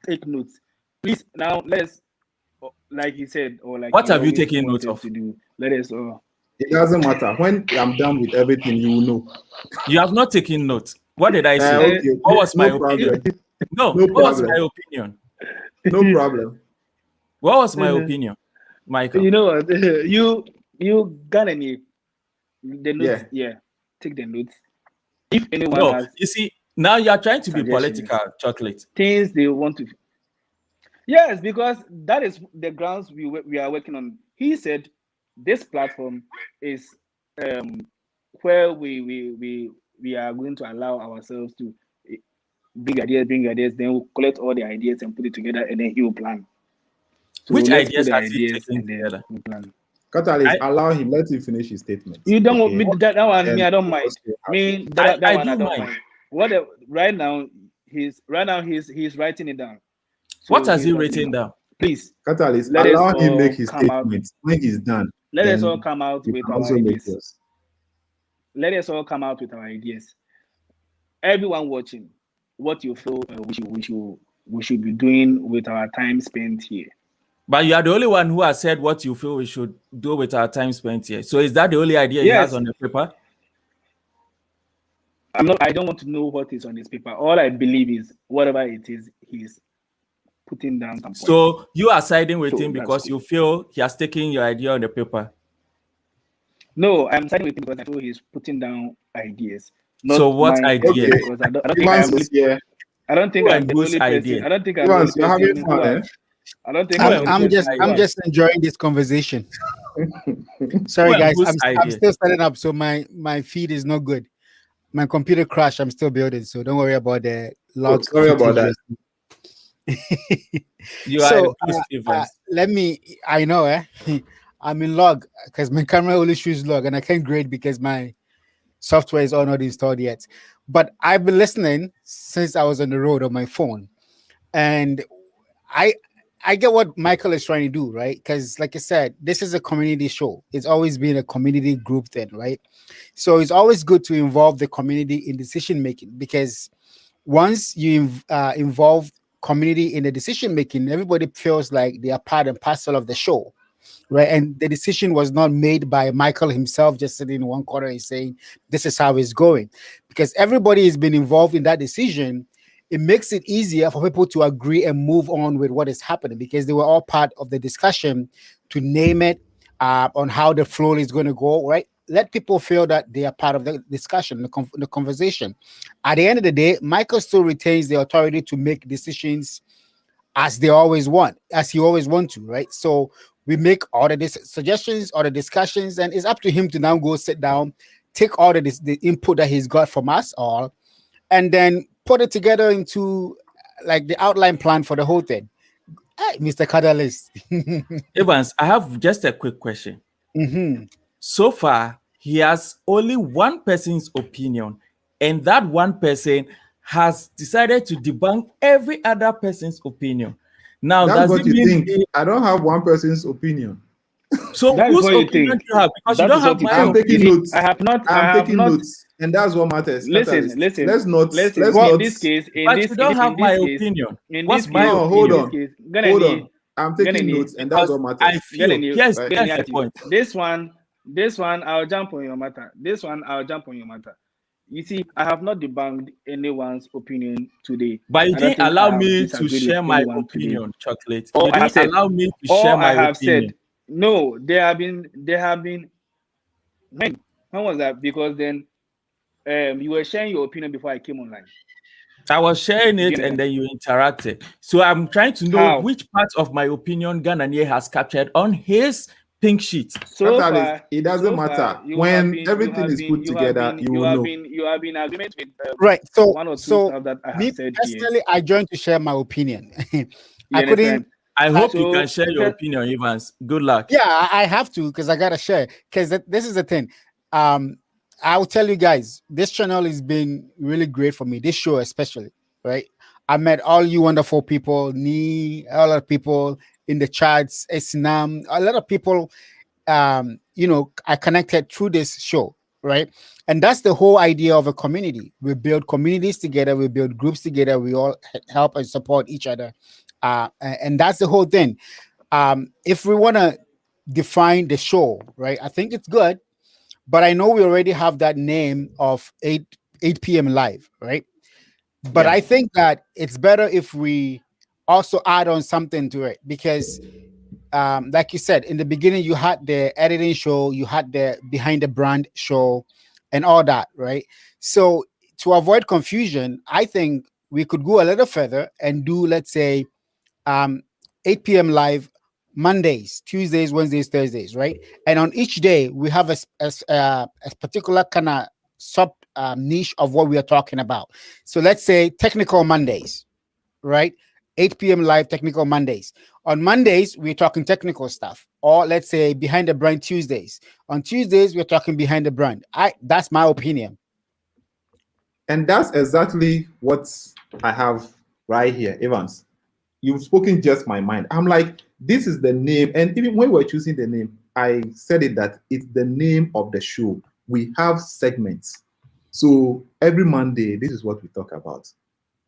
[SPEAKER 7] take notes. Please, now let's, like he said, or like
[SPEAKER 2] what have you taken notes of?
[SPEAKER 7] To do. Let us.
[SPEAKER 1] It doesn't matter. When I'm done with everything, you will know.
[SPEAKER 2] You have not taken notes. What did I say?
[SPEAKER 1] Okay.
[SPEAKER 2] What was my opinion? No, what was my opinion?
[SPEAKER 1] No problem.
[SPEAKER 2] What was my opinion, Michael?
[SPEAKER 7] You know what? You Ghanaian. The notes. Yeah. Take the notes. If anyone has,
[SPEAKER 2] you see, now you are trying to be political, Chocolate.
[SPEAKER 7] Things they want to. Yes, because that is the grounds we are working on. He said this platform is where we are going to allow ourselves to bring ideas, then we'll collect all the ideas and put it together, and then he will plan. So
[SPEAKER 2] which ideas has he taken together?
[SPEAKER 1] Catalyst, allow him. Let him finish his statement.
[SPEAKER 7] You don't want me that one. Me, I don't mind. Me, that one, I don't mind. Right now he's writing it down.
[SPEAKER 2] So what has he written down?
[SPEAKER 7] Please,
[SPEAKER 1] Catalyst, allow him make his statement. When he's done,
[SPEAKER 7] let us all come out with our ideas. Let us all come out with our ideas. Everyone watching, what you feel we should be doing with our time spent here.
[SPEAKER 2] But you are the only one who has said what you feel we should do with our time spent here. So is that the only idea he has on the paper?
[SPEAKER 7] I don't want to know what is on his paper. All I believe is whatever it is, he's putting down some points.
[SPEAKER 2] So you are siding with him because you feel he has taken your idea on the paper?
[SPEAKER 7] No, I'm siding with him because I feel he's putting down ideas.
[SPEAKER 2] So what idea?
[SPEAKER 7] Because I don't think I'm the only person. I don't think I'm the only person. I don't think
[SPEAKER 9] I'm just enjoying this conversation. Sorry guys, I'm still setting up, so my feed is not good. My computer crashed. I'm still building, so don't worry about the log.
[SPEAKER 1] Sorry about that.
[SPEAKER 9] Let me. I know, I'm in log because my camera only shows log, and I can't grade because my software is all not installed yet. But I've been listening since I was on the road on my phone, and I get what Michael is trying to do, right? Because, like I said, this is a community show. It's always been a community group thing, right? So it's always good to involve the community in decision making, because once you involve community in the decision making, everybody feels like they are part and parcel of the show, right? And the decision was not made by Michael himself, just sitting in one corner and saying, this is how it's going. Because everybody has been involved in that decision, it makes it easier for people to agree and move on with what is happening, because they were all part of the discussion to name it on how the flow is going to go, right? Let people feel that they are part of the discussion, the conversation. At the end of the day, Michael still retains the authority to make decisions as he always want to, right? So we make all the suggestions or the discussions, and it's up to him to now go sit down, take all the input that he's got from us all, and then put it together into like the outline plan for the whole thing. Hey, Mr. Catalyst.
[SPEAKER 2] Evans, I have just a quick question.
[SPEAKER 9] Mm-hmm.
[SPEAKER 2] So far, he has only one person's opinion, and that one person has decided to debunk every other person's opinion. Now,
[SPEAKER 1] that's what you think.
[SPEAKER 2] I
[SPEAKER 1] don't have one person's opinion.
[SPEAKER 2] So whose opinion do you have? Because you don't have my opinion.
[SPEAKER 1] I'm taking notes.
[SPEAKER 7] I'm taking
[SPEAKER 1] notes, and that's what matters.
[SPEAKER 7] Listen.
[SPEAKER 1] Let's not.
[SPEAKER 7] In this case,
[SPEAKER 2] you don't have my opinion.
[SPEAKER 7] What's
[SPEAKER 2] my opinion?
[SPEAKER 1] Hold on. I'm taking notes, and that's what matters.
[SPEAKER 2] I feel. Here's the point.
[SPEAKER 7] This one, I'll jump on your matter. You see, I have not debunked anyone's opinion today.
[SPEAKER 2] But you didn't allow me to share my opinion, Chocolate. You didn't allow me to share my opinion.
[SPEAKER 7] No, there have been. When was that? Because then, you were sharing your opinion before I came online.
[SPEAKER 2] I was sharing it, and then you interacted. So I'm trying to know which part of my opinion Ghanaian has captured on his pink sheet.
[SPEAKER 7] So far,
[SPEAKER 1] it doesn't matter. When everything is put together, you will know.
[SPEAKER 7] You have been in agreement with
[SPEAKER 9] right. So,
[SPEAKER 7] one or two stuff that I have said
[SPEAKER 9] personally, I joined to share my opinion.
[SPEAKER 7] I couldn't.
[SPEAKER 2] I hope you can share your opinion, Evans. Good luck.
[SPEAKER 9] Yeah, I have to, because I gotta share. Because this is the thing. I will tell you guys, this channel has been really great for me. This show, especially, right? I met all you wonderful people, a lot of people in the chats, Esnam, a lot of people. I connected through this show, right? And that's the whole idea of a community. We build communities together. We build groups together. We all help and support each other. And that's the whole thing. If we want to define the show, right, I think it's good, but I know we already have that name of 8 p.m. live, right? But I think that it's better if we also add on something to it, because like you said, in the beginning, you had the editing show, you had the behind the brand show and all that, right? So to avoid confusion, I think we could go a little further and do, let's say, 8 p.m. live Mondays, Tuesdays, Wednesdays, Thursdays, right? And on each day, we have a particular kind of sub niche of what we are talking about. So let's say technical Mondays, right? 8 p.m. live technical Mondays. On Mondays, we're talking technical stuff. Or let's say behind the brand Tuesdays. On Tuesdays, we're talking behind the brand. That's my opinion.
[SPEAKER 1] And that's exactly what I have right here, Evans. You've spoken just my mind. I'm like, this is the name. And even when we're choosing the name, I said it that it's the name of the show. We have segments. So every Monday, this is what we talk about.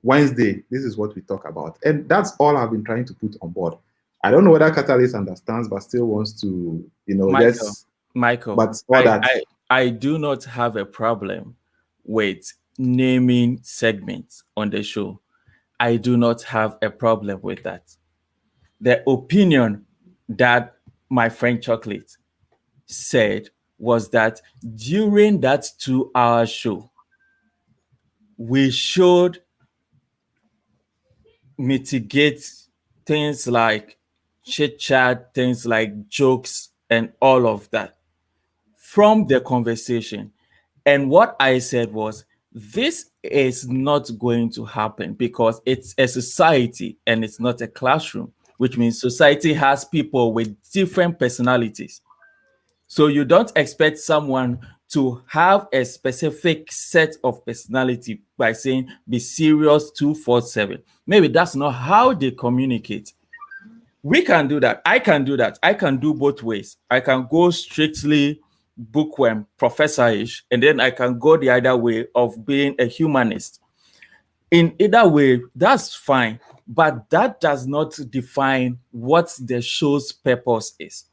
[SPEAKER 1] Wednesday, this is what we talk about. And that's all I've been trying to put on board. I don't know whether Catalyst understands, but still wants to,
[SPEAKER 2] Michael,
[SPEAKER 1] but all
[SPEAKER 2] I do not have a problem with naming segments on the show, I do not have a problem with that. The opinion that my friend Chocolate said was that during that 2-hour show, we should mitigate things like chit chat, things like jokes, and all of that from the conversation. And what I said was, this is not going to happen because it's a society and it's not a classroom, which means society has people with different personalities. So you don't expect someone to have a specific set of personality by saying be serious 247. Maybe that's not how they communicate. We can do that. I can do that. I can do both ways. I can go strictly bookworm, professor-ish, and then I can go the other way of being a humanist. In either way, that's fine, but that does not define what the show's purpose is.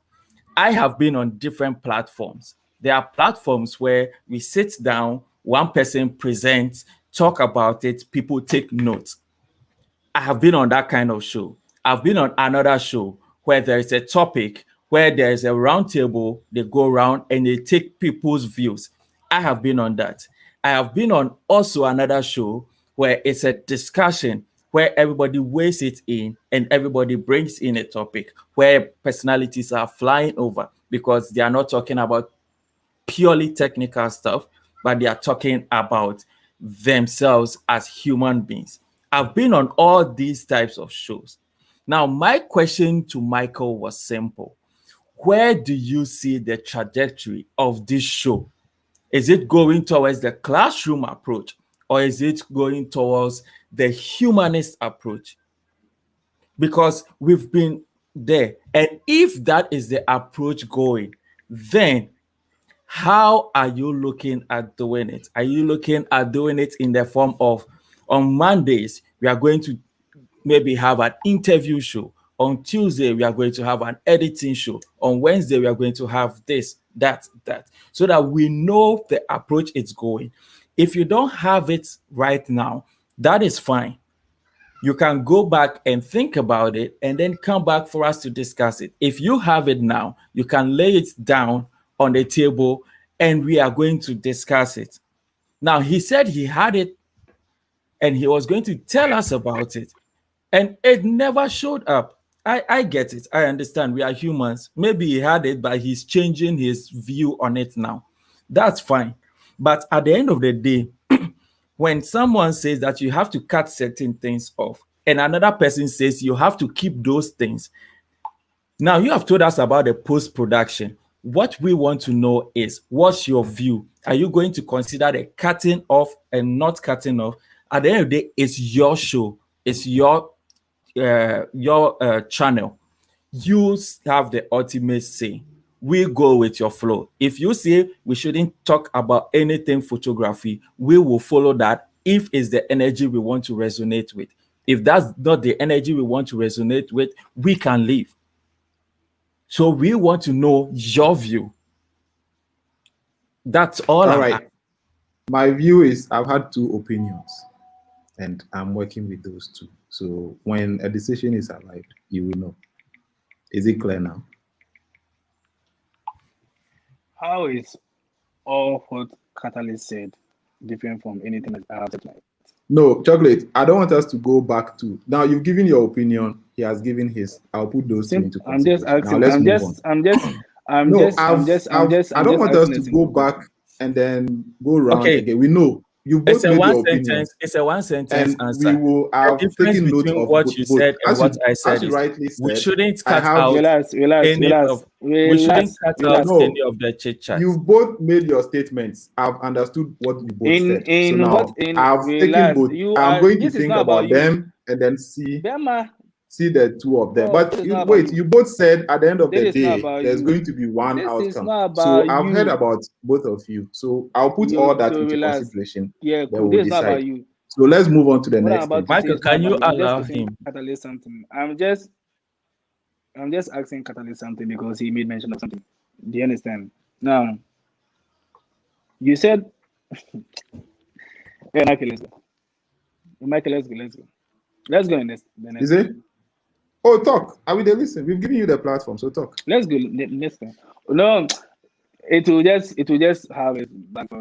[SPEAKER 2] I have been on different platforms. There are platforms where we sit down, one person presents, talk about it, people take notes. I have been on that kind of show. I've been on another show where there is a topic, where there is a round table, they go around and they take people's views. I have been on that. I have been on also another show where it's a discussion where everybody weighs it in and everybody brings in a topic where personalities are flying over because they are not talking about purely technical stuff, but they are talking about themselves as human beings. I've been on all these types of shows. Now, my question to Michael was simple. Where do you see the trajectory of this show? Is it going towards the classroom approach or is it going towards the humanist approach? Because we've been there. And if that is the approach going, then how are you looking at doing it? Are you looking at doing it in the form of, on Mondays, we are going to maybe have an interview show. On Tuesday, we are going to have an editing show. On Wednesday, we are going to have this, that, so that we know the approach it's going. If you don't have it right now, that is fine. You can go back and think about it and then come back for us to discuss it. If you have it now, you can lay it down on the table and we are going to discuss it. Now, he said he had it and he was going to tell us about it, and it never showed up. I get it. I understand. We are humans. Maybe he had it, but he's changing his view on it now. That's fine. But at the end of the day, when someone says that you have to cut certain things off, and another person says you have to keep those things, now you have told us about the post-production. What we want to know is, what's your view? Are you going to consider the cutting off and not cutting off? At the end of the day, it's your show. It's your channel. You have the ultimate say. We go with your flow. If you say we shouldn't talk about anything photography, we will follow that if it's the energy we want to resonate with. If that's not the energy we want to resonate with, we can leave. So we want to know your view. That's all.
[SPEAKER 1] All right. My view is I've had two opinions and I'm working with those two. So when a decision is arrived, you will know. Is it clear now?
[SPEAKER 7] How is all what Catalyst said different from anything that I have said tonight?
[SPEAKER 1] No, Chocolate, I don't want us to go back to, now you've given your opinion, he has given his. I'll put those two into consideration. I don't want us to go back and then go around again. We know you both made your opinion.
[SPEAKER 2] It's a one sentence answer.
[SPEAKER 1] We will have taken note of
[SPEAKER 2] what you said and what I said.
[SPEAKER 1] As you rightly said,
[SPEAKER 2] we shouldn't cut out any of the chit chat.
[SPEAKER 1] You both made your statements. I've understood what you both said. So now I've taken both. I'm going to think about them and then see the two of them. But you both said at the end of the day, there's going to be one outcome. So I've heard about both of you. So I'll put all that into consideration.
[SPEAKER 7] Yeah,
[SPEAKER 1] then we'll decide. So let's move on to the next thing.
[SPEAKER 2] Michael, can you allow him?
[SPEAKER 7] Catalyst something. I'm just asking Catalyst something because he made mention of something. Do you understand? Now, you said Yeah, Michael, let's go. Michael, let's go. Let's go in this.
[SPEAKER 1] Is it? Oh, talk. I will listen. We've given you the platform, so talk.
[SPEAKER 7] Let's go. Next time. No, it will just have it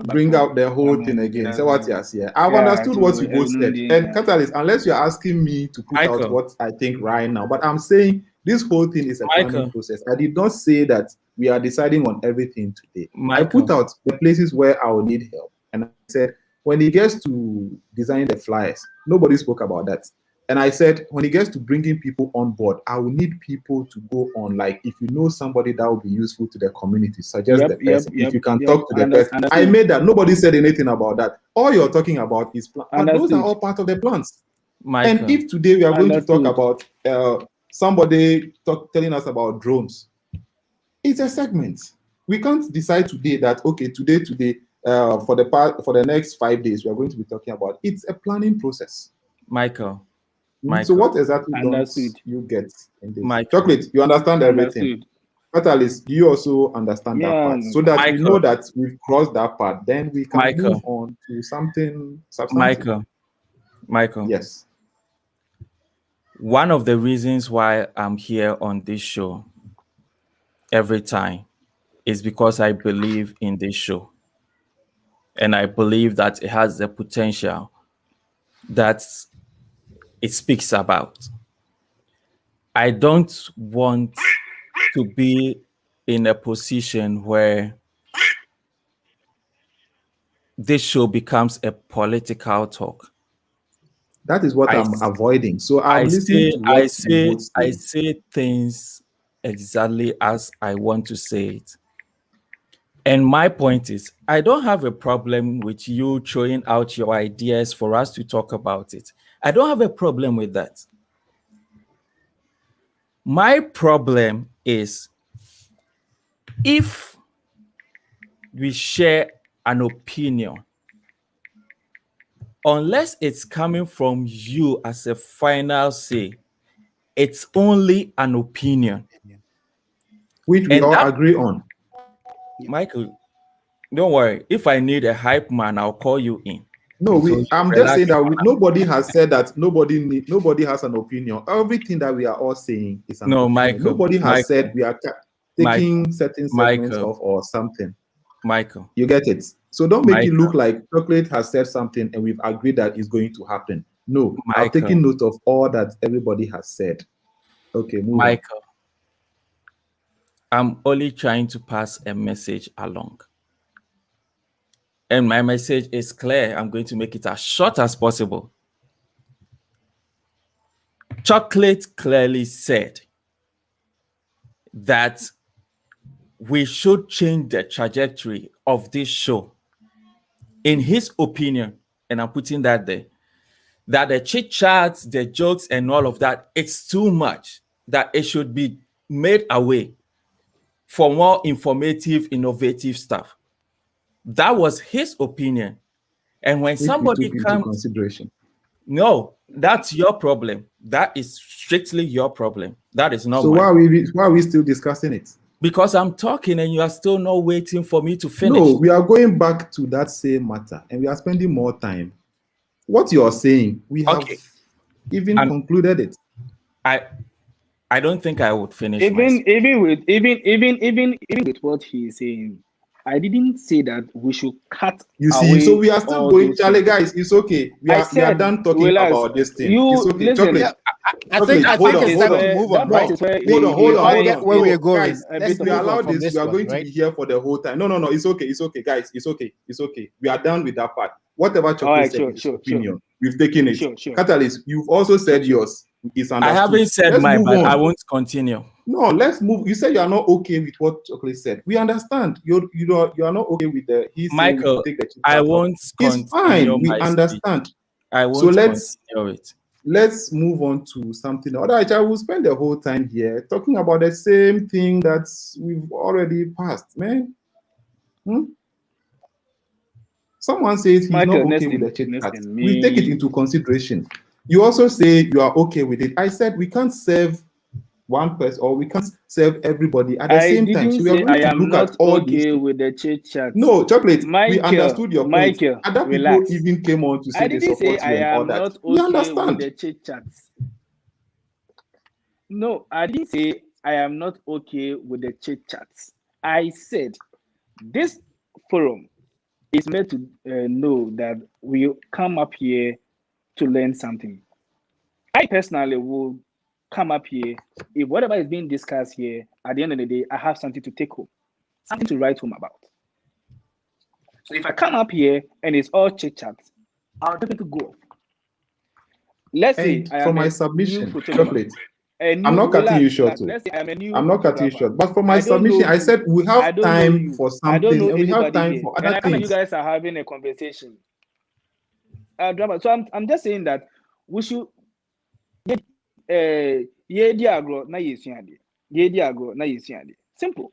[SPEAKER 1] bring out the whole thing again. Say what you are saying. I've understood what you both said. And Catalyst, unless you're asking me to put out what I think right now, but I'm saying this whole thing is a planning process. I did not say that we are deciding on everything today. I put out the places where I will need help. And I said, when it gets to designing the flyers, nobody spoke about that. And I said, when it gets to bringing people on board, I will need people to go on. Like, if you know somebody that will be useful to the community, suggest the person. If you can talk to the person. I made that. Nobody said anything about that. All you're talking about is plans. And those are all part of the plans. And if today we are going to talk about somebody telling us about drones, it's a segment. We can't decide today that, okay, today, for the next 5 days, we are going to be talking about. It's a planning process.
[SPEAKER 2] Michael.
[SPEAKER 1] So what exactly don't you get in this? Chocolate, you understand everything. Catalyst, do you also understand that part? So that we know that we've crossed that part, then we can move on to something substantive.
[SPEAKER 2] Michael.
[SPEAKER 1] Yes.
[SPEAKER 2] One of the reasons why I'm here on this show every time is because I believe in this show. And I believe that it has the potential that it speaks about. I don't want to be in a position where this show becomes a political talk.
[SPEAKER 1] That is what I'm avoiding. So I'm listening to what
[SPEAKER 2] I say things exactly as I want to say it. And my point is, I don't have a problem with you throwing out your ideas for us to talk about it. I don't have a problem with that. My problem is if we share an opinion, unless it's coming from you as a final say, it's only an opinion.
[SPEAKER 1] Which we all agree on.
[SPEAKER 2] Michael, don't worry. If I need a hype man, I'll call you in.
[SPEAKER 1] No, I'm just saying that nobody has said that nobody has an opinion. Everything that we are all saying is an opinion.
[SPEAKER 2] Michael.
[SPEAKER 1] Nobody has said we are taking certain segments off or something.
[SPEAKER 2] Michael.
[SPEAKER 1] You get it? So don't make it look like Chocolate has said something and we've agreed that it's going to happen. No, I've taken note of all that everybody has said. Okay,
[SPEAKER 2] Michael. I'm only trying to pass a message along. And my message is clear. I'm going to make it as short as possible. Chocolate clearly said that we should change the trajectory of this show. In his opinion, and I'm putting that there, that the chit chats, the jokes, and all of that, it's too much, that it should be made away for more informative, innovative stuff. That was his opinion. And when somebody comes,
[SPEAKER 1] consideration.
[SPEAKER 2] No, that's your problem. That is strictly your problem. That is not
[SPEAKER 1] so
[SPEAKER 2] mine.
[SPEAKER 1] Why are we still discussing it?
[SPEAKER 2] Because I'm talking and you are still not waiting for me to finish.
[SPEAKER 1] No, we are going back to that same matter and we are spending more time. What you are saying, we have even concluded it.
[SPEAKER 2] I don't think I would finish.
[SPEAKER 7] Even with what he's saying, I didn't say that we should cut.
[SPEAKER 1] You see, so we are still going, Charlie, guys. It's okay. We are done talking about this thing. It's okay.
[SPEAKER 7] Listen,
[SPEAKER 9] I think it's time to move on.
[SPEAKER 1] Hold on.
[SPEAKER 9] Where we are going.
[SPEAKER 1] Guys, if we allow this, we are going to be here for the whole time. No. It's okay, guys. It's okay. We are done with that part. Whatever Chocolate said is opinion. We've taken it.
[SPEAKER 7] Sure.
[SPEAKER 1] Catalyst, you've also said yours.
[SPEAKER 2] I haven't said mine, but I won't continue.
[SPEAKER 1] No, let's move. You said you are not okay with what Chocolate said. We understand. You are not okay with the.
[SPEAKER 2] Michael, I won't.
[SPEAKER 1] It's fine. We understand.
[SPEAKER 2] I won't.
[SPEAKER 1] So
[SPEAKER 2] continue it.
[SPEAKER 1] Let's move on to something. Otherwise, I will spend the whole time here talking about the same thing that we've already passed, man. Someone says he's
[SPEAKER 7] Michael,
[SPEAKER 1] not okay with the chit chat. We take it into consideration. You also say you are okay with it. I said we can't serve one person, or we can't serve everybody at the same time. So we are going to look at all these.
[SPEAKER 7] With the chit chat.
[SPEAKER 1] No, Chocolate.
[SPEAKER 7] Michael,
[SPEAKER 1] we understood your point.
[SPEAKER 7] Michael,
[SPEAKER 1] other
[SPEAKER 7] relax.
[SPEAKER 1] people even came on to say they support you and all that.
[SPEAKER 7] Not okay
[SPEAKER 1] we understand
[SPEAKER 7] with the chit chats. No, I didn't say I am not okay with the chit chats. I said this forum is meant to know that we come up here to learn something. I personally will come up here if whatever is being discussed here, at the end of the day, I have something to take home, something to write home about. So if I come up here and it's all chit chat, I'll definitely go. Let's say I
[SPEAKER 1] am my submission, Chocolate. I'm not cutting you short. I'm not cutting you short. But for my submission, I said we have time for something and we have time for other things.
[SPEAKER 7] You guys are having a conversation. So I'm just saying that we should simple.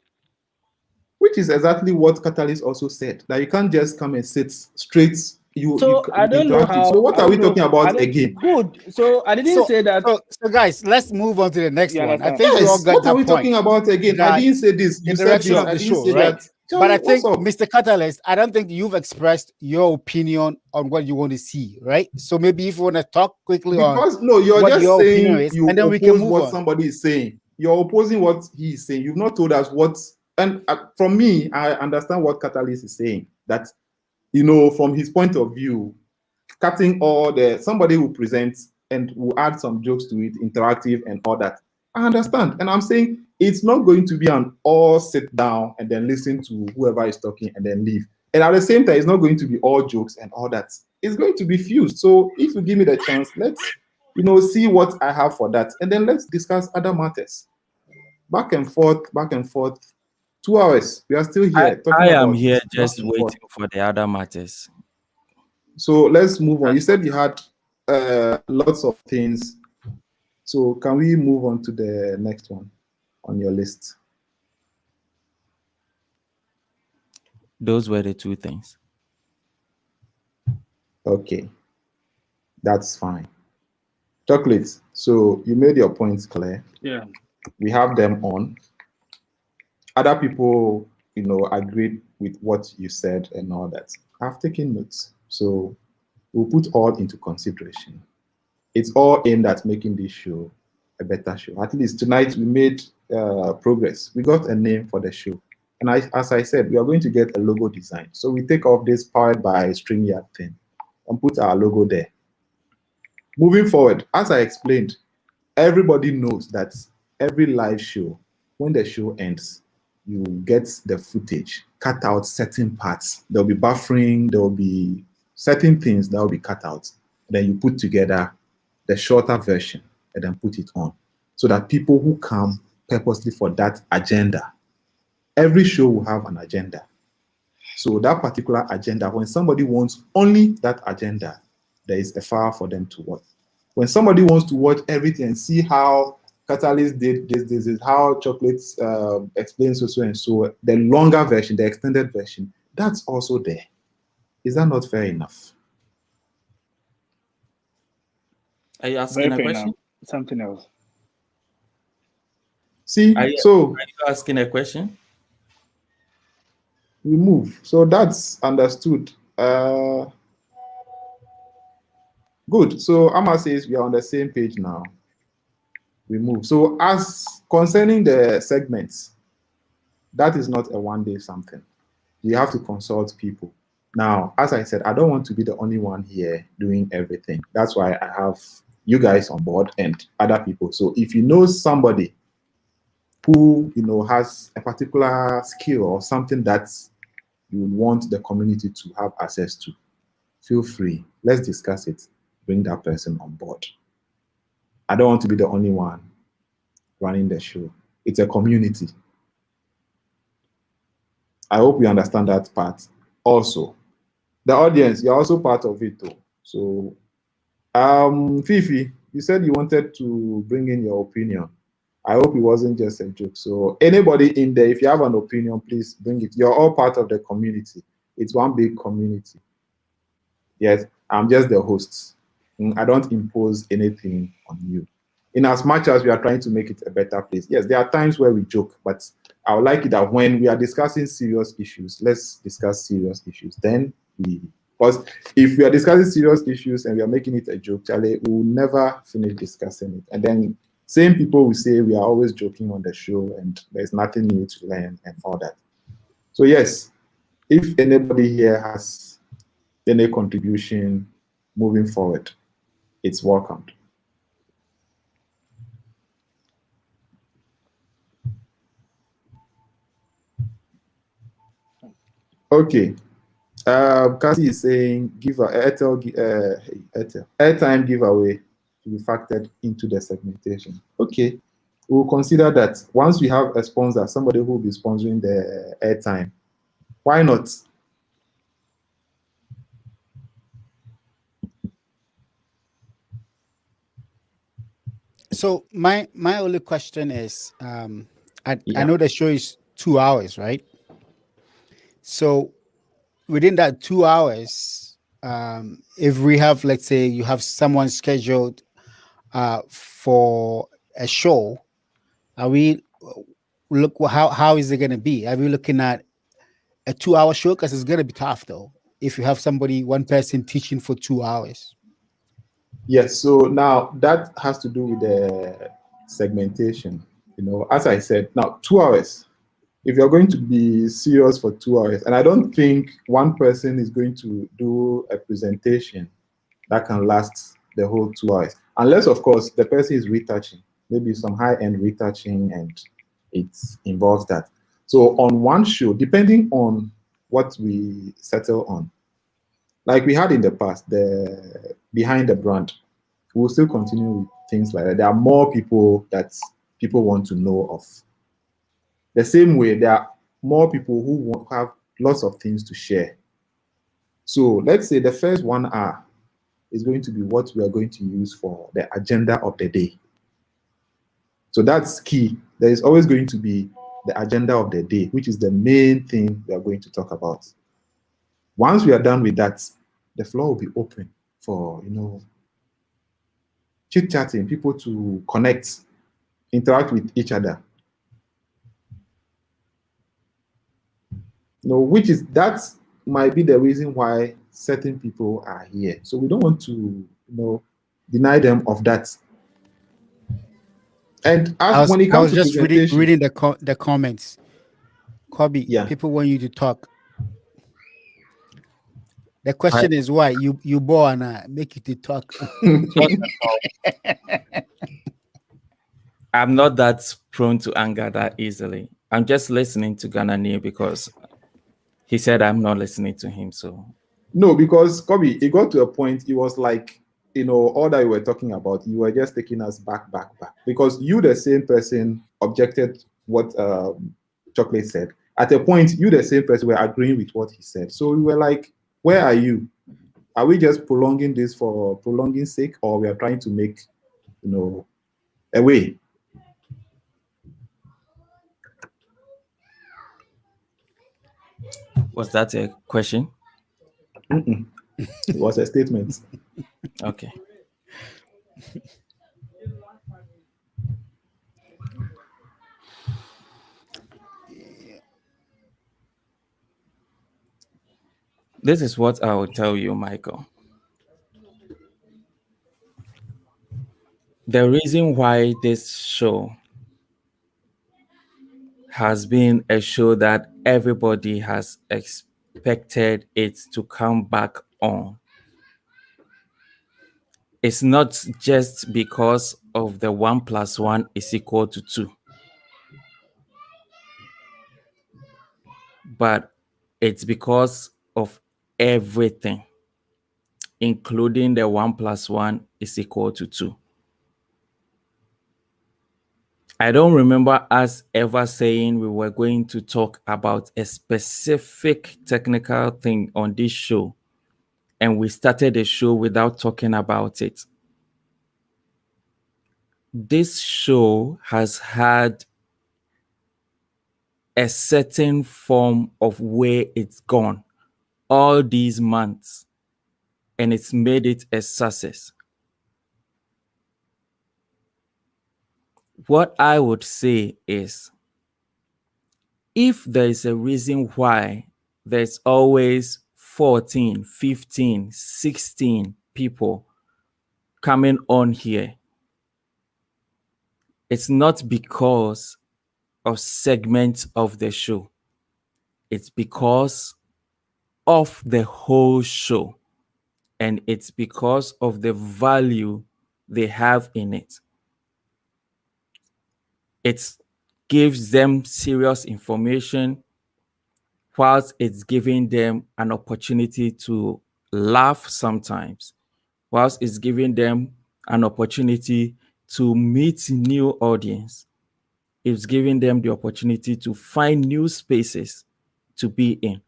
[SPEAKER 1] Which is exactly what Catalyst also said, that you can't just come and sit straight.
[SPEAKER 7] I don't know how.
[SPEAKER 1] So what are we talking about again?
[SPEAKER 7] Good. So I didn't say that.
[SPEAKER 9] So guys, let's move on to the next one. I think
[SPEAKER 1] yes,
[SPEAKER 9] we all got
[SPEAKER 1] what are we
[SPEAKER 9] point.
[SPEAKER 1] Talking about again? I didn't say this. You said this. I didn't say that.
[SPEAKER 9] But I think, Mr. Catalyst, I don't think you've expressed your opinion on what you want to see, right? So maybe if you want to talk quickly on
[SPEAKER 1] no, you're
[SPEAKER 9] what
[SPEAKER 1] just
[SPEAKER 9] your
[SPEAKER 1] saying
[SPEAKER 9] opinion is,
[SPEAKER 1] you
[SPEAKER 9] and then we can move
[SPEAKER 1] what
[SPEAKER 9] on.
[SPEAKER 1] somebody is saying. You're opposing what he is saying. You've not told us what. And from me, I understand what Catalyst is saying. That, from his point of view, cutting all somebody who presents and will add some jokes to it, interactive and all that. I understand. And I'm saying it's not going to be an all sit down and then listen to whoever is talking and then leave. And at the same time, it's not going to be all jokes and all that. It's going to be fused. So if you give me the chance, let's, see what I have for that. And then let's discuss other matters. Back and forth. 2 hours. We are still here.
[SPEAKER 2] I am here just waiting for the other matters.
[SPEAKER 1] So let's move on. You said you had lots of things. So can we move on to the next one on your list?
[SPEAKER 2] Those were the two things.
[SPEAKER 1] Okay. That's fine. Chocolates. So you made your points clear.
[SPEAKER 7] Yeah.
[SPEAKER 1] We have them on. Other people, agreed with what you said and all that. I've taken notes. So we'll put all into consideration. It's all aimed at making this show a better show. At least tonight we made progress. We got a name for the show. And as I said, we are going to get a logo design. So we take off this powered by StreamYard thing and put our logo there. Moving forward, as I explained, everybody knows that every live show, when the show ends, you get the footage, cut out certain parts. There'll be buffering, there will be certain things that will be cut out. Then you put together the shorter version and then put it on so that people who come purposely for that agenda, every show will have an agenda. So that particular agenda, when somebody wants only that agenda, there is a file for them to watch. When somebody wants to watch everything and see how Catalyst did this is how Chocolates explains so and so, the longer version, the extended version, that's also there. Is that not fair enough?
[SPEAKER 2] Are you asking a question?
[SPEAKER 7] Enough. Something else.
[SPEAKER 1] See,
[SPEAKER 2] are you asking a question?
[SPEAKER 1] We move. So that's understood. Good. So Amma says we are on the same page now. We move. So as concerning the segments, that is not a one-day something. We have to consult people. Now, as I said, I don't want to be the only one here doing everything. That's why I have you guys on board and other people. So if you know somebody who has a particular skill or something that you want the community to have access to, feel free. Let's discuss it. Bring that person on board. I don't want to be the only one running the show. It's a community. I hope you understand that part. Also, the audience, you're also part of it too. So, Fifi, you said you wanted to bring in your opinion. I hope it wasn't just a joke. So anybody in there, if you have an opinion, please bring it. You're all part of the community. It's one big community. Yes, I'm just the host. I don't impose anything on you. in as much as we are trying to make it a better place. Yes, there are times where we joke, but I would like it that when we are discussing serious issues, let's discuss serious issues. Then because if we are discussing serious issues and we are making it a joke, Charlie, we will never finish discussing it. And then same people will say we are always joking on the show and there's nothing new to learn and all that. So yes, if anybody here has any contribution moving forward, it's welcomed. Okay. Cassie is saying airtime giveaway to be factored into the segmentation. Okay. We'll consider that once we have a sponsor, somebody who will be sponsoring the airtime. Why not?
[SPEAKER 9] So my only question is, I know the show is 2 hours, right? So within that 2 hours, if we have, let's say, you have someone scheduled for a show, are we look how is it going to be? Are we looking at a 2-hour show? Because it's going to be tough though if you have one person teaching for 2 hours.
[SPEAKER 1] Yes, so now that has to do with the segmentation. You know, as I said, now 2 hours. If you're going to be serious for 2 hours, and I don't think one person is going to do a presentation that can last the whole 2 hours, unless of course the person is retouching, maybe some high-end retouching, and it involves that. So on one show, depending on what we settle on, like we had in the past, the behind the brand, we'll still continue with things like that. There are more people that people want to know of. The same way, there are more people who have lots of things to share. So let's say the first 1 hour is going to be what we are going to use for the agenda of the day. So that's key. There is always going to be the agenda of the day, which is the main thing we are going to talk about. Once we are done with that, the floor will be open for, chit-chatting, people to connect, interact with each other. That might be the reason why certain people are here. So we don't want to, deny them of that. And when it comes to
[SPEAKER 9] just reading the comments. Kobe, people want you to talk. The question is why you born make you to talk.
[SPEAKER 2] I'm not that prone to anger that easily. I'm just listening to Ghanaian because he said I'm not listening to him. So
[SPEAKER 1] no, because Kobe, it got to a point. It was like, all that you were talking about, you were just taking us back. Because you, the same person, objected what Chocolate said. At a point, you, the same person, were agreeing with what he said. So we were like, where are you? Are we just prolonging this for prolonging sake, or we are trying to make, a way?
[SPEAKER 2] Was that a question?
[SPEAKER 1] It was a statement.
[SPEAKER 2] Okay. This is what I will tell you, Michael. The reason why this show has been a show that everybody has expected it to come back on, it's not just because of the 1 + 1 = 2, but it's because of everything, including the 1 + 1 = 2. I don't remember us ever saying we were going to talk about a specific technical thing on this show, and we started the show without talking about it. This show has had a certain form of where it's gone all these months, and it's made it a success. What I would say is, if there is a reason why there's always 14, 15, 16 people coming on here, it's not because of segments of the show. It's because of the whole show. And it's because of the value they have in it. It gives them serious information, whilst it's giving them an opportunity to laugh sometimes, whilst it's giving them an opportunity to meet new audience. It's giving them the opportunity to find new spaces to be in.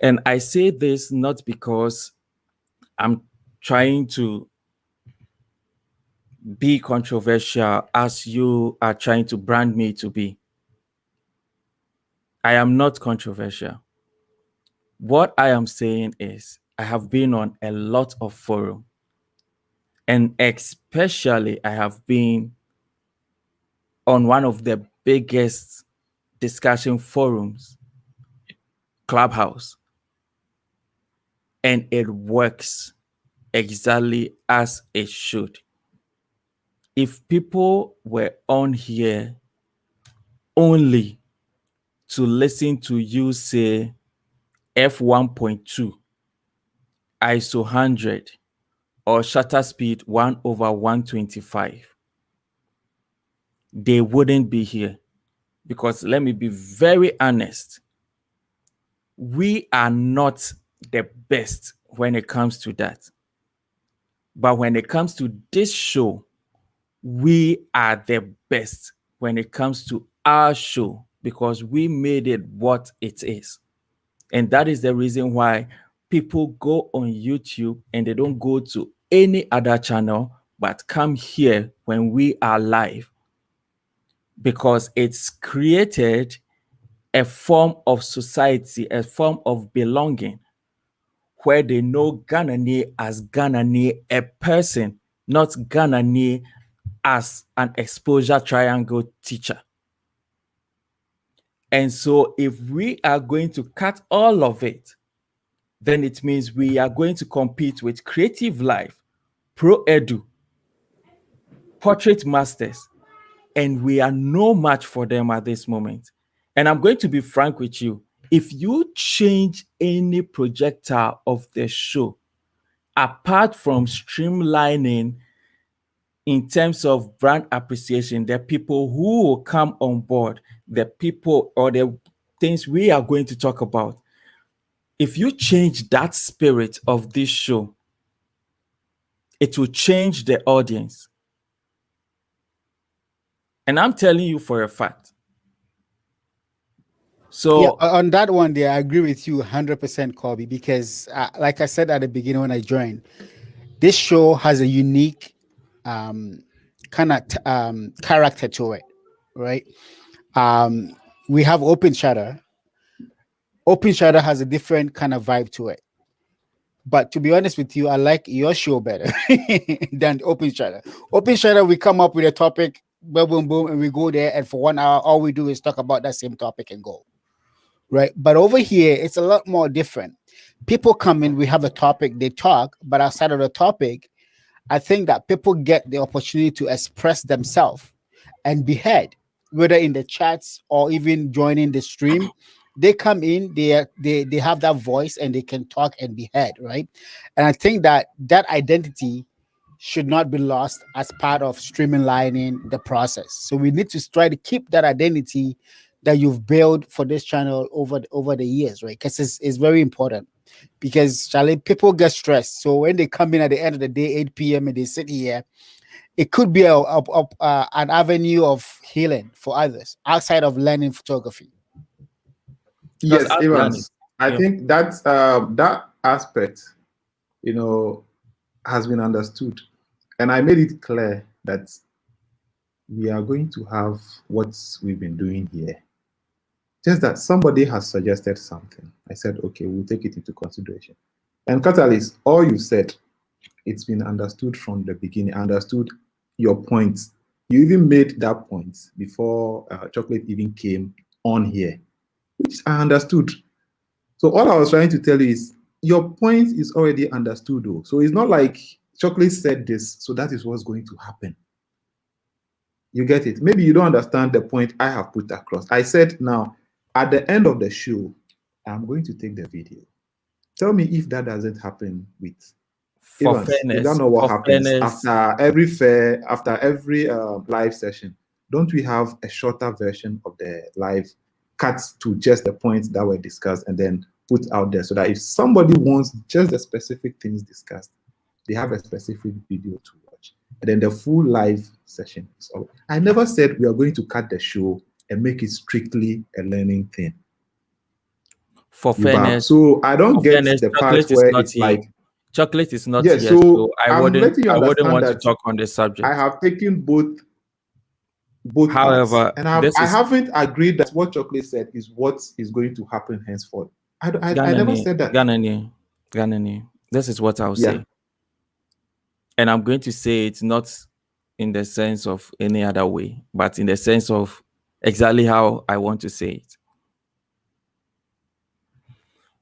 [SPEAKER 2] And I say this not because I'm trying to be controversial as you are trying to brand me to be. I am not controversial. What I am saying is, I have been on a lot of forums, and especially I have been on one of the biggest discussion forums, Clubhouse, and it works exactly as it should. If people were on here only to listen to you say f1.2, ISO 100, or shutter speed 1/125, they wouldn't be here. Because let me be very honest, we are not the best when it comes to that. But when it comes to this show, we are the best when it comes to our show, because we made it what it is. And that is the reason why people go on YouTube and they don't go to any other channel but come here when we are live, because it's created a form of society, a form of belonging, where they know Ghanaian as Ghanaian, a person, not Ghanaian as an exposure triangle teacher. And so if we are going to cut all of it, then it means we are going to compete with Creative Life, Pro Edu, Portrait Masters, and we are no match for them at this moment. And I'm going to be frank with you. If you change any projectile of the show, apart from streamlining in terms of brand appreciation, the people who will come on board, the people or the things we are going to talk about, if you change that spirit of this show, it will change the audience. And I'm telling you for a fact. So
[SPEAKER 9] yeah, on that one there, I agree with you 100%, Kobe, because like I said at the beginning when I joined, this show has a unique kind of character to it, right? We have Open Shutter. Open Shutter has a different kind of vibe to it. But to be honest with you, I like your show better than Open Shutter. Open Shutter, we come up with a topic, boom, boom, boom, and we go there, and for 1 hour, all we do is talk about that same topic and go. Right? But over here, it's a lot more different. People come in, we have a topic, they talk, but outside of the topic, I think that people get the opportunity to express themselves and be heard, whether in the chats or even joining the stream. They come in, they have that voice and they can talk and be heard, right? And I think that that identity should not be lost as part of streamlining the process. So we need to try to keep that identity that you've built for this channel over the years, right? Because it's very important. Because Charlie, people get stressed. So when they come in at the end of the day, 8 p.m. and they sit here, it could be an avenue of healing for others outside of learning photography.
[SPEAKER 1] Yes, Evans. I think that's that aspect, has been understood, and I made it clear that we are going to have what we've been doing here. Just that somebody has suggested something. I said, okay, we'll take it into consideration. And Catalyst, all you said, it's been understood from the beginning. I understood your points, You even made that point before Chocolate even came on here, which I understood. So all I was trying to tell you is your point is already understood, though. So it's not like Chocolate said this, so that is what's going to happen. You get it? Maybe you don't understand the point I have put across. I said now, at the end of the show, I'm going to take the video. Tell me if that doesn't happen with
[SPEAKER 2] for fairness.
[SPEAKER 1] You don't know what happens after every live session. Don't we have a shorter version of the live cuts to just the points that were discussed and then put out there, so that if somebody wants just the specific things discussed, they have a specific video to watch, and then the full live session is over. I never said we are going to cut the show and make it strictly a learning thing.
[SPEAKER 2] For fairness,
[SPEAKER 1] so I don't get the part where it's like
[SPEAKER 2] Chocolate is not here, so I wouldn't want to talk on this subject.
[SPEAKER 1] I have taken both.
[SPEAKER 2] However,
[SPEAKER 1] parts, and I haven't agreed that what Chocolate said is what is going to happen henceforth. I never said that.
[SPEAKER 2] Ghanaian, this is what I'll say. And I'm going to say it not in the sense of any other way, but in the sense of exactly how I want to say it.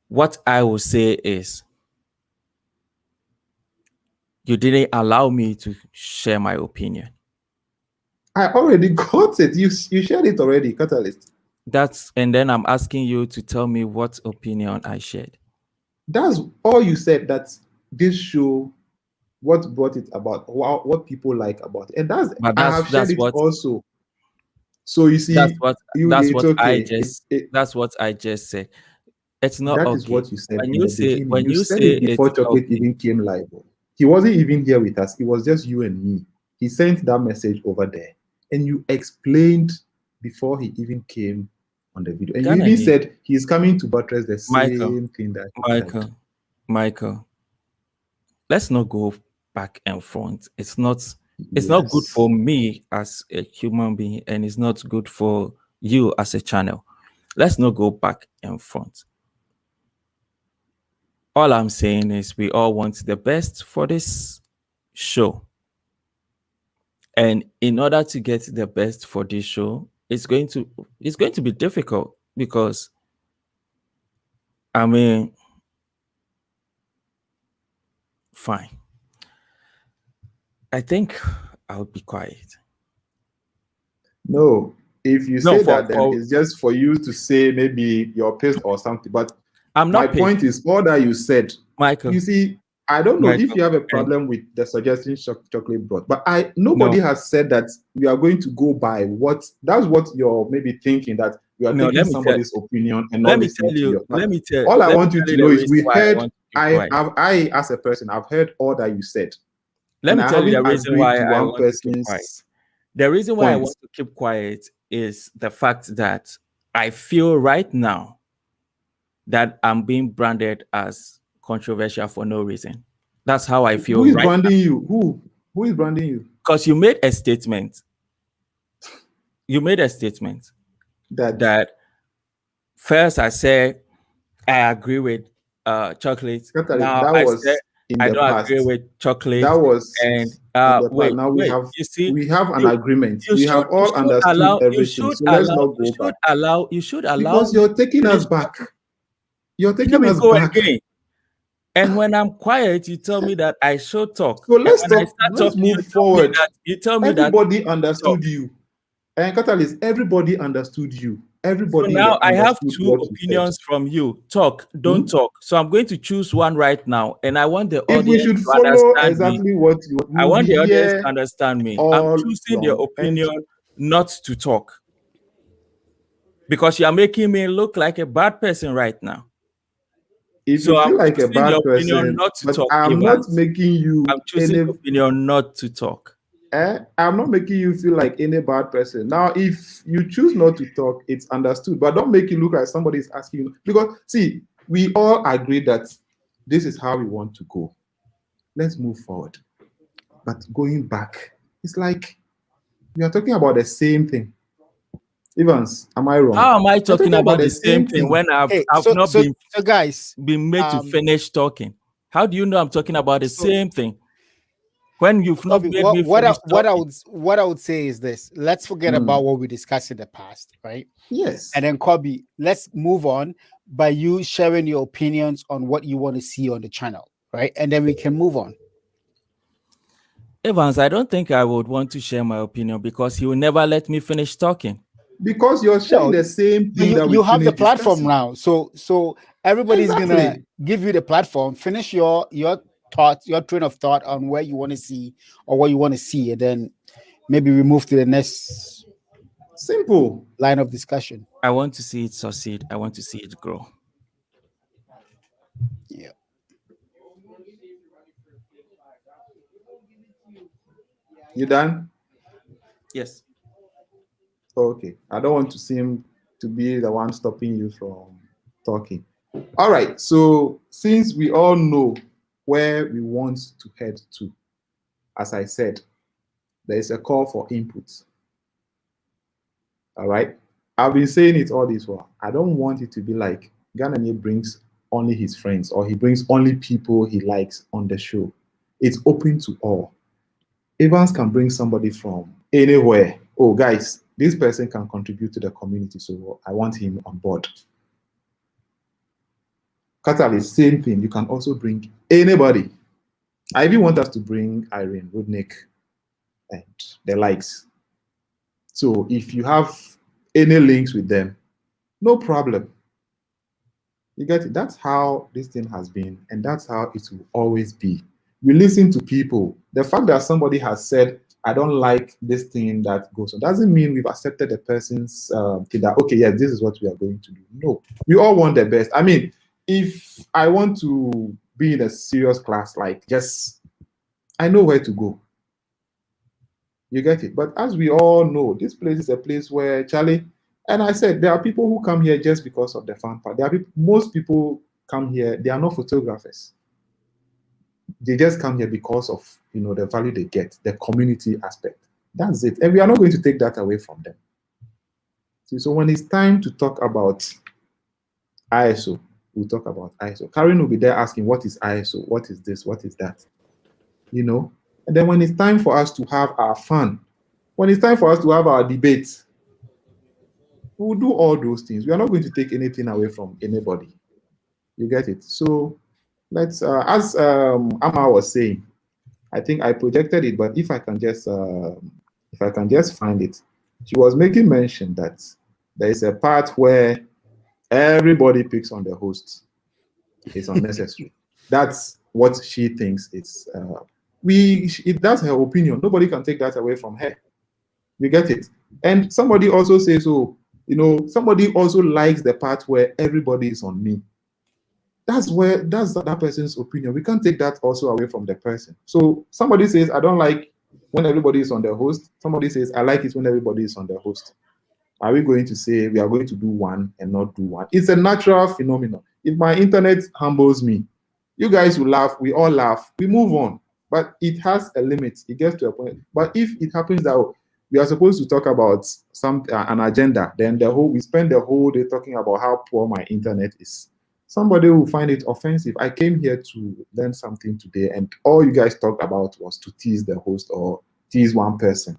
[SPEAKER 2] What I will say is, you didn't allow me to share my opinion.
[SPEAKER 1] I already got it. You shared it already, Catalyst.
[SPEAKER 2] And then I'm asking you to tell me what opinion I shared.
[SPEAKER 1] That's all you said. That this show, what brought it about, what people like about it, and I have shared it also. So you see,
[SPEAKER 2] that's what I just said. It's not okay.
[SPEAKER 1] That is what you said.
[SPEAKER 2] When you say
[SPEAKER 1] it before Chocolate even came live, he wasn't even here with us. It was just you and me. He sent that message over there, and you explained before he even came on the video. And you even said he's coming to buttress the same thing that
[SPEAKER 2] Michael. Let's not go back and front. It's not good for me as a human being, and it's not good for you as a channel. Let's not go back and front. All I'm saying is we all want the best for this show. And in order to get the best for this show, it's going to be difficult, because I mean, fine. I think I'll be quiet.
[SPEAKER 1] No, if you say that, then it's just for you to say maybe you're pissed or something. But
[SPEAKER 2] I'm not.
[SPEAKER 1] My point is all that you said,
[SPEAKER 2] Michael.
[SPEAKER 1] You see, I don't know if you have a problem with the suggestion Chocolate brought, but nobody has said that we are going to go by what. That's what you're maybe thinking, that we are taking somebody's opinion and not listening to your part. All I want you to know is we heard. I as a person, I've heard all that you said.
[SPEAKER 2] Let me tell you the reason why I want to keep quiet. The reason why I want to keep quiet is the fact that I feel right now that I'm being branded as controversial for no reason. That's how I feel.
[SPEAKER 1] Who is branding you? Who is branding you?
[SPEAKER 2] Because you made a statement. You made a statement that first I said I agree with Chocolate. Now I don't agree with Chocolate.
[SPEAKER 1] That was
[SPEAKER 2] wait.
[SPEAKER 1] Now
[SPEAKER 2] we
[SPEAKER 1] have an agreement. We have all understood everything. So let's not go back.
[SPEAKER 2] You should allow
[SPEAKER 1] because you're taking us back. You're taking us back
[SPEAKER 2] again. And when I'm quiet, you tell me that I should talk.
[SPEAKER 1] So let's move forward.
[SPEAKER 2] You tell me
[SPEAKER 1] everybody understood you. And Catalyst, everybody understood you. Everybody.
[SPEAKER 2] So now I have two opinions from you. Talk, don't talk. So I'm going to choose one right now, and I want the audience to understand
[SPEAKER 1] exactly
[SPEAKER 2] me.
[SPEAKER 1] What
[SPEAKER 2] I want the audience to understand me. I'm choosing the opinion not to talk, because you are making me look like a bad person right now.
[SPEAKER 1] If you feel like a bad person, I'm not making you.
[SPEAKER 2] I'm choosing the opinion not to talk.
[SPEAKER 1] I'm not making you feel like any bad person. Now, if you choose not to talk, it's understood. But don't make it look like somebody is asking you. Because, see, we all agree that this is how we want to go. Let's move forward. But going back, it's like we are talking about the same thing. Evans, am I wrong?
[SPEAKER 2] How am I talking about the same thing when I've not been made to finish talking? How do you know I'm talking about the same thing? when you've not made me finish talking.
[SPEAKER 9] What I would say is this: let's forget about what we discussed in the past, right?
[SPEAKER 1] Yes.
[SPEAKER 9] And then Kobe, let's move on by you sharing your opinions on what you want to see on the channel, right? And then we can move on.
[SPEAKER 2] Evans, I don't think I would want to share my opinion because he will never let me finish talking.
[SPEAKER 1] Because you're sharing the same thing that
[SPEAKER 9] you have the platform now, so everybody's gonna give you the platform. Finish your thoughts, your train of thought on where you want to see or what you want to see, and then maybe we move to the next
[SPEAKER 1] simple
[SPEAKER 9] line of discussion.
[SPEAKER 2] I want to see it succeed. I want to see it grow.
[SPEAKER 9] Yeah.
[SPEAKER 1] You done?
[SPEAKER 2] Yes.
[SPEAKER 1] Okay. I don't want to seem to be the one stopping you from talking. All right. So since we all know where we want to head to, as I said, there is a call for input. All right. I've been saying it all this while. I don't want it to be like Ghanaian brings only his friends or he brings only people he likes on the show. It's open to all. Evans can bring somebody from anywhere. Oh, guys, this person can contribute to the community, so I want him on board. Catalyst, same thing. You can also bring anybody. I even want us to bring Irene, Rudnick, and the likes. So if you have any links with them, no problem. You get it? That's how this thing has been, and that's how it will always be. We listen to people. The fact that somebody has said, I don't like this thing that goes on, doesn't mean we've accepted the person's thing that, okay, yeah, this is what we are going to do. No, we all want the best. I mean, if I want to be in a serious class, like I know where to go. You get it? But as we all know, this place is a place where, Charlie, and I said, there are people who come here just because of the fun part. Most people come here, they are not photographers. They just come here because of the value they get, the community aspect. That's it. And we are not going to take that away from them. See, so when it's time to talk about ISO, we'll talk about ISO. Karen will be there asking, what is ISO? What is this? What is that? And then when it's time for us to have our fun, when it's time for us to have our debates, we'll do all those things. We are not going to take anything away from anybody. You get it? So let's, as Amma was saying, I think I projected it, but if I can just find it, she was making mention that there is a part where everybody picks on the host. It's unnecessary. That's what she thinks. That's her opinion. Nobody can take that away from her. You get it? And somebody also says, somebody also likes the part where everybody is on me. That's that person's opinion. We can't take that also away from the person. So somebody says, I don't like when everybody is on the host. Somebody says, I like it when everybody is on the host. Are we going to say we are going to do one and not do one? It's a natural phenomenon. If my internet humbles me, you guys will laugh. We all laugh. We move on. But it has a limit. It gets to a point. But if it happens that we are supposed to talk about an agenda, then we spend the whole day talking about how poor my internet is. Somebody will find it offensive. I came here to learn something today, and all you guys talked about was to tease the host or tease one person.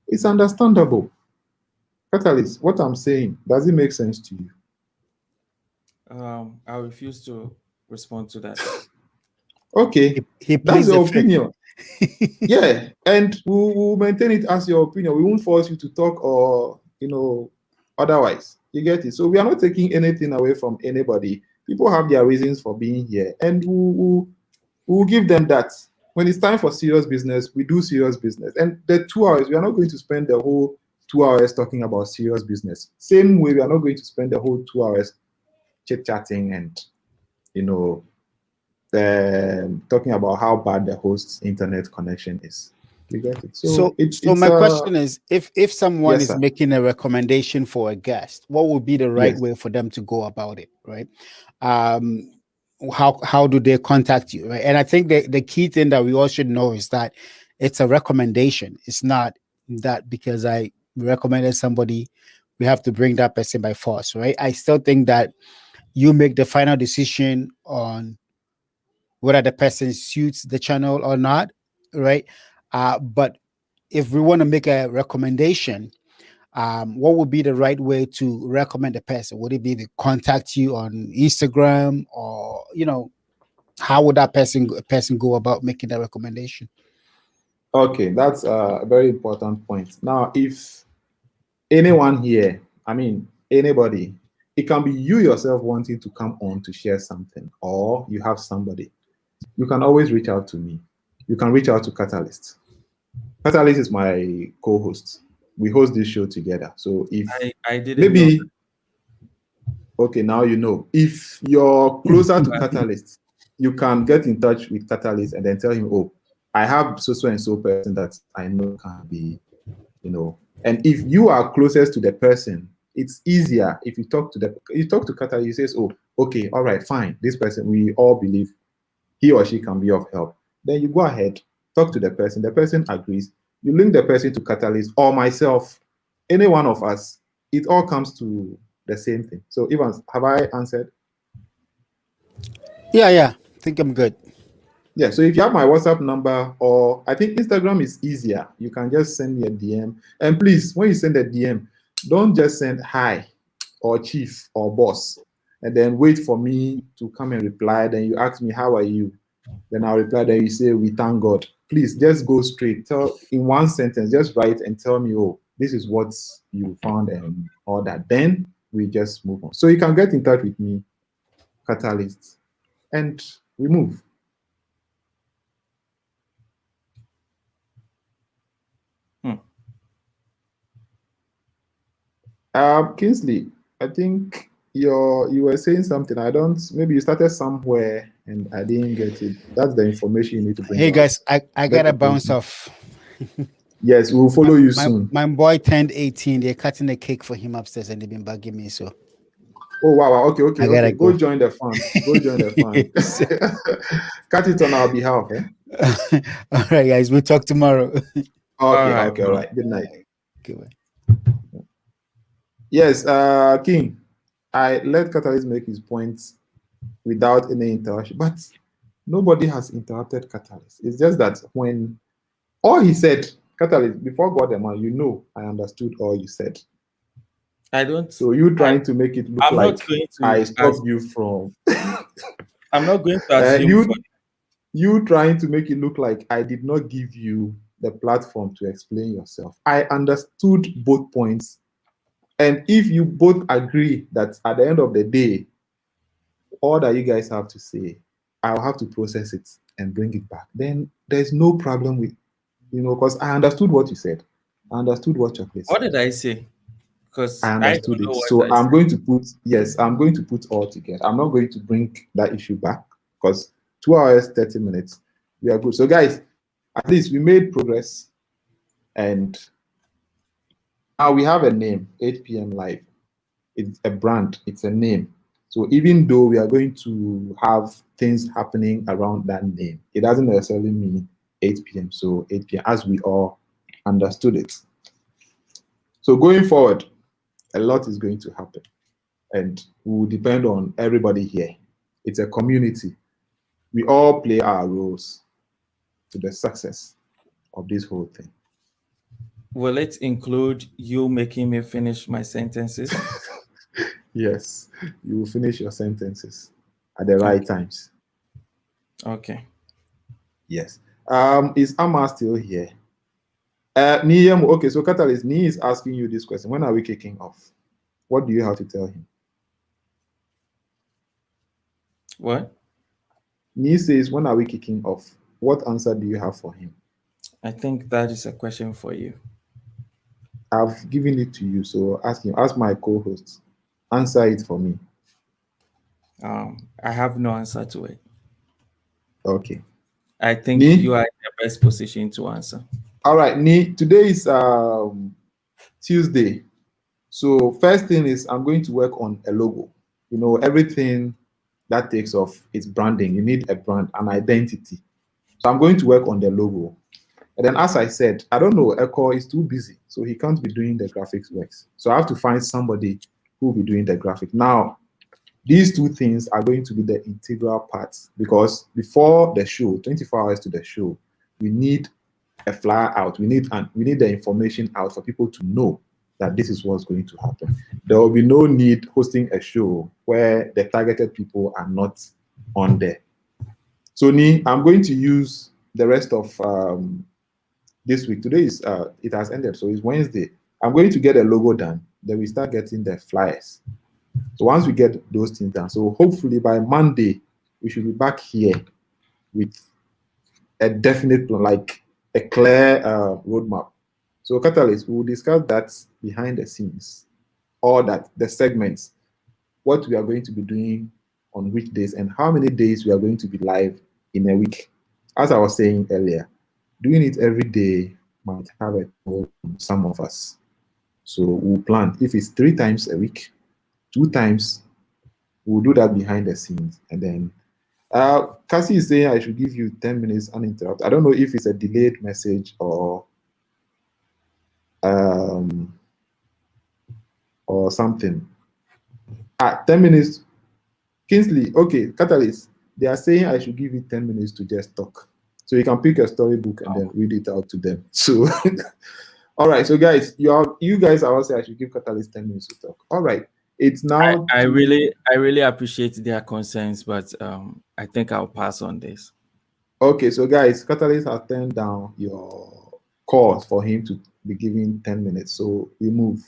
[SPEAKER 1] It's understandable. Catalyst, what I'm saying, does it make sense to you?
[SPEAKER 2] I refuse to respond to that.
[SPEAKER 1] Okay, that's your opinion. Yeah, and we'll maintain it as your opinion. We won't force you to talk or, otherwise. You get it? So we are not taking anything away from anybody. People have their reasons for being here, and we'll give them that. When it's time for serious business, we do serious business. And the 2 hours, we are not going to spend the whole 2 hours talking about serious business. Same way, we are not going to spend the whole 2 hours chit-chatting and, talking about how bad the host's internet connection is. You get it?
[SPEAKER 9] So my question is, if someone is making a recommendation for a guest, what would be the right way for them to go about it, right? How do they contact you, right? And I think the key thing that we all should know is that it's a recommendation. It's not that because I recommended somebody, we have to bring that person by force, right? I still think that you make the final decision on whether the person suits the channel or not. right? But if we want to make a recommendation, what would be the right way to recommend a person? Would it be to contact you on Instagram, or how would that person go about making that recommendation?
[SPEAKER 1] Okay, that's a very important point. Now, if anyone here, I mean anybody, it can be you yourself wanting to come on to share something, or you have somebody, you can always reach out to me. You can reach out to Catalyst. Catalyst is my co-host. We host this show together. So if
[SPEAKER 2] I didn't
[SPEAKER 1] maybe
[SPEAKER 2] know.
[SPEAKER 1] Okay, now you know. If you're closer to Catalyst, you can get in touch with Catalyst and then tell him, oh, I have so and so person that I know can be, And if you are closest to the person, it's easier if you talk to Catalyst, he says, oh, okay, all right, fine. This person, we all believe he or she can be of help. Then you go ahead, talk to the person agrees, you link the person to Catalyst or myself, any one of us, it all comes to the same thing. So Evans, have I answered?
[SPEAKER 9] Yeah. I think I'm good.
[SPEAKER 1] Yeah, so if you have my WhatsApp number, or I think Instagram is easier, you can just send me a DM. And please, when you send a DM, don't just send hi or chief or boss and then wait for me to come and reply. Then you ask me, how are you? Then I'll reply, then you say, we thank God. Please just go straight. Tell in one sentence, just write and tell me, oh, this is what you found and all that. Then we just move on. So you can get in touch with me, Catalyst, and we move. Kingsley, I think you were saying something. Maybe you started somewhere and I didn't get it. That's the information you need to bring.
[SPEAKER 9] Hey guys, I gotta bounce off.
[SPEAKER 1] Yes, we'll follow you soon.
[SPEAKER 9] My boy turned 18. They're cutting the cake for him upstairs and they've been bugging me. So
[SPEAKER 1] oh wow, okay.
[SPEAKER 9] I gotta
[SPEAKER 1] go join the fun. Go join the fun. Cut it on our behalf, eh?
[SPEAKER 9] All right, guys, we'll talk tomorrow.
[SPEAKER 1] All right. Good night.
[SPEAKER 9] Okay,
[SPEAKER 1] yes, King, I let Catalyst make his points without any interruption, but nobody has interrupted Catalyst. It's just that when all he said, Catalyst, before God and man, I understood all you said.
[SPEAKER 2] I don't.
[SPEAKER 1] So you trying to make it look
[SPEAKER 2] I'm
[SPEAKER 1] like
[SPEAKER 2] not going to
[SPEAKER 1] I stopped you from.
[SPEAKER 2] I'm not going to assume.
[SPEAKER 1] You trying to make it look like I did not give you the platform to explain yourself. I understood both points. And if you both agree that at the end of the day, all that you guys have to say, I'll have to process it and bring it back, then there's no problem with, because I understood what you said. I understood what your place.
[SPEAKER 2] What did I say? Because
[SPEAKER 1] I understood it. So I'm going to put all together. I'm not going to bring that issue back because 2 hours, 30 minutes, we are good. So guys, at least we made progress. And now we have a name, 8 p.m. live. It's a brand, it's a name. So even though we are going to have things happening around that name, it doesn't necessarily mean 8 p.m. So 8 p.m. as we all understood it. So going forward, a lot is going to happen. And we will depend on everybody here. It's a community. We all play our roles to the success of this whole thing.
[SPEAKER 2] Will it include you making me finish my sentences?
[SPEAKER 1] Yes, you will finish your sentences at the right times.
[SPEAKER 2] Okay.
[SPEAKER 1] Yes. Is Amma still here? Okay, so Catalyst, Ni is asking you this question. When are we kicking off? What do you have to tell him?
[SPEAKER 2] What?
[SPEAKER 1] Ni says, when are we kicking off? What answer do you have for him?
[SPEAKER 2] I think that is a question for you.
[SPEAKER 1] I've given it to you, so ask him. Ask my co-host. Answer it for me.
[SPEAKER 2] I have no answer to it.
[SPEAKER 1] Okay.
[SPEAKER 2] I think you are in the best position to answer.
[SPEAKER 1] All right, Ni, today is Tuesday. So first thing is I'm going to work on a logo. Everything that takes off is branding. You need a brand, an identity. So I'm going to work on the logo. And then as I said, I don't know, Eko is too busy, so he can't be doing the graphics works. So I have to find somebody who will be doing the graphic. Now, these two things are going to be the integral parts because before the show, 24 hours to the show, we need a flyer out. We need the information out for people to know that this is what's going to happen. There will be no need hosting a show where the targeted people are not on there. So I'm going to use the rest of this week. Today is it has ended, so it's Wednesday. I'm going to get a logo done. Then we start getting the flyers. So once we get those things done, so hopefully by Monday we should be back here with a definite plan, like a clear roadmap. So Catalyst, we will discuss that behind the scenes, all that, the segments, what we are going to be doing on which days and how many days we are going to be live in a week. As I was saying earlier, doing it every day might have a toll on some of us. So we'll plan. If it's 3 times a week, 2 times, we'll do that behind the scenes. And then Cassie is saying I should give you 10 minutes uninterrupted. I don't know if it's a delayed message or something. 10 minutes. Kingsley, okay, Catalyst, they are saying I should give you 10 minutes to just talk. So you can pick a storybook and then read it out to them. So, all right. So guys, you guys are also saying I should give Catalyst 10 minutes to talk. All right. It's now.
[SPEAKER 2] I really appreciate their concerns, but I think I'll pass on this.
[SPEAKER 1] Okay. So guys, Catalyst has turned down your calls for him to be given 10 minutes. So we move.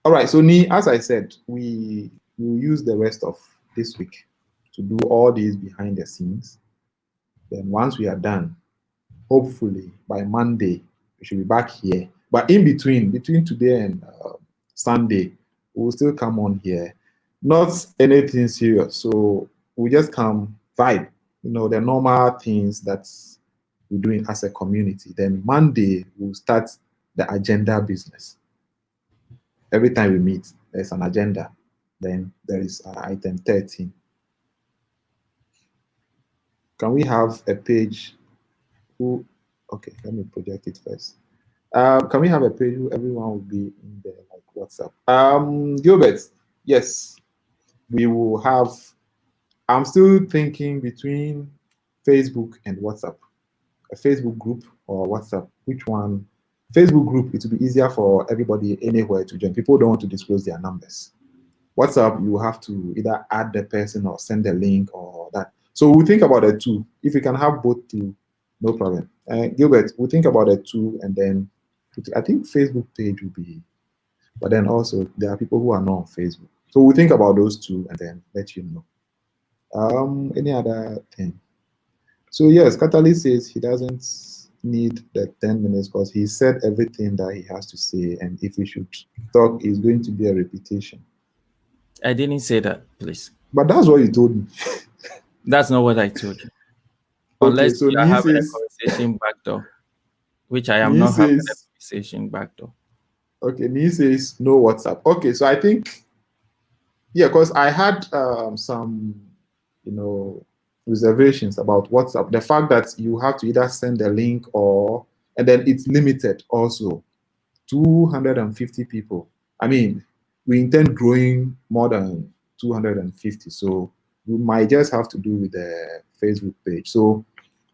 [SPEAKER 1] All right. So as I said, we will use the rest of this week to do all these behind the scenes. Then once we are done, hopefully by Monday, we should be back here. But in between today and Sunday, we'll still come on here. Not anything serious. So we just come vibe, the normal things that we're doing as a community. Then Monday, we'll start the agenda business. Every time we meet, there's an agenda. Then there is item 13. Can we have a page okay, let me project it first. Can we have a page where everyone will be in there, like WhatsApp? Gilbert, yes, we will have. I'm still thinking between Facebook and WhatsApp. A Facebook group or WhatsApp, which one? Facebook group, it will be easier for everybody anywhere to join. People don't want to disclose their numbers. WhatsApp, you have to either add the person or send the link or that. So we'll think about the two. If we can have both two, no problem. Gilbert, we'll think about the two and then I think Facebook page will be, but then also there are people who are not on Facebook. So we'll think about those two and then let you know. Any other thing? So yes, Catalyst says he doesn't need the 10 minutes because he said everything that he has to say, and if we should talk, it's going to be a repetition.
[SPEAKER 2] I didn't say that, please.
[SPEAKER 1] But that's what you told me.
[SPEAKER 2] That's not what I told you. Unless you are having a conversation backdoor, which I am not having a conversation backdoor.
[SPEAKER 1] Okay, Nee says no WhatsApp. Okay, so I think, yeah, because I had some, reservations about WhatsApp. The fact that you have to either send a link and then it's limited also. 250 people. I mean, we intend growing more than 250. So we might just have to do with the Facebook page. So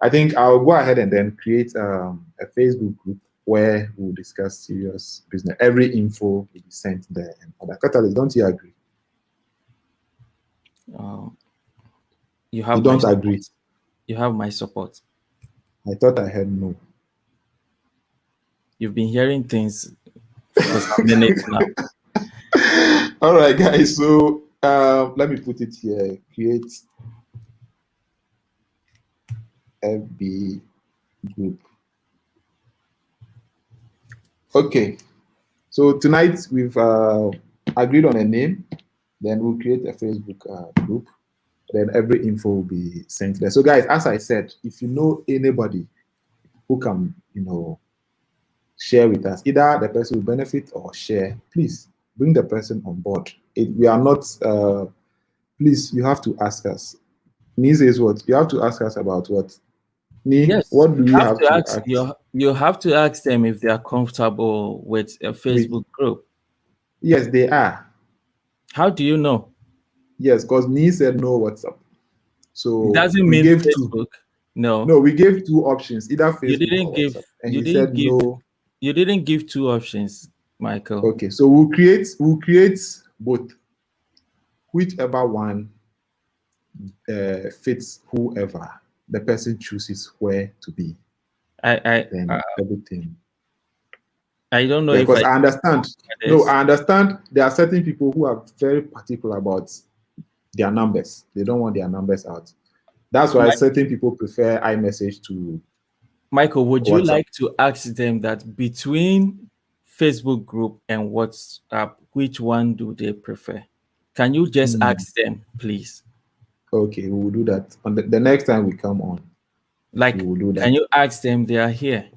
[SPEAKER 1] I think I'll go ahead and then create a Facebook group where we'll discuss serious business. Every info will be sent there. And other Catalyst, don't you agree?
[SPEAKER 2] You don't agree. You have my support.
[SPEAKER 1] I thought I heard no.
[SPEAKER 2] You've been hearing things for some minutes now.
[SPEAKER 1] All right, guys. So let me put it here. Create FB group. Okay. So tonight we've agreed on a name. Then we'll create a Facebook group. Then every info will be sent there. So guys, as I said, if you know anybody who can, share with us, either the person will benefit or share, please bring the person on board. We are not, please, you have to ask us. Nee says what? You have to ask us about what? Nee,
[SPEAKER 2] yes,
[SPEAKER 1] what do we have to
[SPEAKER 2] ask? You have to ask them if they are comfortable with a Facebook group.
[SPEAKER 1] Yes, they are.
[SPEAKER 2] How do you know?
[SPEAKER 1] Yes, because Nee said no WhatsApp. So
[SPEAKER 2] it doesn't mean Facebook. No.
[SPEAKER 1] No, we gave 2 options, either Facebook
[SPEAKER 2] You didn't
[SPEAKER 1] or
[SPEAKER 2] give.
[SPEAKER 1] WhatsApp, and
[SPEAKER 2] You
[SPEAKER 1] he
[SPEAKER 2] didn't
[SPEAKER 1] said
[SPEAKER 2] give.
[SPEAKER 1] no.
[SPEAKER 2] You didn't give 2 options, Michael.
[SPEAKER 1] Okay, so we'll create both, whichever one fits whoever the person chooses where to be. Then everything.
[SPEAKER 2] I don't know
[SPEAKER 1] because I understand. No, I understand. There are certain people who are very particular about their numbers. They don't want their numbers out. That's why certain people prefer iMessage to
[SPEAKER 2] Michael, would
[SPEAKER 1] WhatsApp.
[SPEAKER 2] you like to ask them that between Facebook group and WhatsApp, which one do they prefer? Can you just ask them, please?
[SPEAKER 1] Okay, we will do that. On the next time we come on,
[SPEAKER 2] like, we will do that. Can you ask them? They are here.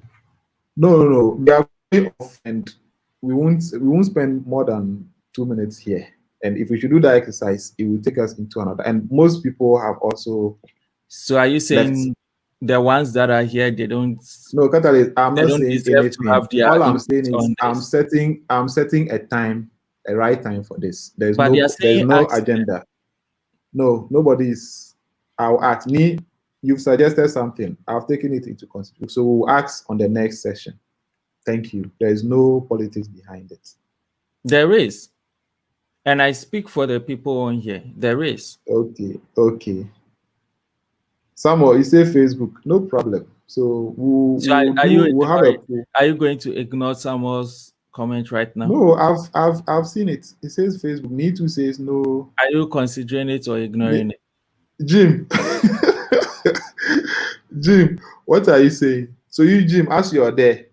[SPEAKER 1] No. We are going off, and we won't spend more than 2 minutes here. And if we should do that exercise, it will take us into another. And most people have also.
[SPEAKER 2] So are you saying the ones that are here, they don't?
[SPEAKER 1] No, Catalyst, I'm not saying anything. All I'm saying is I'm setting a time, a right time for this. There's no agenda. No, nobody is. I'll ask me. You've suggested something. I've taken it into consideration. So we'll ask on the next session. Thank you. There is no politics behind it.
[SPEAKER 2] There is. And I speak for the people on here. There is.
[SPEAKER 1] Okay. Samuel, you say Facebook. No problem. So
[SPEAKER 2] are you going to ignore Samuel's comment right now?
[SPEAKER 1] No, I've seen it. It says Facebook. Me too says no.
[SPEAKER 2] Are you considering it or ignoring it?
[SPEAKER 1] Jim. Jim, what are you saying? So you, Jim, as you are there,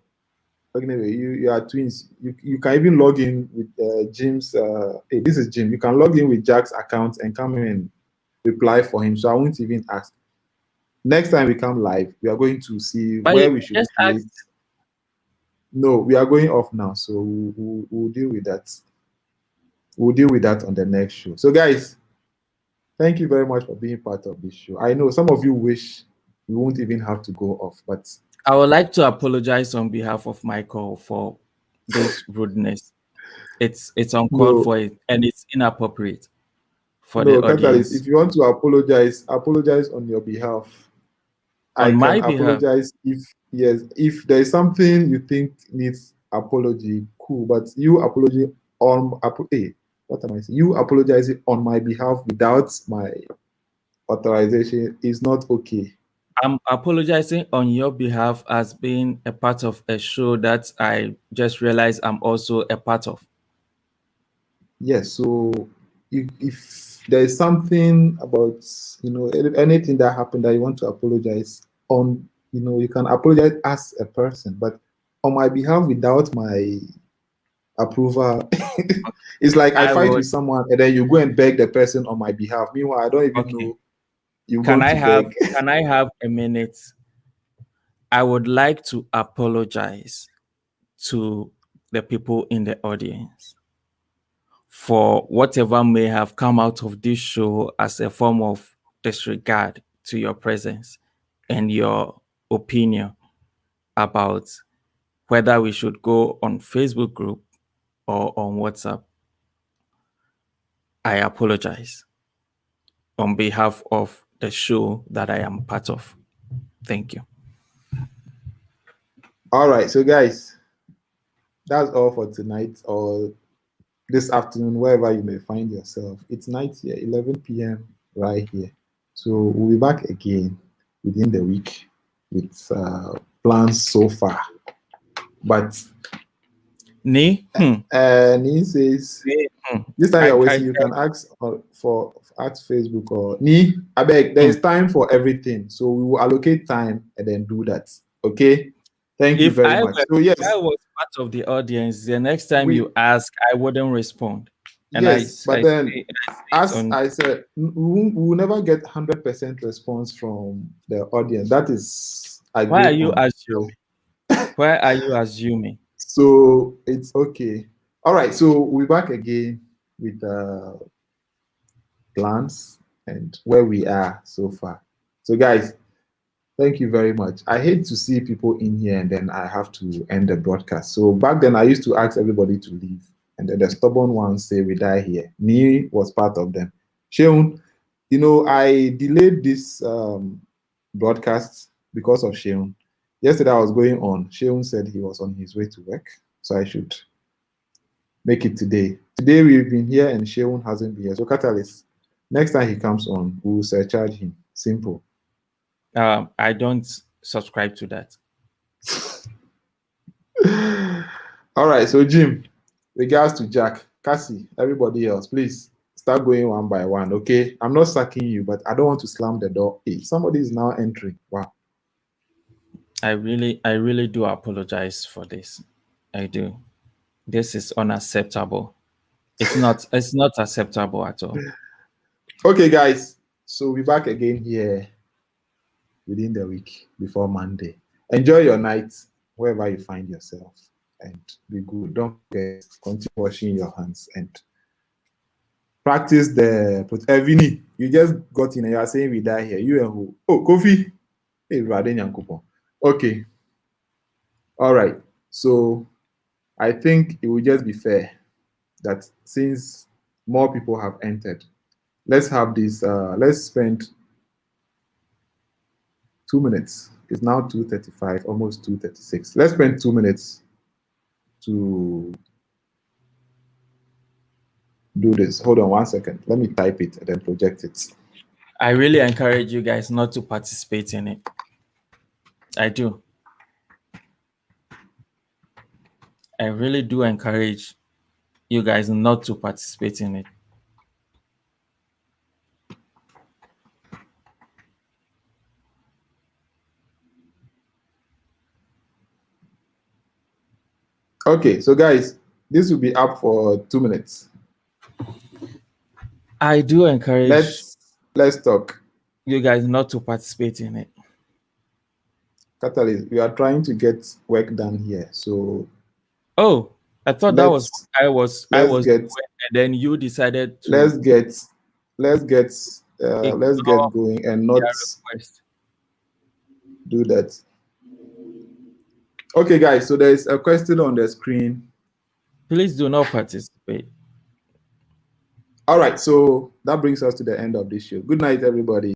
[SPEAKER 1] anyway, you are twins. You can even log in with Jim's. Hey, this is Jim. You can log in with Jack's account and come in and reply for him. So I won't even ask. Next time we come live, we are going to see where we should create. No, we are going off now, so we'll deal with that. We'll deal with that on the next show. So, guys, thank you very much for being part of this show. I know some of you wish we won't even have to go off, but
[SPEAKER 2] I would like to apologize on behalf of Michael for this rudeness. It's uncalled for it, and it's inappropriate for the audience.
[SPEAKER 1] If you want to apologize on your behalf.
[SPEAKER 2] On my behalf.
[SPEAKER 1] Apologize if there is something you think needs apology, cool. But you apologize what am I saying? You apologizing on my behalf without my authorization is not okay.
[SPEAKER 2] I'm apologizing on your behalf as being a part of a show that I just realized I'm also a part of.
[SPEAKER 1] Yes, so if there is something about, anything that happened that you want to apologize on, you can apologize as a person, but on my behalf without my approval, it's like I fight with someone and then you go and beg the person on my behalf. Meanwhile, I don't even know.
[SPEAKER 2] Can I have a minute? I would like to apologize to the people in the audience for whatever may have come out of this show as a form of disregard to your presence and your opinion about whether we should go on Facebook group or on WhatsApp. I apologize on behalf of the show that I am part of. Thank you.
[SPEAKER 1] All right, so guys, that's all for tonight or this afternoon, wherever you may find yourself. It's night here, 11 p.m. right here. So we'll be back again within the week with plans so far. But
[SPEAKER 2] Nee
[SPEAKER 1] says this time you're wasting. You can ask for Facebook or Nee. I beg. There is time for everything, so we will allocate time and then do that. Okay. Thank you very much. So yes,
[SPEAKER 2] if I was part of the audience, the next time you ask, I wouldn't respond.
[SPEAKER 1] And yes, but then, as I said, we will never get 100% response from the audience. That is.
[SPEAKER 2] Why are you assuming? Why are you assuming?
[SPEAKER 1] So it's okay. All right. So we're back again with plans and where we are so far. So guys, thank you very much. I hate to see people in here and then I have to end the broadcast. So back then I used to ask everybody to leave. And then the stubborn ones say we die here. Me was part of them. Zhiyun, I delayed this broadcasts because of Zhiyun. Yesterday I was going on. Zhiyun said he was on his way to work, so I should make it today. Today we've been here and Zhiyun hasn't been here. So Catalyst, next time he comes on, we will surcharge him. Simple.
[SPEAKER 2] I don't subscribe to that.
[SPEAKER 1] All right, so Jim, regards to Jack, Cassie, everybody else, please start going one by one, okay? I'm not sacking you, but I don't want to slam the door. Hey, somebody is now entering. Wow.
[SPEAKER 2] I really do apologize for this. I do. This is unacceptable. It's not acceptable at all.
[SPEAKER 1] Okay, guys. So we're back again here within the week before Monday. Enjoy your night wherever you find yourself and be good. Don't forget, continue washing your hands and practice the Vinny, you just got in and you are saying we die here. You and who? Oh, Kofi. Hey, okay. All right. So I think it will just be fair that since more people have entered, let's have this, let's spend 2 minutes. It's now 2:35, almost 2:36. Let's spend 2 minutes to do this. Hold on 1 second. Let me type it and then project it.
[SPEAKER 2] I really encourage you guys not to participate in it. I do. I really do encourage you guys not to participate in it.
[SPEAKER 1] Okay, so guys, this will be up for 2 minutes.
[SPEAKER 2] I do encourage
[SPEAKER 1] let's talk.
[SPEAKER 2] You guys not to participate in it.
[SPEAKER 1] Catalyst, we are trying to get work done here. So
[SPEAKER 2] I thought that was I was doing, and then you decided to
[SPEAKER 1] let's get going and not do that. Okay, guys, so there's a question on the screen.
[SPEAKER 2] Please do not participate.
[SPEAKER 1] All right, so that brings us to the end of this show. Good night, everybody.